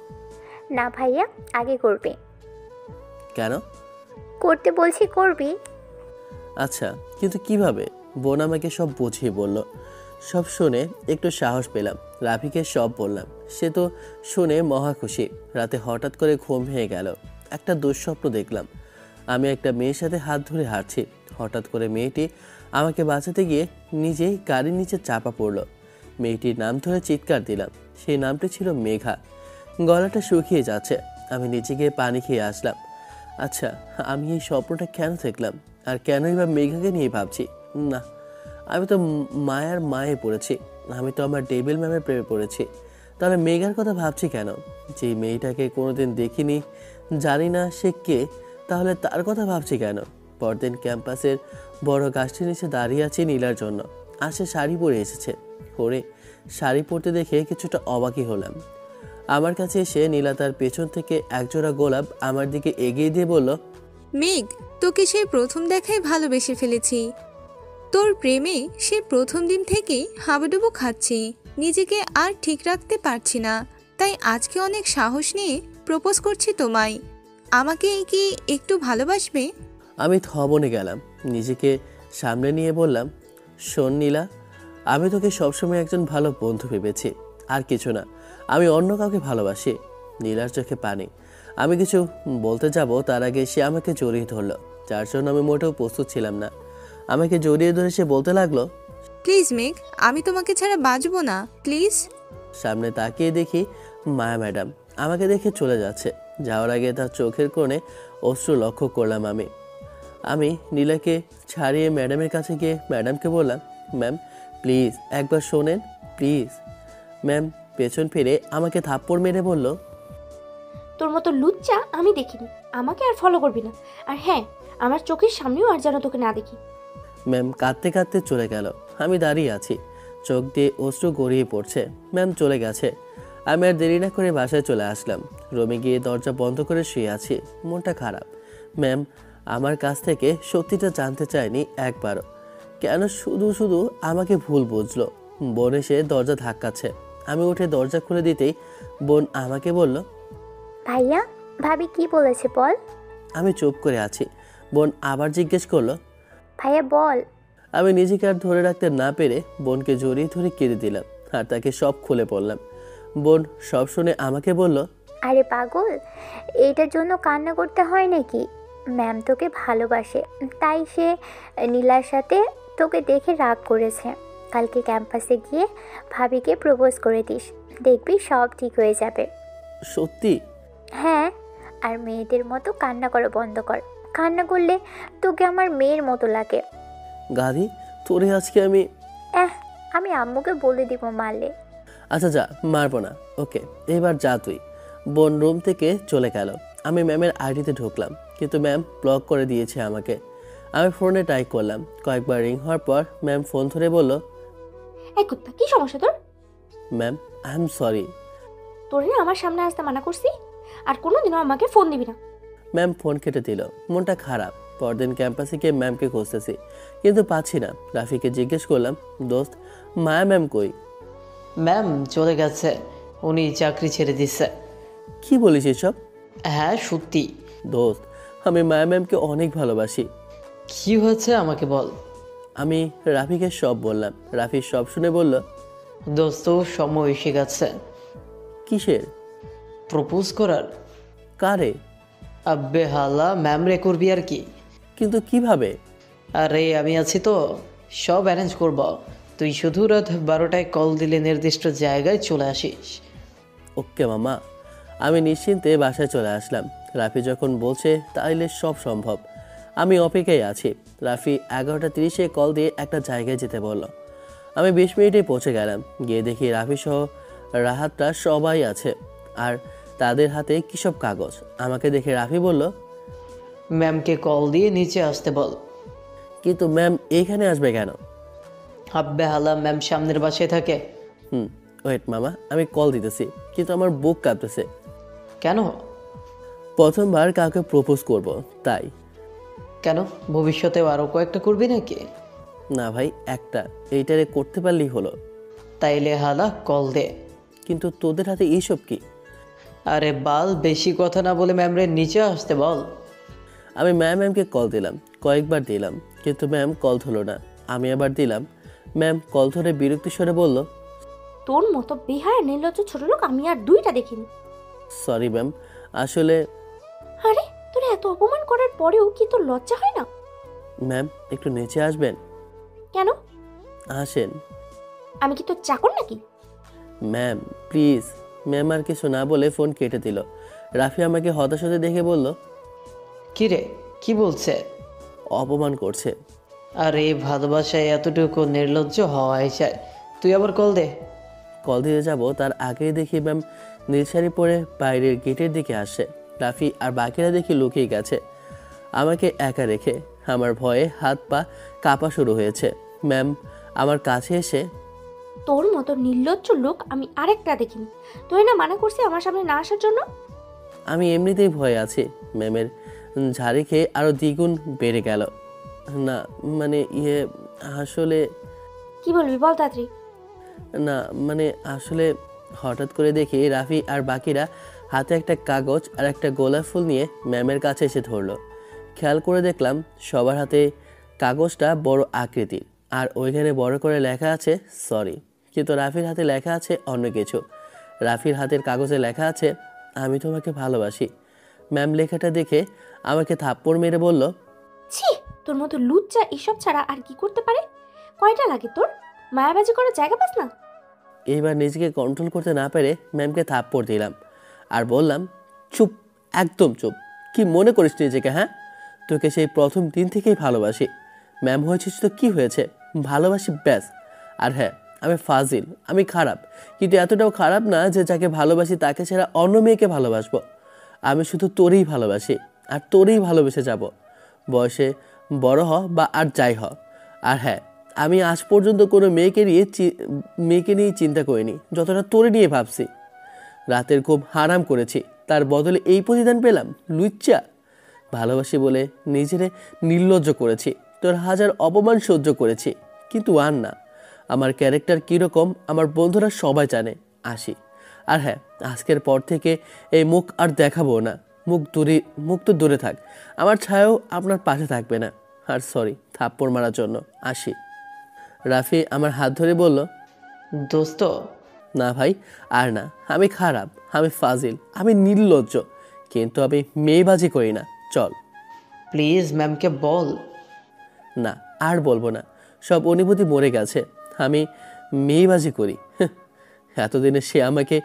না ভাইয়া, আগে করবি। কেন? করতে বলছি, করবি। আচ্ছা, কিন্তু কিভাবে? বোন আমাকে সব বুঝিয়ে বলল। সব শুনে একটু সাহস পেলাম। রাফিকে সব বললাম। সে তো শুনে মহা খুশি। রাতে হঠাৎ করে ঘুম ভেঙে গেল। একটা দুঃস্বপ্ন দেখলাম। আমি একটা মেয়ের সাথে হাত ধরে হাঁটছি। হঠাৎ করে মেয়েটি আমাকে বাঁচাতে গিয়ে নিজেই গাড়ির নিচে চাপা পড়ল। মেয়েটির নাম ধরে চিৎকার দিলাম। সেই নামটি ছিল মেঘা। গলাটা শুকিয়ে যাচ্ছে। আমি নিচে গিয়ে পানি খেয়ে আসলাম। আচ্ছা, আমি এই স্বপ্নটা কেন দেখলাম? আর কেনই বা মেঘাকে নিয়ে ভাবছি? না, আমি তো মায়ার মায়ে পড়েছি। আমি তো আমার টেবিল ম্যামের প্রেমে পড়েছি। তাহলে মেঘার কথা ভাবছি কেন? যে মেয়েটাকে কোনোদিন দেখিনি, জানি না সে কে, তাহলে তার কথা ভাবছি কেন? পরদিন ক্যাম্পাসের বড় গাছটির নিচে দাঁড়িয়ে আছি নীলার জন্য। আর সে শাড়ি পরে এসেছে। ওরে শাড়ি পরতে দেখে কিছুটা অবাকই হলাম। আমার কাছে এসে নীলা তার পেছন থেকে একজোড়া গোলাপ আমার দিকে এগিয়ে দিয়ে বলল, মেঘ, তোকে সেই প্রথম দেখায় ভালোবেসে ফেলেছি। তোর প্রেমে সে প্রথম দিন থেকেই হাবুডুবু খাচ্ছি, নিজেকে আর ঠিক রাখতে পারছি না। তাই আজকে অনেক সাহস নিয়ে প্রপোজ করছি তোমায়। আমাকে কি একটু ভালোবাসবে? আমি থবনে গেলাম, নিজেকে সামনে নিয়ে বললাম, শোন নীলা, আমি তোকে সবসময় একজন ভালো বন্ধু ভেবেছি, আর কিছু না। আমি অন্য কাউকে ভালোবাসি। নীলার চোখে পানি। আমি কিছু বলতে যাব তার আগে সে আমাকে জড়িয়ে ধরলো, যার জন্য আমি মোটেও প্রস্তুত ছিলাম না। আমাকে জড়িয়ে ধরে সে বলতে লাগলো, প্লিজ মেঘ, আমি তোমাকে ছাড়া বাঁচবো না, প্লিজ। সামনে তাকিয়ে দেখি মায়া ম্যাডাম আমাকে দেখে চলে যাচ্ছে। যাওয়ার আগে তার চোখের কোণে অশ্রু লক্ষ্য করলাম। আমি নীলাকে ছাড়িয়ে ম্যাডামের কাছে গিয়ে ম্যাডামকে বললাম, ম্যাম প্লিজ একবার শোনেন, প্লিজ। ম্যাম পেছন ফিরে আমাকে থাপ্পড় মেরে বলল, তোর মতো লুচ্চা আমি দেখিনি, আমাকে আর ফলো করবি না। আর হ্যাঁ, আমার চোখের সামনেও আর যেন তোকে না দেখি। ম্যাম কাঁদতে কাঁদতে চলে গেল। আমি দাঁড়িয়ে আছি, চোখ দিয়ে অশ্রু গড়িয়ে পড়ছে। ম্যাম চলে গেছে। আমি আর দেরি না করে বাসায় চলে আসলাম। রুমে গিয়ে দরজা বন্ধ করে শুয়ে আছি, মনটা খারাপ। ম্যাম আমার কাছ থেকে সত্যিটা জানতে চায়নি একবারও। কেন শুধু শুধু আমাকে ভুল বুঝলো। বোন এসে দরজা ধাক্কাচ্ছে। আমি উঠে দরজা খুলে দিতেই বোন আমাকে বলল, ভাইয়া, ভাবি কি বলেছে বল। আমি চুপ করে আছি। বোন আবার জিজ্ঞেস করলো, ভাইয়া বল। আমি নিজেকে আর ধরে রাখতে না পেরে বোনকে জড়িয়ে ধরে কেঁদে দিলাম আর তাকে সব খুলে পড়লাম। বোন সব শুনে আমাকে বলল, আরে পাগল, এইটার জন্য কান্না করতে হয় নাকি? ম্যাম তোকে ভালোবাসে, তাই সে নীলার সাথে তোকে দেখে রাগ করেছে। কালকে ক্যাম্পাসে গিয়ে ভাবিকে প্রপোজ করে দিস, দেখবি সব ঠিক হয়ে যাবে। সত্যি? হ্যাঁ, আর মেয়েদের মতো কান্না করা বন্ধ কর। কান্না করলে তোকে আমার মেয়ের মতো লাগে। গাধি, তোরে আজকে আমি আমি আম্মুকে বলে দিব মারলে। আচ্ছা যা, মারবো না। ওকে এবার যা তুই। বোন রুম থেকে চলে গেল। আমি ম্যামের আইডিতে ঢুকলাম, কিন্তু ম্যাম ব্লক করে দিয়েছে আমাকে। আমি ফোনে ট্রাই করলাম। কয়েকবার রিং হওয়ার পর ম্যাম ফোন ধরে বলল, এই কুত্তা, কি সমস্যা তোর? Ma'am I am sorry. তোরে আমার সামনে আসতে মানা করছি, আর কোনোদিনও আমাকে ফোন দিবি না। ম্যাম ফোন কেটে দিল। মনটা খারাপ। পরদিন ক্যাম্পাসে গিয়ে ম্যামকে খুঁজতেছি, কিন্তু পাচ্ছি না। রাফিকে জিজ্ঞেস করলাম, দোস্ত মায়া ম্যাম কই? ম্যাম চলে গেছে, উনি চাকরি ছেড়ে দিচ্ছে। কি বলিস এসব? হ্যাঁ সত্যি। দোস্ত আমি মায়া ম্যামকে অনেক ভালোবাসি। কি হয়েছে আমাকে বল। আমি রাফিকে সব বললাম। রাফি সব শুনে বলল, দোস্ত সময় এসে গেছে। কিসের? প্রপোজ করার। কারে? আব্বে হালা, ম্যাম রে করবি আর কি। কিন্তু কিভাবে? আরে আমি আছি তো, সব অ্যারেঞ্জ করব। তুই শুধু রাত 12টায় কল দিলে নির্দিষ্ট জায়গায় চলে আসিস। ওকে মামা। আমি নিশ্চিন্তে বাসায় চলে আসলাম। রাফি যখন বলছে তাইলে সব সম্ভব। আমি অপেক্ষায় আছি। রাফি 11:30-এ কল দিয়ে একটা জায়গায় যেতে বলল। আমি 20 মিনিটে পৌঁছে গেলাম। গিয়ে দেখি রাফি সহ রাহাতরা সবাই আছে, আর তাদের হাতে কী সব কাগজ। আমাকে দেখে রাফি বলল, ম্যামকে কল দিয়ে নিচে আসতে বল। কিন্তু ম্যাম এইখানে আসবে কেন? আব্বে হালা, ম্যাম সামনের বাসায় থাকে। ওয়েট মামা, আমি কল দিতেছি, কিন্তু আমার বুক কাঁপতেছে। কেন? প্রথমবার কাউকে প্রপোজ করব, তাই। কেন, ভবিষ্যতেও আরও কয়েকটা করবি নাকি? না ভাই, একটা, এইটারে করতে পারলেই হলো। তাইলে হালা কল দে। কিন্তু তোদের হাতে এইসব কি? আরে বাল, বেশি কথা না বলে ম্যামরে নিচে আসতে বল। আমি ম্যামকে কল দিলাম, কয়েকবার দিলাম, কিন্তু ম্যাম কল ধরলো না। আমি আবার দিলাম। ম্যাম কল ধরে বিরক্তি স্বরে বলল, তোর মতো বেহায়া নির্লজ্জ ছোট লোক আমি আর দুইটা দেখিনি। সরি ম্যাম, আসলে। আরে তোর এত অপমান করার পরেও কি তোর লজ্জা হয় না? ম্যাম একটু নিচে আসবেন? কেন? আসেন। আমি কি তোর চাকর নাকি? Ma'am please. ম্যাম আর কিছু না বলে ফোন কেটে দিল। রাফি আমাকে হতাশ হতে দেখে বলল, কি রে, কি বলছে? অপমান করছে। আর এই ভালোবাসায় এতটুকু নির্লজ্জ হওয়াই চায়। তুই আবার কল দে। কল দিতে যাব তার আগেই দেখি ম্যাম নীলশাড়ি পরে বাইরের গেটের দিকে আসে। রাফি আর বাকিরা দেখি লুকিয়ে গেছে আমাকে একা রেখে। আমার ভয়ে হাত পা কাঁপা শুরু হয়েছে। ম্যাম আমার কাছে এসে, তোর মতো নির্লজ্জ লোক আমি আরেকটা দেখিনি। তুই না মানা করছি আমার সামনে না আসার জন্য। আমি এমনিতেই ভয়ে আছি। ম্যামের ঝাড়ি খেয়ে আরও দ্বিগুণ বেড়ে গেল। না মানে আসলে কি বলবি বল তাড়াতাড়ি। না মানে আসলে হঠাৎ করে দেখি রাফি আর বাকিরা হাতে একটা কাগজ আর একটা গোলাপ ফুল নিয়ে ম্যামের কাছে এসে ধরলো। খেয়াল করে দেখলাম সবার হাতে কাগজটা বড় আকৃতির, আর ওইখানে বড় করে লেখা আছে সরি। কিন্তু রাফির হাতে লেখা আছে অন্য কিছু। রাফির হাতের কাগজে লেখা আছে আমি তোমাকে ভালোবাসি। ম্যাম লেখাটা দেখে আমাকে থাপ্পড় মেরে বলল, ছি, তোর মতো লুচ্চা এসব ছাড়া আর কি করতে পারে? কয়টা লাগে তোর? মায়াবাজি করার জায়গা পাস না? এইবার নিজেকে কন্ট্রোল করতে না পেরে ম্যামকে থাপ্পড় দিলাম আর বললাম, চুপ, একদম চুপ। কি মনে করিস নিজেকে? হ্যাঁ, তোকে সেই প্রথম দিন থেকেই ভালোবাসি। ম্যাম হয়েছিস তো কি হয়েছে, ভালোবাসি ব্যাস। আর হ্যাঁ, আমি ফাজিল, আমি খারাপ, কিন্তু এতটাও খারাপ না যে যাকে ভালোবাসি তাকে ছাড়া অন্য মেয়েকে ভালোবাসবো। আমি শুধু তোরই ভালোবাসি আর তোরই ভালোবেসে যাব, বয়সে বড় হ বা আর যাই হ। আর হ্যাঁ, আমি আজ পর্যন্ত কোনো মেয়েকে নিয়ে চিন্তা করিনি যতটা তোরে নিয়ে ভাবছি। রাতের খুব হারাম করেছি, তার বদলে এই প্রতিদান পেলাম? লুচ্চা। ভালোবাসি বলে নিজেরে নির্লজ্জ করেছি, তোর হাজার অপমান সহ্য করেছি, কিন্তু আর না। আমার ক্যারেক্টার কীরকম আমার বন্ধুরা সবাই জানে। আসি। আর হ্যাঁ, আজকের পর থেকে এই মুখ আর দেখাবো না। মুখ তো দূরে থাক, আমার ছায়াও আপনার পাশে থাকবে না। আর সরি থাপ্পড় মারার জন্য। আসি। রাফি আমার হাত ধরে বলল, দোস্ত। না ভাই, আর না। আমি খারাপ, আমি ফাজিল, আমি নির্লজ্জ, কিন্তু আমি মেয়েবাজি করি না। চল। প্লিজ ম্যামকে বল। না, আর বলবো না, সব অনুভূতি মরে গেছে। আমি মেয়েবাজি করি। এতদিনে সে আমাকে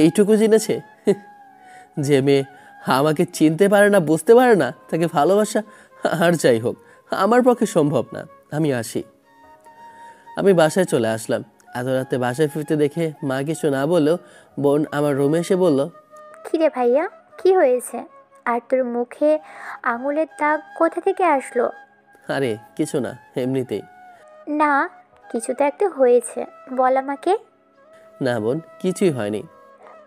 এইটুকু চিনেছে। যে মেয়ে আমাকে চিনতে পারে না, বুঝতে পারে না, তাকে ভালোবাসা আর যাই হোক আমার পক্ষে সম্ভব না। আমি আসি। আমি বাসায় চলে আসলাম। এত রাতে বাসায় ফিরতে দেখে মা কিছু না বললেও বোন আমার রুমে এসে বলল, কিরে ভাইয়া, কি হয়েছে? আর তোর মুখে আঙুলের দাগ কোথা থেকে আসলো? আরে কিছু না, এমনিতেই। না, কিছু তো একটা হয়েছে, বল আমাকে। না বোন, কিছুই হয়নি।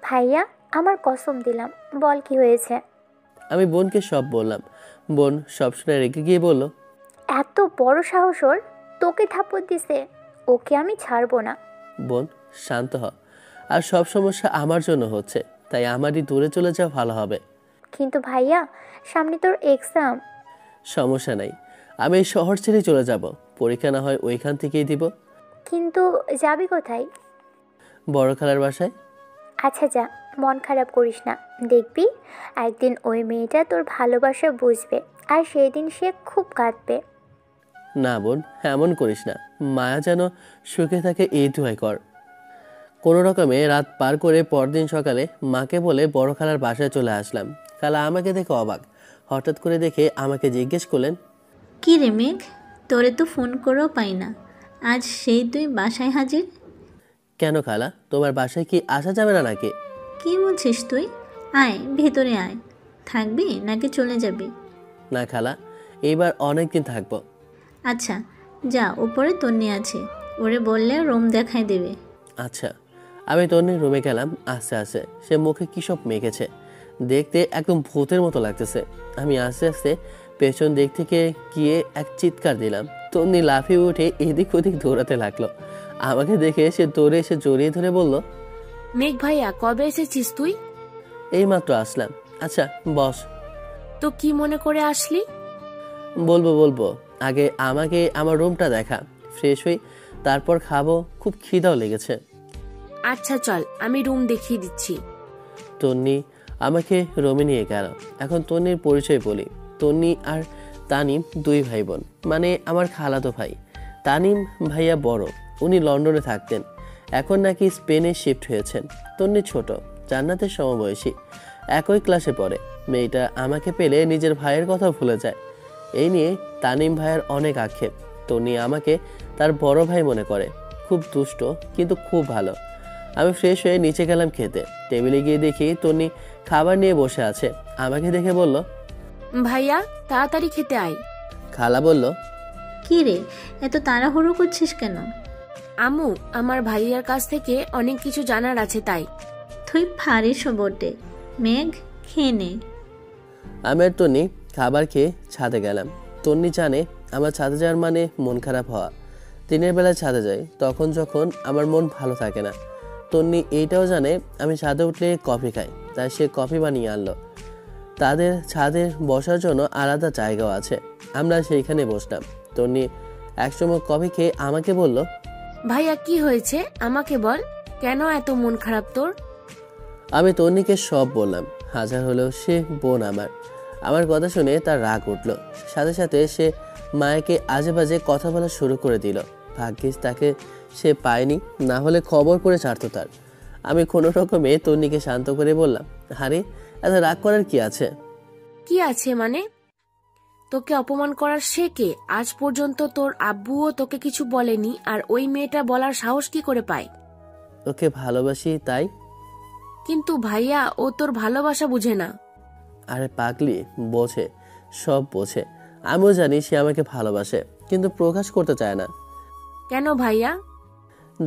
ভাইয়া, আমার কসম দিলাম, বল কি হয়েছে। আমি বোনকে সব বললাম। বোন সব শুনে রেগে গিয়ে বলল, এত বড় সাহস ওর, তোকে থাপ্পড় দিছে, ওকে আমি ছাড়বো না। বোন শান্ত হ, আর সব সমস্যা আমার জন্য হচ্ছে, তাই আমারই দূরে চলে যাওয়া ভালো হবে। কিন্তু ভাইয়া, সামনে তোর এক্সাম। সমস্যা নাই, আমি এই শহর ছেড়ে চলে যাব। পরীক্ষা না হয় ওইখান থেকেই দিব। কিন্তু যাবি কোথায়? বড় খালার বাসায়। আচ্ছা যা, মন খারাপ করিস না, দেখবি একদিন ওই মেয়েটা তোর ভালোবাসা বুঝবে, আর সেই দিন সে খুব কাঁদবে। না বোন, এমন করিস না, মায়া যেন সুখে থাকে এই দোয়াই কর। কোনো রকমে রাত পার করে পরদিন সকালে মাকে বলে বড় খালার বাসায় চলে আসলাম। খালা আমাকে দেখে অবাক, হঠাৎ করে দেখে আমাকে জিজ্ঞেস করলেন, কি রে মেঘ, তোরে তো ফোন করেও পাই না, আজ সেই তুই বাসায় হাজির? কেন খালা, তোমার বাসায় কি আসা যাবে না নাকি? কি বলছিস তুই? আয় ভেতরে আয়। থাকবি নাকি চলে যাবি? না খালা, এইবার অনেক দিন থাকবো। আচ্ছা যা, উপরে তন্নি আছে, ওরে বললে রুম দেখাই দেবে। আচ্ছা। আমি তন্নির রুমে গেলাম। আস্তে আস্তে সে মুখে কী সব মেখেছে, দেখতে একদম ভূতের মতো লাগতেছে। আমি আস্তে আস্তে পেছন দিক থেকে গিয়ে এক চিৎকার দিলাম। তন্নি লাফিয়ে উঠে এদিক ওদিক দৌড়াতে লাগলো। আমাকে দেখে সে দৌড়ে এসে জড়িয়ে ধরে বলল, মেঘ ভাইয়া, কবে এসেছিস তুই? এইমাত্র আসলাম। আচ্ছা বস। তো কি মনে করে আসলি? বলবো, আগে আমাকে আমার রুমটা দেখা, ফ্রেশ হই, তারপর খাবো, খুব খিদাও লেগেছে। আচ্ছা চল, আমি রুম দেখিয়ে দিচ্ছি। তন্নি আমাকে রুমে নিয়ে গেল। এখন তন্নির পরিচয় বলি। তন্নি আর তানিম দুই ভাই বোন, মানে আমার খালাতো ভাই। তানিম ভাইয়া বড়, উনি লন্ডনে থাকতেন, এখন নাকি স্পেনে শিফট হয়েছেন। তন্নি ছোট, জান্নাতের সমবয়সী, একই ক্লাসে পড়ে। মেয়েটা আমাকে পেলে নিজের ভাইয়ের কথা ভুলে যায়। এই নিয়ে তানিম ভাইয়ের অনেক আক্ষেপ। তন্নি আমাকে তার বড় ভাই মনে করে। খুব দুষ্ট কিন্তু খুব ভালো। আমি ফ্রেশ হয়ে নিচে গেলাম খেতে। টেবিলে গিয়ে দেখি তন্নি খাবার নিয়ে বসে আছে। আমাকে দেখে বলল, ভাইয়া তাড়াতাড়ি খেতে আয়। খালা বলল, কি রে, এত তাড়াহুড়ো করছিস কেন? আমু, আমার ভাইয়ার কাছ থেকে অনেক কিছু জানার আছে তাই। তুই পারিস বটে। মেঘ, খেয়ে নে। আমি আর তন্নি খাবার খেয়ে ছাদে গেলাম। তন্নি জানে আমার ছাদে যাওয়ার মানে মন খারাপ হওয়া। দিনের বেলায় ছাদে যাই তখন যখন আমার মন ভালো থাকে না। তন্নি এইটাও জানে আমি ছাদে উঠলে কফি খাই, তাই সে কফি বানিয়ে আনলো। তাদের ছাদে বসার জন্য আলাদা জায়গাও আছে। আমরা সেইখানে বসলাম। তন্নি একসময় কফি খেয়ে আমাকে বলল, ভাইয়া কি হয়েছে আমাকে বল, কেন এত মন খারাপ তোর? আমি তন্নিকে সব বললাম। হাজার হলেও সে বোন আমার। আমার কথা শুনে তার রাগ উঠল। সাথে সাথে সে মায়াকে আজে বাজে কথা বলা শুরু করে দিল। ভাগ্যিস তাকে সে পায়নি, না হলে খবর করে ছাড়তো তার। আমি কোনো রকমে তন্নিকে শান্ত করে বললাম, আরে এত রাগ করার কি আছে? কি আছে মানে? তোকে অপমান করার সে কে? আজ পর্যন্ত তোর আব্বুও তোকে কিছু বলেনি, আর ওই মেয়েটা বলার সাহস কি করে পায়? ওকে ভালোবাসি তাই। কিন্তু ভাইয়া, ও তোর ভালোবাসা বুঝে না। আরে পাগলি, বোঝে, সব বোঝে। আমিও জানি সে আমাকে ভালোবাসে, কিন্তু প্রকাশ করতে চায় না। কেন ভাইয়া?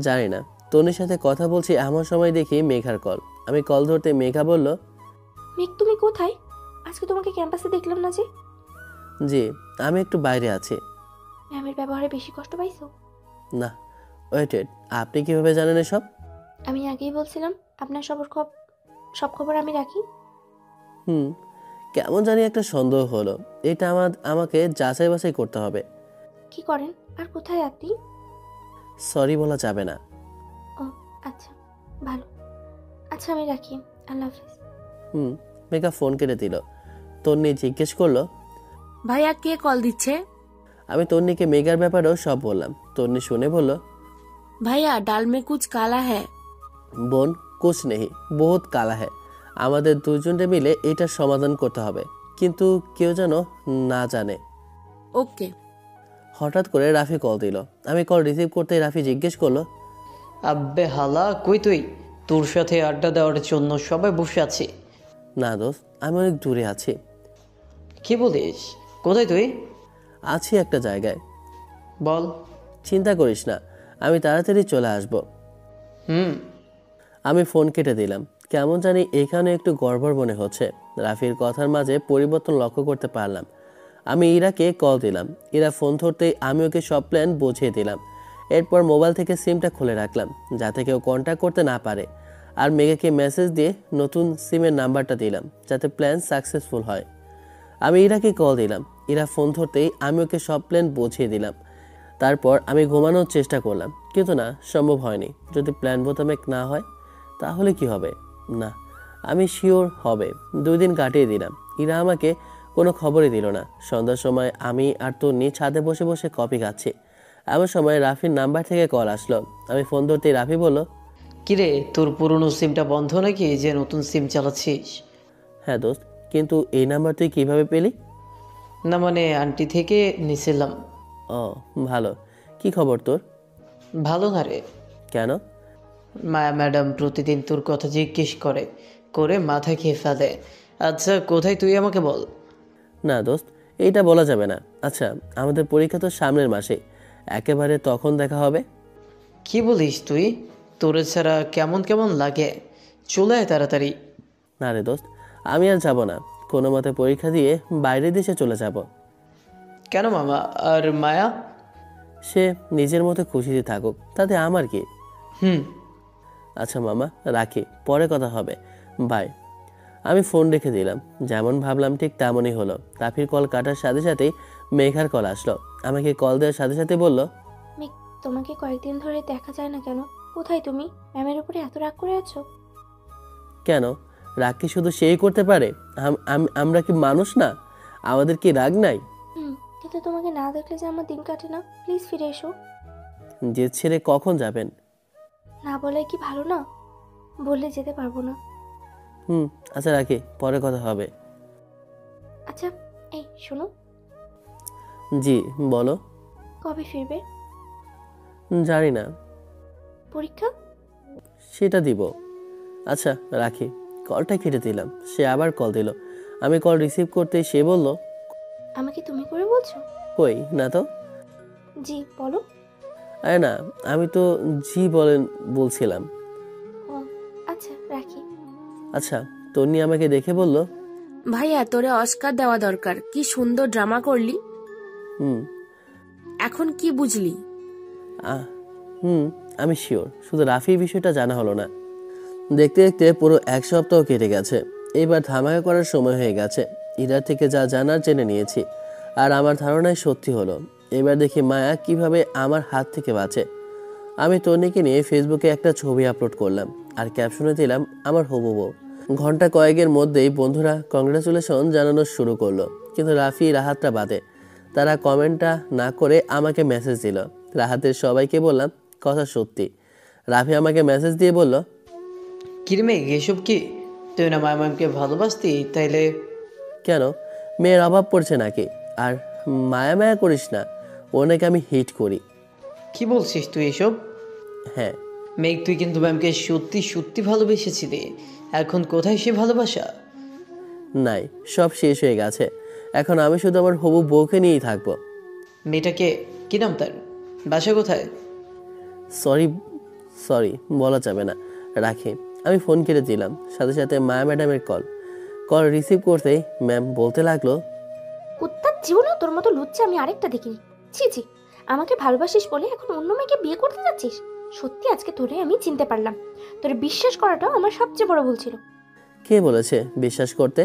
জানি না। তনির সাথে কথা বলছি এমন সময় দেখি মেঘার কল। আমি কল ধরতে মেঘা বলল, মেঘ তুমি কোথায়? আজকে তোমাকে ক্যাম্পাসে দেখলাম না যে। জি আমি একটু বাইরে আছি। ম্যামের ব্যবহারে বেশি কষ্ট পাইছো? না, ওয়েটেড, আপনি কিভাবে জানেন এসব? আমি আগেই বলছিলাম আপনার সব খবর আমি রাখি। কেমন জানি একটা সন্দেহ হলো। এটা আমাকে যাচাই বাছাই করতে হবে। কি করেন আর কোথায় আপনি? সরি বলা যাবে না। ও আচ্ছা, ভালো। আচ্ছা আমি রাখি, আল্লাহ হাফেজ। মেঘা ফোন কেটে দিল। তন্নি জিজ্ঞেস করলো, ভাইয়া কে কল দিচ্ছে? আমি তন্নিকে মেঘার ব্যাপারেও সব বললাম। তন্নি শুনে বলল, ভাইয়া ডাল মে কুছ কালা হ্যায়। বোন, কুছ নেই, বহুত কালা হ্যায়। আমাদের দুজনে মিলে এটার সমাধান করতে হবে, কিন্তু কেউ যেন না জানে। ওকে। হঠাৎ করে রাফি কল দিল। আমি কল রিসিভ করতে রাফি জিজ্ঞেস করলো, আব্বে হালা, কই তুই? তোর সাথে আড্ডা দেওয়ার জন্য সবাই বসে আছি। না দোস্ত, আমি অনেক দূরে আছি। কি বলিস? কোথায় তুই? আছি একটা জায়গায়। বল। চিন্তা করিস না, আমি তাড়াতাড়ি চলে আসব। আমি ফোন কেটে দিলাম। কেমন জানি এখানে একটু গড়বড় মনে হচ্ছে। রাফির কথার মাঝে পরিবর্তন লক্ষ্য করতে পারলাম। আমি ইরাকে কল দিলাম। ইরা ফোন ধরতেই আমি ওকে সব প্ল্যান বুঝিয়ে দিলাম। এরপর মোবাইল থেকে সিমটা খুলে রাখলাম, যাতে কেউ কন্ট্যাক্ট করতে না পারে। আর মেঘাকে মেসেজ দিয়ে নতুন সিমের নাম্বারটা দিলাম, যাতে প্ল্যান সাকসেসফুল হয়। আমি ইরাকে কল দিলাম। ইরা ফোন ধরতেই আমি ওকে সব প্ল্যান বুঝিয়ে দিলাম। তারপর আমি ঘুমানোর চেষ্টা করলাম, কিন্তু না, সম্ভব হয়নি। যদি প্ল্যান বোতামে না হয় তাহলে কি হবে? না, আমি শিওর হবে। 2 দিন কাটিয়ে দিলাম। ইরা আমাকে কোনো খবরই দিল না। সন্ধ্যার সময় আমি আর তন্নি ছাদে বসে বসে কফি খাচ্ছি। এমন সময় রাফির নাম্বার থেকে কল আসলো। আমি ফোন ধরতেই রাফি বলল, কিরে, তোর পুরনো সিমটা বন্ধ নাকি যে নতুন সিম চালাচ্ছিস? হ্যাঁ দোস্ত, কিন্তু এই নাম্বার তুই কিভাবে পেলি? না মানে আন্টি থেকে নিছিলাম। ও ভালো। কি খবর তোর? ভালো না রে। কেন? মায়া ম্যাডাম প্রতিদিন তোর কথা জিজ্ঞেস করে মাথা খেয়ে ফেলে। আচ্ছা কোথায় তুই আমাকে বল। না দোস্ত, এইটা বলা যাবে না। আচ্ছা, আমাদের পরীক্ষা তো সামনের মাসে, একেবারে তখন দেখা হবে। কি বলিস তুই? তোর ছাড়া কেমন কেমন লাগে। চলে আয় তাড়াতাড়ি। না রে দোস্ত, আমি আর যাব না। কোনো মতে পরীক্ষা দিয়ে বাইরের দেশে চলে যাব। কেন মামা? আর মায়া? সে নিজের মতো খুশিতে থাকুক, তাতে আমার কি। আচ্ছা মামা, রাখি, পরে কথা হবে, বাই। আমি ফোন রেখে দিলাম। যেমন ভাবলাম ঠিক তেমনই হলো। রাফির কল কাটার সাথে সাথেই মেঘার কল আসলো। আমাকে কল দেওয়ার সাথে সাথে বলল, মেঘ, তোমাকে কয়েকদিন ধরে দেখা যায় না কেন? কোথায় তুমি? ম্যামের উপরে এত রাগ করে আছো কেন? রাগ কি শুধু সেই করতে পারে? আমরা কি মানুষ না? আমাদের কি রাগ নাই? কিন্তু তোমাকে না দেখলে যে আমার দিন কাটে না। প্লিজ ফিরে এসো। যে ছেড়ে কখন যাবেন? না বলে কি ভালো না? বললে যেতে পারবো না। আচ্ছা রাখি, পরে কথা হবে। আচ্ছা এই শোনো। জি বলো। কবে ফিরবে? জানি না। পরীক্ষা? সেটা দিব। আচ্ছা রাখি। কলটা কেটে দিলাম। সে আবার কল দিল। আমি কল রিসিভ করতে সে বলল, আমাকে তুমি করে বলছো? কই না তো। জি বলো। আরে না, আমি তো জি বলেন বলছিলাম। ও আচ্ছা, রাখি। আচ্ছা, তন্নি আমাকে দেখে বলল, ভাইয়া তোরে অস্কার দেওয়া দরকার, কি সুন্দর ড্রামা করলি। হুম এখন কি বুঝলি? আহ, আমি শিওর, শুধু রাফির বিষয়টা জানা হলো না। দেখতে দেখতে পুরো 1 সপ্তাহ কেটে গেছে। এবার ধামাকা করার সময় হয়ে গেছে। ইরার থেকে যা জানার জেনে নিয়েছি, আর আমার ধারণায় সত্যি হলো। এবার দেখি মায়া কিভাবে আমার হাত থেকে বাঁচে। আমি তন্নিকে নিয়ে ফেসবুকে একটা ছবি আপলোড করলাম আর ক্যাপশনে দিলাম আমার হবু বউ। ঘন্টা কয়েকের মধ্যেই বন্ধুরা কংগ্রাচুলেশন জানানো শুরু করলো, কিন্তু রাফি রাহাতটা বাদে। তারা কমেন্টটা না করে আমাকে মেসেজ দিল। রাহাতের সবাইকে বললাম কথা সত্যি। রাফি আমাকে মেসেজ দিয়ে বলল, কিরমে এসব কি? তুই না মায়া ম্যামকে ভালোবাসতি, তাইলে কেন, মেয়ের অভাব পড়ছে নাকি? আর মায়া মায়া করিস না, ও নাকি আমি হিট করি। কি বলছিস তুই এসব? হ্যাঁ। মেঘ, তুই কিন্তু ম্যামকে সত্যি সত্যি ভালোবেসেছিলি। এখন কোথায় সে ভালোবাসা? নাই, সব শেষ হয়ে গেছে। এখন আমি শুধু আমার হবু বউকে নিয়েই থাকবো। মেয়েটাকে কি নাম তার? বাসা কোথায়? সরি বলা যাবে না, রাখি। আমি ফোন কেটে দিলাম। সাথে সাথে মায়া ম্যাডামের কল রিসিভ করতেই ম্যাম বলতে লাগলো, কুত্তার জীবনেও তোর মতো লুচ্চা আমি আরেকটা দেখিনি। ছি ছি, আমাকে ভালোবাসিস বলে এখন অন্য মেয়েকে বিয়ে করতে যাচ্ছিস? সত্যি আজকে তোরে আমি চিনতে পারলাম। তোরে বিশ্বাস করাটাও আমার সবচেয়ে বড় ভুল ছিল। কে বলেছে বিশ্বাস করতে?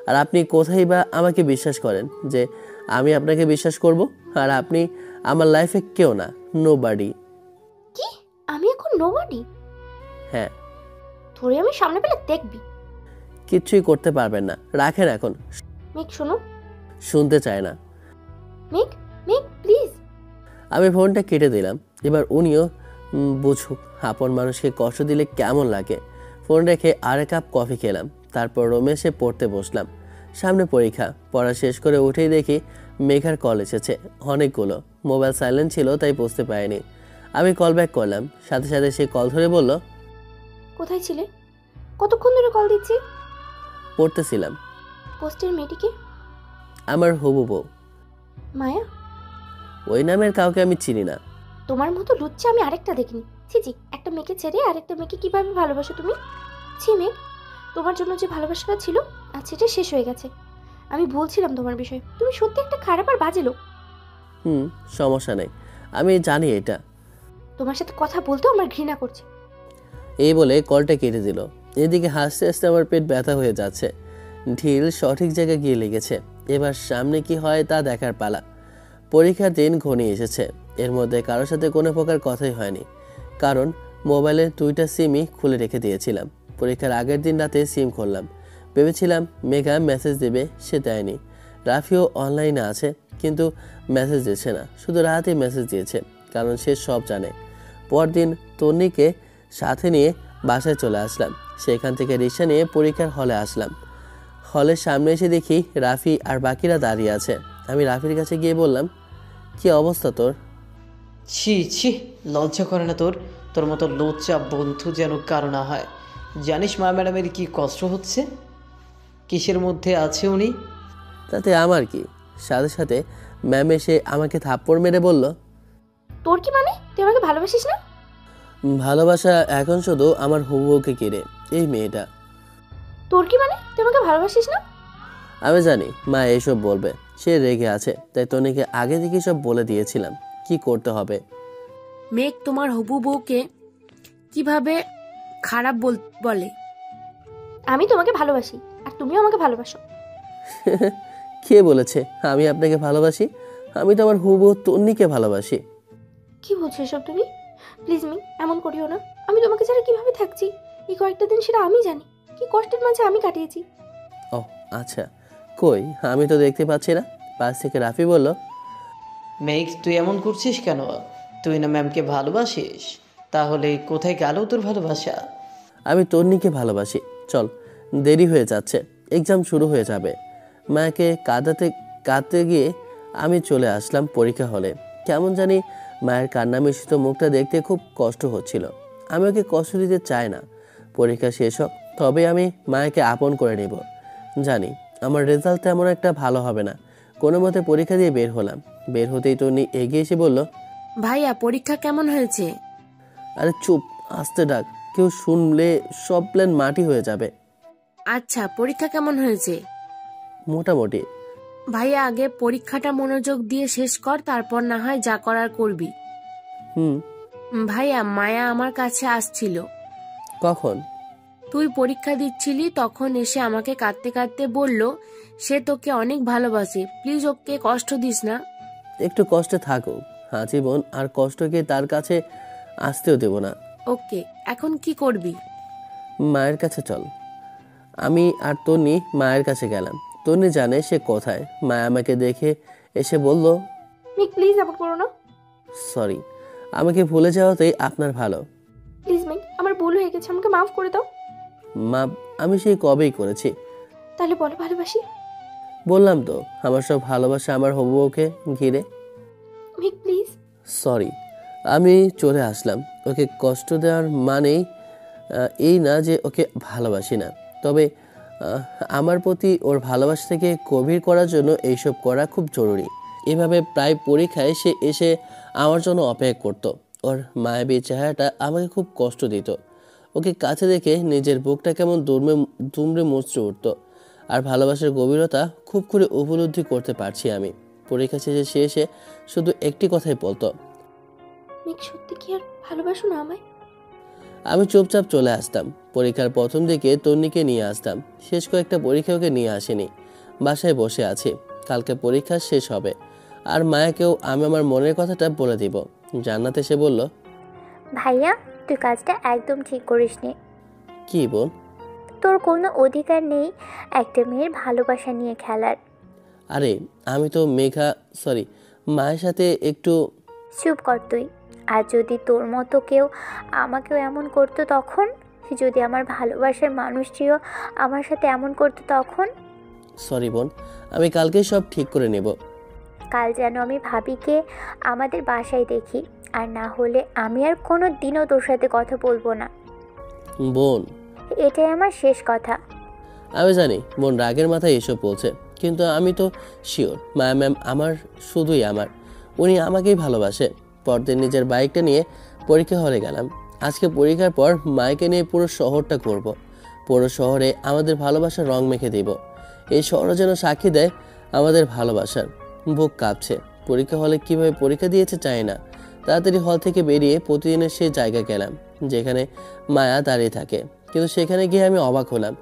আর আপনি কোথায় বা আমাকে বিশ্বাস করেন যে আমি আপনাকে বিশ্বাস করব? আর আপনি আমার লাইফে কেউ না, নোবডি। কি? আমি এখন নোবডি? হ্যাঁ। তোরে আমি সামনে পেলে দেখবি। কিচ্ছুই করতে পারবেন না, রাখেন এখন। মেঘ শোনো। শুনতে চায় না। মেঘ, মেঘ প্লিজ। আমি ফোনটা কেটে দিলাম। এবার উনিও বুঝুক আপন মানুষকে কষ্ট দিলে কেমন লাগে। ফোন রেখে আরেক কাপ কফি খেলাম। তারপর রুমে এসে পড়তে বসলাম। সামনে পরীক্ষা। পড়া শেষ করে উঠেই দেখি মেঘার কল এসেছে অনেকগুলো। মোবাইল সাইলেন্ট ছিল, তাই বুঝতে পারিনি। আমি কল ব্যাক করলাম। সাথে সাথে সে কল ধরে বলল, কোথায় ছিলে? কতক্ষণ ধরে কল দিচ্ছি? পড়তেছিলাম। পোস্টের মেয়েটিকে? আমার হবু বউ। মায়া? ওই নামের কাউকে আমি চিনি না। তোমার মতো লুচ্চা আমি আরেকটা দেখিনি। ছি ছি, একটা মেয়েকে ছেড়ে আরেকটা মেয়েকে কিভাবে ভালোবাসো তুমি? ছি মেঘ, তোমার জন্য যে ভালোবাসাটা ছিল আজ সেটা শেষ হয়ে গেছে। আমি বলছিলাম তোমার বিষয়ে, তুমি সত্যি একটা খারাপ আর বাজে লোক। সমস্যা নেই, আমি জানি এটা। তোমার সাথে কথা বলতেও আমার ঘৃণা করছে। এই বলে কলটা কেটে দিল। এদিকে হাসতে হাসতে আমার পেট ব্যথা হয়ে যাচ্ছে। ঢিল সঠিক জায়গায় গিয়ে লেগেছে। এবার সামনে কি হয় তা দেখার পালা। পরীক্ষার দিন ঘনিয়ে এসেছে। এর মধ্যে কারোর সাথে কোনো প্রকার কথাই হয়নি, কারণ মোবাইলের 2টা সিমই খুলে রেখে দিয়েছিলাম। পরীক্ষার আগের দিন রাতে সিম খুললাম। ভেবেছিলাম মেঘা মেসেজ দেবে, সে দেয়নি। রাফিও অনলাইনে আছে, কিন্তু মেসেজ দিচ্ছে না। শুধু রাতেই মেসেজ দিয়েছে, কারণ সে সব জানে। পরদিন তন্নিকে সাথে নিয়ে বাসায় চলে আসলাম। সেখান থেকে রিক্সা নিয়ে পরীক্ষার হলে আসলাম। হলের সামনে এসে দেখি রাফি আর বাকিরা দাঁড়িয়ে আছে। আমি রাফির কাছে গিয়ে বললাম, কি অবস্থা তোর? ছি ছি, লজ্জা করে না তোর? তোর মতো লজ্জা বন্ধু যেন কারো না হয়। জানিস মা ম্যাডামের কি কষ্ট হচ্ছে? কিসের মধ্যে আছে উনি? তাতে আমার কি? সাথে সাথে ম্যাম এসে আমাকে থাপ্পড় মেরে বলল, তোর কি মানে? তুই আমাকে ভালোবাসিস না? ভালোবাসা এখন শুধু আমার হবু বউকে কিনে, এই মেয়েটা। তোর কি মানে? তুই আমাকে ভালোবাসিস না? আমি জানি মা এসব বলবে, সে রেগে আছে, তাই তনিকে আগে থেকে সব বলে দিয়েছিলাম কি করতে হবে। মেঘ তোমার হবু বউকে কিভাবে খারাপ বলে? আমি তোমাকে ভালোবাসি, আর তুমিও আমাকে ভালোবাসো। কে বলেছে আমি আপনাকে ভালোবাসি? আমি তো আমার হবু বউ তন্নিকে ভালোবাসি। কি বলছো এসব তুমি? প্লিজ মি, এমন করিও না। আমি তোমাকে ছাড়া কিভাবে থাকছি এই কয়েকটা দিন সেটা আমি জানি। কি কষ্টের মাঝে আমি কাটিয়েছি। ও আচ্ছা, কই আমি তো দেখতে পাচ্ছি না। পাশ থেকে রাফি বলল, মেঘ, তুই এমন করছিস কেন? তুই না ম্যামকে ভালোবাসিস, তাহলে কোথায় গেল তোর ভালোবাসা? আমি তন্নিকে ভালোবাসি। চল, দেরি হয়ে যাচ্ছে, এক্সাম শুরু হয়ে যাবে। মাকে কাঁদতে গিয়ে আমি চলে আসলাম পরীক্ষা হলে। কেমন জানি মায়ের কান্না মিশ্রিত মুখটা দেখতে খুব কষ্ট হচ্ছিল। আমি ওকে কষ্ট দিতে চাই না। পরীক্ষা শেষ হোক, তবে আমি মায়াকে আপন করে নেব। জানি আমার রেজাল্ট তেমন একটা ভালো হবে না। কোনো মতে পরীক্ষা দিয়ে বের হলাম। বের হতেই তন্নি এগিয়ে এসে বলল, ভাইয়া পরীক্ষা কেমন হয়েছে? আরে চুপ, আস্তে ডাক, কেউ শুনলে সব প্ল্যান মাটি হয়ে যাবে। আচ্ছা, পরীক্ষা কেমন হয়েছে? মোটামুটি। ভাইয়া আগে পরীক্ষাটা মনোযোগ দিয়ে শেষ কর, তারপর না হয় যা করার করবি। হুম। ভাইয়া মায়া আমার কাছে আসছিল। কখন? তুই পরীক্ষা দিচ্ছিলি তখন এসে আমাকে কাঁদতে কাঁদতে বলল সে তোকে অনেক ভালোবাসে, প্লিজ ওকে কষ্ট দিস না। একটু কষ্টে থাকো আজীবন, আর কষ্টকে তার কাছে আসতেও দেব না। ওকে, এখন কি করবি? মায়ের কাছে চল। আমি আর তন্নি মায়ের কাছে গেলাম। তন্নি জানে সে কোথায়। মায়া আমাকে দেখে এসে বলল, মেঘ প্লিজ এমন করো না। সরি, আমাকে ভুলে যাওয়াতেই আপনার ভালো। প্লিজ মেঘ, আমার ভুল হয়ে গেছে, আমাকে মাফ করে দাও। মা, আমি সেই কবেই করেছি। তাহলে বলো ভালোবাসি। বললাম তো, আমার সব ভালোবাসা আমার হবু ওকে ঘিরে। মেঘ প্লিজ। সরি, আমি চলে আসলাম। ওকে কষ্ট দেওয়ার মানেই এই না যে ওকে ভালোবাসি না, তবে আমার প্রতি ওর ভালোবাসাটাকে গভীর করার জন্য এইসব করা খুব জরুরি। এভাবে প্রায় পরীক্ষায় সে এসে আমার জন্য অপেক্ষা করত। ওর মায়াবী চেহারাটা আমাকে খুব কষ্ট দিত। ওকে কাছে দেখে নিজের বুকটা কেমন দুমড়ে মুচড়ে উঠত। আর ভালোবাসার গভীরতা খুব করে উপলব্ধি করতে পারছি আমি। পরীক্ষা শেষে সে এসে শুধু একটি কথাই বলতো, মেঘ সত্যি কি আর ভালোবাসো না আমায়? আমি চুপচাপ চলে আসতাম। পরীক্ষার প্রথম দিকে তন্নিকে নিয়ে আসতাম, শেষ কয়েকটা পরীক্ষা ওকে নিয়ে আসিনি। বাসায় বসে আছি, কালকে পরীক্ষা শেষ হবে। আর মায়াকেও আমি আমার মনের কথাটা বলে দিব। জান্নাত এসে বলল, ভাইয়া তুই কাজটা একদম ঠিক করিসনি। কি বোন? তোর কোনো অধিকার নেই একটা মেয়ের ভালোবাসা নিয়ে খেলার। আরে আমি তো মায়ের সাথে একটু। চুপ কর তুই। আর যদি তোর মতো কেউ আমাকেও এমন করতো তখন, যদি আমার ভালোবাসার মানুষটিও আমার সাথে এমন করতো তখন। সরি বোন, আমি কালকে সব ঠিক করে নেব। কাল যেন আমি ভাবিকে আমাদের বাসায় দেখি, আর না হলে আমি আর কোনো দিনও তোর সাথে কথা বলবো না। বোন, এটাই আমার শেষ কথা। আমি জানি বোন রাগের মাথায় এসব বলছে, কিন্তু আমি তো শিওর মায়া ম্যাম আমার শুধুই আমার। উনি আমাকেই ভালোবাসে। পরদিন নিজের বাইকটা নিয়ে পরীক্ষা হলে গেলাম। আজকে পরীক্ষার পর মাইকে নিয়ে পুরো শহরটা ঘুরব। পুরো শহরে আমাদের ভালোবাসার রং মেখে দিব। এই শহর যেন সাক্ষী দেয় আমাদের ভালোবাসার। বুক কাঁপছে। পরীক্ষা হলে কিভাবে পরীক্ষা দিয়েছে চাই না। তাড়াতাড়ি হল থেকে বেরিয়ে প্রতিদিনের সেই জায়গা গেলাম যেখানে মায়া দাঁড়িয়ে থাকে, কিন্তু সেখানে গিয়ে আমি অবাক হলাম।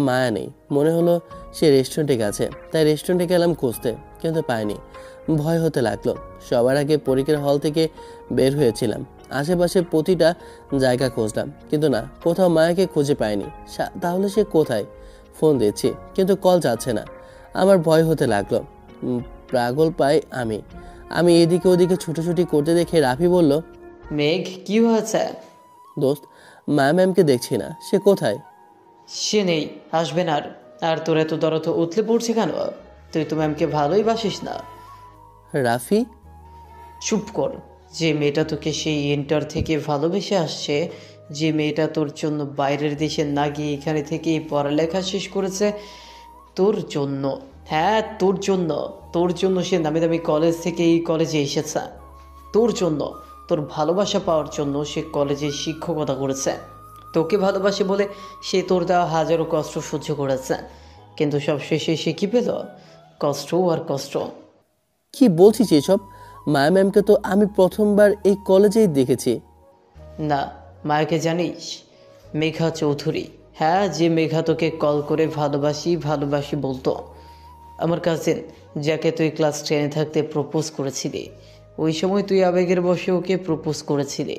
মায়া নেই। মনে হলো সে রেস্টুরেন্টে গেছে, তাই রেস্টুরেন্টে গেলাম খুঁজতে, কিন্তু পাইনি। ভয় হতে লাগলো। সবার আগে পরীক্ষার হল থেকে বের হয়েছিলাম, আশেপাশে প্রতিটা জায়গা খুঁজলাম, কিন্তু না, কোথাও মায়াকে খুঁজে পাইনি। তাহলে সে কোথায়? ফোন দিচ্ছি কিন্তু কল যাচ্ছে না। আমার ভয় হতে লাগলো। পাগল পাই আমি এদিকে ওদিকে ছুটোছুটি করতে দেখে রাফি বলল, মেঘ কি হয়েছে? দোস্ত, মায়া ম্যামকে দেখছি না, সে কোথায়? সে নেই, আসবে না। আর তোর এত দরদ উতলে পড়ছে কেন? তুই তো ম্যামকে ভালোই বাসিস না। রাফি, চুপ কর। যে মেয়েটা তোকে সেই ইন্টার থেকে ভালোবেসে আসছে, যে মেয়েটা তোর জন্য বাইরের দেশে না গিয়ে এখানে থেকেই পড়ালেখা শেষ করেছে তোর জন্য, হ্যাঁ তোর জন্য সে দামি দামি কলেজ থেকে এই কলেজে এসেছে। তোর জন্য, তোর ভালোবাসা পাওয়ার জন্য সে কলেজে শিক্ষকতা করেছে। তোকে ভালোবাসে বলে সে তোর দেওয়া হাজারো কষ্ট সহ্য করেছে, কিন্তু সব শেষে সে কী পেল? কষ্ট আর কষ্ট। কি বলছিস এসব? মায়া ম্যামকে তো আমি প্রথমবার এই কলেজেই দেখেছি। না, মায়াকে জানিস? মেঘা চৌধুরী। হ্যাঁ, যে মেঘা তোকে কল করে ভালোবাসি বলতো। আমার কাজিন, যাকে তুই ক্লাস 10-এ থাকতে প্রপোজ করেছিলি। ওই সময় তুই আবেগের বশে ওকে প্রপোজ করেছিলি,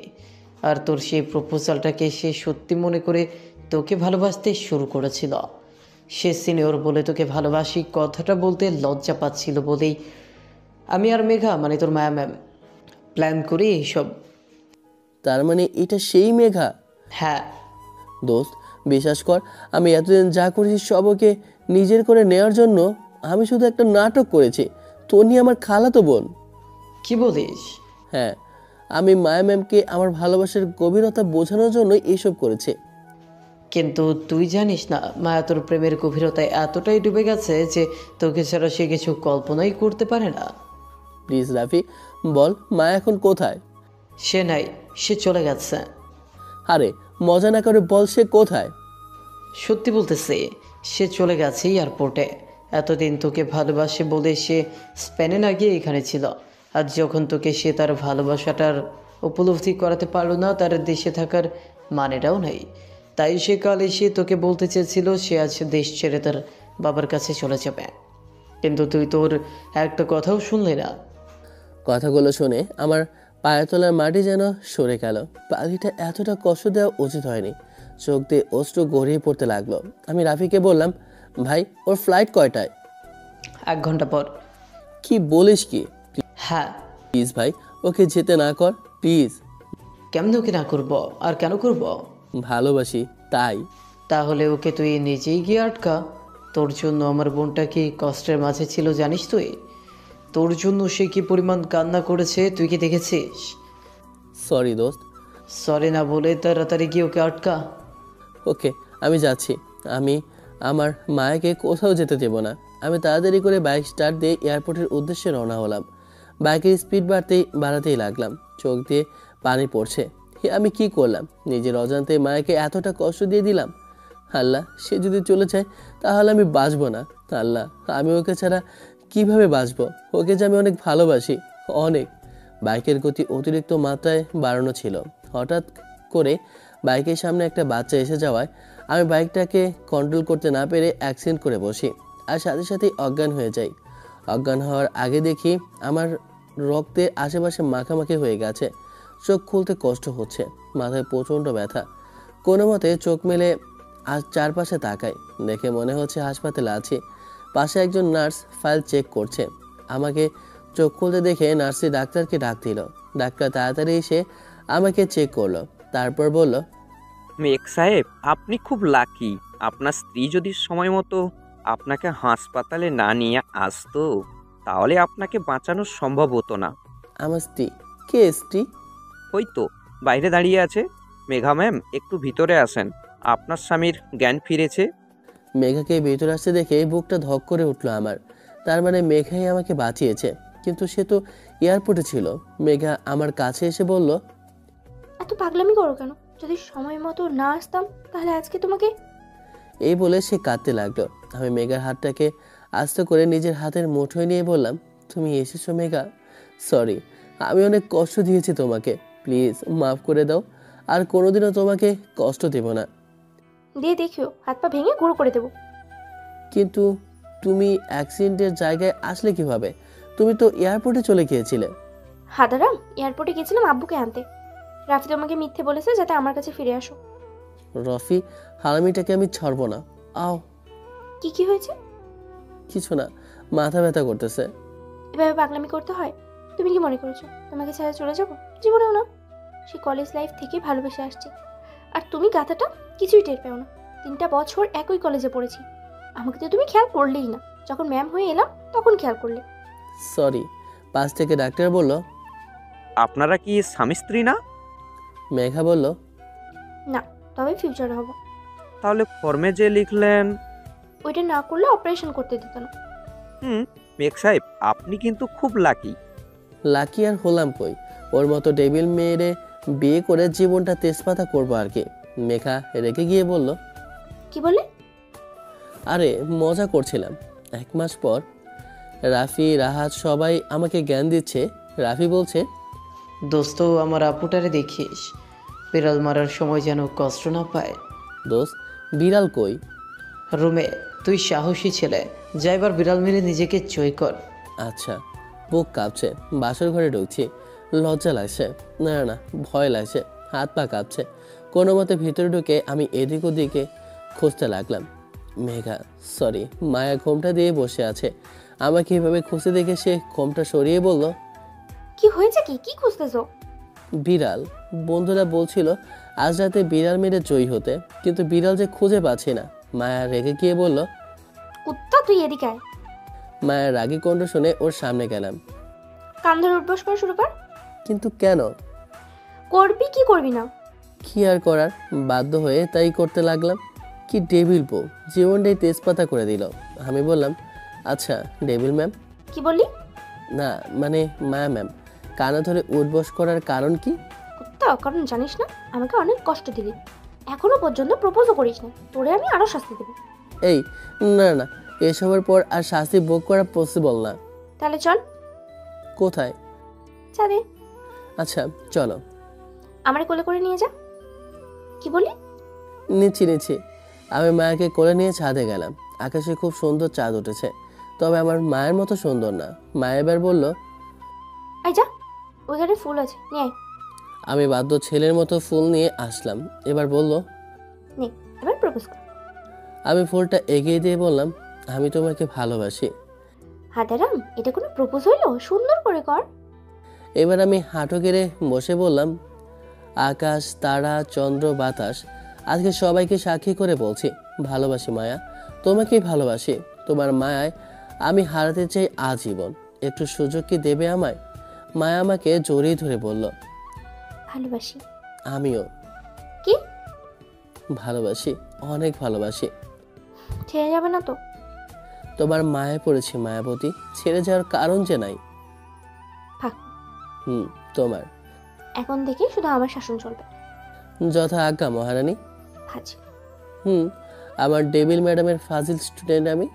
আর তোর সেই প্রপোজালটাকে সে সত্যি মনে করে তোকে ভালোবাসতে শুরু করেছিল। সে সিনিয়র বলে তোকে ভালোবাসি কথাটা বলতে লজ্জা পাচ্ছিল বলেই আমি আর মেঘা, মানে তোর মায়া ম্যাম, প্ল্যান করি এইসব। তার মানে এটা সেই মেঘা? হ্যাঁ দোস্ত, বিশ্বাস কর, আমি এতদিন যা করেছি সব ওকে নিজের করে নেওয়ার জন্য। আমি শুধু একটা নাটক করেছি। তনি আমার খালাতো বোন। কি বলিস? হ্যাঁ, আমি মায়া ম্যামকে আমার ভালোবাসার গভীরতা বোঝানোর জন্য এইসব করেছি। কিন্তু তুই জানিস না, মায়া তোর প্রেমের গভীরতায় এতটাই ডুবে গেছে যে তোকে ছাড়া সে কিছু কল্পনাই করতে পারে না। প্লিজ রাফি বল মা এখন কোথায়? সে নাই, সে চলে গেছে। আরে মজা না করে বল সে কোথায়? সত্যি বলতেছি, সে চলে গেছে এয়ারপোর্টে। এতদিন তোকে ভালোবাসে বলে সে স্পেনে না গিয়ে এখানে ছিল। আর যখন তোকে সে তার ভালোবাসাটার উপলব্ধি করাতে পারলো না, তার দেশে থাকার মানেটাও নেই। তাই সে কাল এসে তোকে বলতে চেয়েছিল সে আজ দেশ ছেড়ে তার বাবার কাছে চলে যাবে, কিন্তু তুই তোর একটা কথাও শুনলি না। কথাগুলো শুনে আমার পায়ের তলার মাটি যেন সরে গেল। পাখিটা এতটা কষ্ট দেওয়া উচিত হয়নি। চোখ দিয়ে অশ্রু গড়িয়ে পড়তে লাগলো। আমি রাফিকে বললাম, ভাই ওর ফ্লাইট কয়টায়? 1 ঘন্টা পর। কি বলিস কি? হ্যাঁ। প্লিজ ভাই ওকে যেতে না কর প্লিজ। কেমন ওকে না করব? আর কেন করব? ভালোবাসি তাই। তাহলে ওকে তুই নিজেই গিয়ে আটকা। তোর জন্য আমার বোনটা কি কষ্টের মাঝে ছিল জানিস তুই? তোর জন্য সে কি পরিমাণ কান্না করেছে তুই কি দেখেছিস? সরি দোস্ত। সরি না বলে তাড়াতাড়ি গিয়ে ওকে আটকা। ওকে আমি যাচ্ছি। আমি আমার মায়াকে কোথাও যেতে দেব না। আমি তাড়াতাড়ি করে বাইক স্টার্ট দিয়ে এয়ারপোর্টের উদ্দেশ্যে রওনা হলাম। বাইকের স্পিড বাড়াতেই লাগলাম। চোখ দিয়ে পানি পড়ছে। আমি কি করলাম? নিজের অজান্তে মায়াকে এতটা কষ্ট দিয়ে দিলাম। আল্লাহ, সে যদি চলে যায় তাহলে আমি বাঁচবো না। আল্লাহ, আমি ওকে ছাড়া কিভাবে বাঁচবো? ওকে যে আমি অনেক ভালোবাসি, অনেক। বাইকের গতি অতিরিক্ত মাত্রায় বাড়ানো ছিল। হঠাৎ করে বাইকের সামনে একটা বাচ্চা এসে যাওয়ায় আমি বাইকটাকে কন্ট্রোল করতে না পেরে অ্যাক্সিডেন্ট করে বসি আর সাথে সাথেই অজ্ঞান হয়ে যাই। অজ্ঞান হওয়ার আগে দেখি আমার রক্তের আশেপাশে মাখামাখি হয়ে গেছে। চোখ খুলতে কষ্ট হচ্ছে, মাথায় প্রচণ্ড ব্যথা। কোনো মতে চোখ মেলে আজ চারপাশে তাকাই, দেখে মনে হচ্ছে হাসপাতালে আছি। পাশে একজন নার্স ফাইল চেক করছে। আমাকে চোখ খুলতে দেখে নার্সি ডাক্তারকে ডাক দিল। ডাক্তার তাড়াতাড়ি এসে আমাকে চেক করলো, তারপর বলল, মেঘ সাহেব আপনি খুব লাকি। আপনার স্ত্রী যদি সময় মতো আপনাকে হাসপাতালে না নিয়ে আসতো তাহলে আপনাকে বাঁচানো সম্ভব হতো না। আমার স্ত্রী? কে স্ত্রী? ওই তো বাইরে দাঁড়িয়ে আছে। মেঘা ম্যাম একটু ভিতরে আসেন, আপনার স্বামীর জ্ঞান ফিরেছে। মেঘাকে ভিতরে আসতে দেখে বুকটা ধক করে উঠলো আমার। তার মানে মেঘাই আমাকে বাঁচিয়েছে, কিন্তু সে তো এয়ারপোর্টে ছিল। মেঘা আমার কাছে এসে বলল, এত পাগলামি করো কেন? যদি সময় মতো না আসতাম তাহলে আজকে তোমাকে। এই বলে সে কাঁদতে লাগলো। আমি মেঘার হাতটাকে আস্তে করে নিজের হাতের মুঠোয় নিয়ে বললাম, তুমি এসেছো মেঘা? সরি, আমি অনেক কষ্ট দিয়েছি তোমাকে। প্লিজ মাফ করে দাও। আর কোনোদিনও তোমাকে কষ্ট দেব না। দিয়ে দেখিও, হাত পা ভেঙে গুঁড়ো করে দেবো। কিন্তু তুমি অ্যাক্সিডেন্টের জায়গায় আসলে কিভাবে? তুমি তো এয়ারপোর্টে চলে গিয়েছিলে। হাদারাম, এয়ারপোর্টে গেছিলাম আব্বুকে আনতে। রাফি তোমাকে মিথ্যে বলেছে যাতে আমার কাছে ফিরে আসো। রফি, হারামিটাকে আমি ছাড়ব না। আও। কি হয়েছে? কিছু না, মাথা ব্যথা করতেছে। এভাবে পাগলামি করতে হয়? তুমি কি মনে করেছো তোমাকে ছেড়ে চলে যাবো? জীবনেও না। সে কলেজ লাইফ থেকে ভালোবেসে আসছে, আর তুমি গাথাটা কিছুই টের পেও না। 3টা বছর একই কলেজে পড়েছি। আমাকে তো তুমি খেয়াল করলেই না। যখন ম্যাম হয়ে এলাম তখন খেয়াল করলে। সরি। পাশ থেকে ডাক্তার বলল, আপনারা কি স্বামী স্ত্রী না? মেঘা বলল, না, তবে ফিউচারে হব। তাহলে ফর্মে যে লিখলেন? ওইটা না করলে অপারেশন করতে দিত না। মেঘ সাহেব আপনি কিন্তু খুব লাকি। লাকি আর হলাম কই? ওর মতো ডেবিল মেয়েরে বিয়ে করে জীবনটা তেজপাতা করবো আর কি। মেঘা রেগে গিয়ে বলল, কি বলে? আরে মজা করছিলাম। 1 মাস পর রাফি, রাহাত সবাই আমাকে জ্ঞান দিচ্ছে। রাফি বলছে, দোস্ত আমার আপুটারে দেখিস, বিড়াল মারার সময় যেন কষ্ট না পায়। দোস্ত বিড়াল কই? রুমে। তুই সাহসী ছেলে, যা এবার বিড়াল মেরে নিজেকে জয় কর। আচ্ছা। বুক কাঁপছে। বাসর ঘরে ঢুকছি। লজ্জা লাগছে, না না ভয় লাগছে। হাত পা কাঁপছে। কোনো মতে ভিতরে ঢুকে আমি এদিক ওদিকে খুঁজতে লাগলাম। মেঘা, সরি। মায়া ঘোমটা দিয়ে বসে আছে। আমাকে এভাবে খুঁজতে দেখে সে ঘোমটা সরিয়ে বলল, কি হয়েছে? কি খুঁজতেছো? বিড়াল। বন্ধুরা বলছিল আজ রাতে বিড়াল মেরে জয়ী হতে, কিন্তু বিড়াল যে খুঁজে পাচ্ছি না। মায়া রেগে গিয়ে বলল, কুত্তা তুই এদিকে আয়। মায়ের রাগী কণ্ঠ শুনে ওর সামনে গেলাম। কান ধরে উঠবস করা শুরু কর। কিন্তু কেন? করবি কি করবি না? কি আর করার, বাধ্য হয়ে তাই করতে লাগলাম। কি ডেভিল বউ, জীবনটাই তেজপাতা করে দিল। আমি বললাম, আচ্ছা ডেভিল ম্যাম। কি বললি? না মানে মায়া ম্যাম, কানা ধরে উঠবস করার কারণ কি? তাও কারণ জানিস না, আমাকে অনেক কষ্ট দিলি, এখনো পর্যন্ত প্রপোজও করিস না, তোরে আমি আরো শাস্তি দেবো। এই না না, এসবের পর আর শাস্তি ভোগ করা পসিবল না। তাহলে চল। কোথায়? ছাদে। আচ্ছা চলো। আমারে কোলে করে নিয়ে যা। কি বলি? নিচ্ছি। আমি মায়াকে কোলে নিয়ে ছাদে গেলাম। আকাশে খুব সুন্দর চাঁদ উঠেছে, তবে আমার মায়ের মতো সুন্দর না। মায়া এবার বলল, আই যা, ওইখানে ফুল আছে, নিয়ে আয়। আমি বাধ্য ছেলের মতো ফুল নিয়ে আসলাম। এবার বলল, নে এবার প্রপোজ কর। আমি ফুলটা এগিয়ে দিয়ে বললাম, আমি তোমাকে ভালোবাসি। হাতেরাম, এটা কোনো প্রপোজ হইলো? সুন্দর করে কর। এবার আমি হাঁটু গেড়ে বসে বললাম, আকাশ, তারা, চন্দ্র, বাতাস, আজকে সবাইকে সাক্ষী করে বলছি ভালোবাসি মায়া, তোমাকেই ভালোবাসি। তোমার মায়ায় আমি হারাতে চাই আজীবন। একটু সুযোগ কি দেবে আমায়? মায়া আমাকে জড়িয়ে ধরে বলল, ভালোবাসি। আমিও। কি? ভালোবাসি, অনেক ভালোবাসি। ছেড়ে যাবে না তো? তোমার মায়ে পড়েছি মায়াবতী, ছেড়ে যাওয়ার কারণ যে নাই। থাক। তোমার। এখন থেকে শুধু আমার শাসন চলবে। যথা আজ্ঞা মহারানী। হাজি। আমার ডেভিল ম্যাডামের ফাজিল স্টুডেন্ট আমি।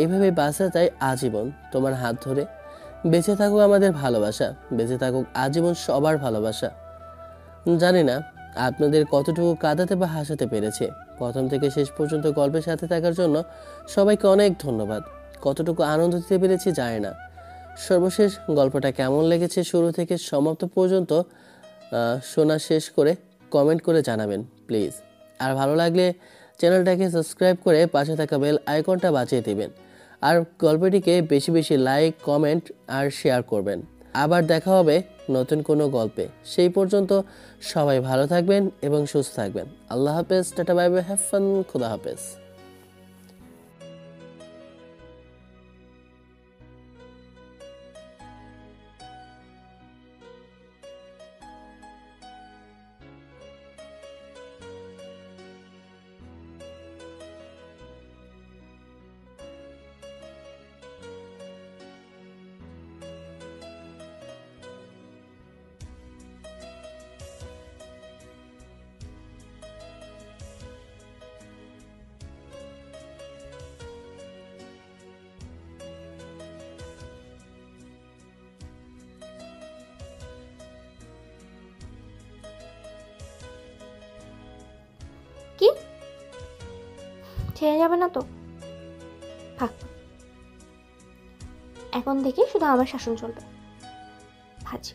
এইভাবে বাঁচা চাই আজীবন তোমার হাত ধরে। বেঁচে থাকুক আমাদের ভালোবাসা, বেঁচে থাকুক আজীবন সবার ভালোবাসা। জানি না আপনাদের কতটুকু কাঁদাতে বা হাসাতে পেরেছে। প্রথম থেকে শেষ পর্যন্ত গল্পের সাথে থাকার জন্য সবাইকে অনেক ধন্যবাদ। কতটুকু আনন্দ দিতে পেরেছি জানি না। সর্বশেষ গল্পটা কেমন লেগেছে শুরু থেকে সমাপ্ত পর্যন্ত শোনা শেষ করে কমেন্ট করে জানাবেন প্লিজ। আর ভালো লাগলে চ্যানেলটাকে সাবস্ক্রাইব করে পাশে থাকা বেল আইকনটা বাজিয়ে দেবেন। আর গল্পটিকে বেশি বেশি লাইক, কমেন্ট আর শেয়ার করবেন। আবার দেখা হবে নতুন কোনো গল্পে। সেই পর্যন্ত সবাই ভালো থাকবেন এবং সুস্থ থাকবেন। আল্লাহ হাফেজ, tata, bye bye, have fun, খোদা হাফেজ। কি? ছেড়ে যাবে না তো? থাক। এখন থেকে শুধু আমার শাসন চলবে। হাজি।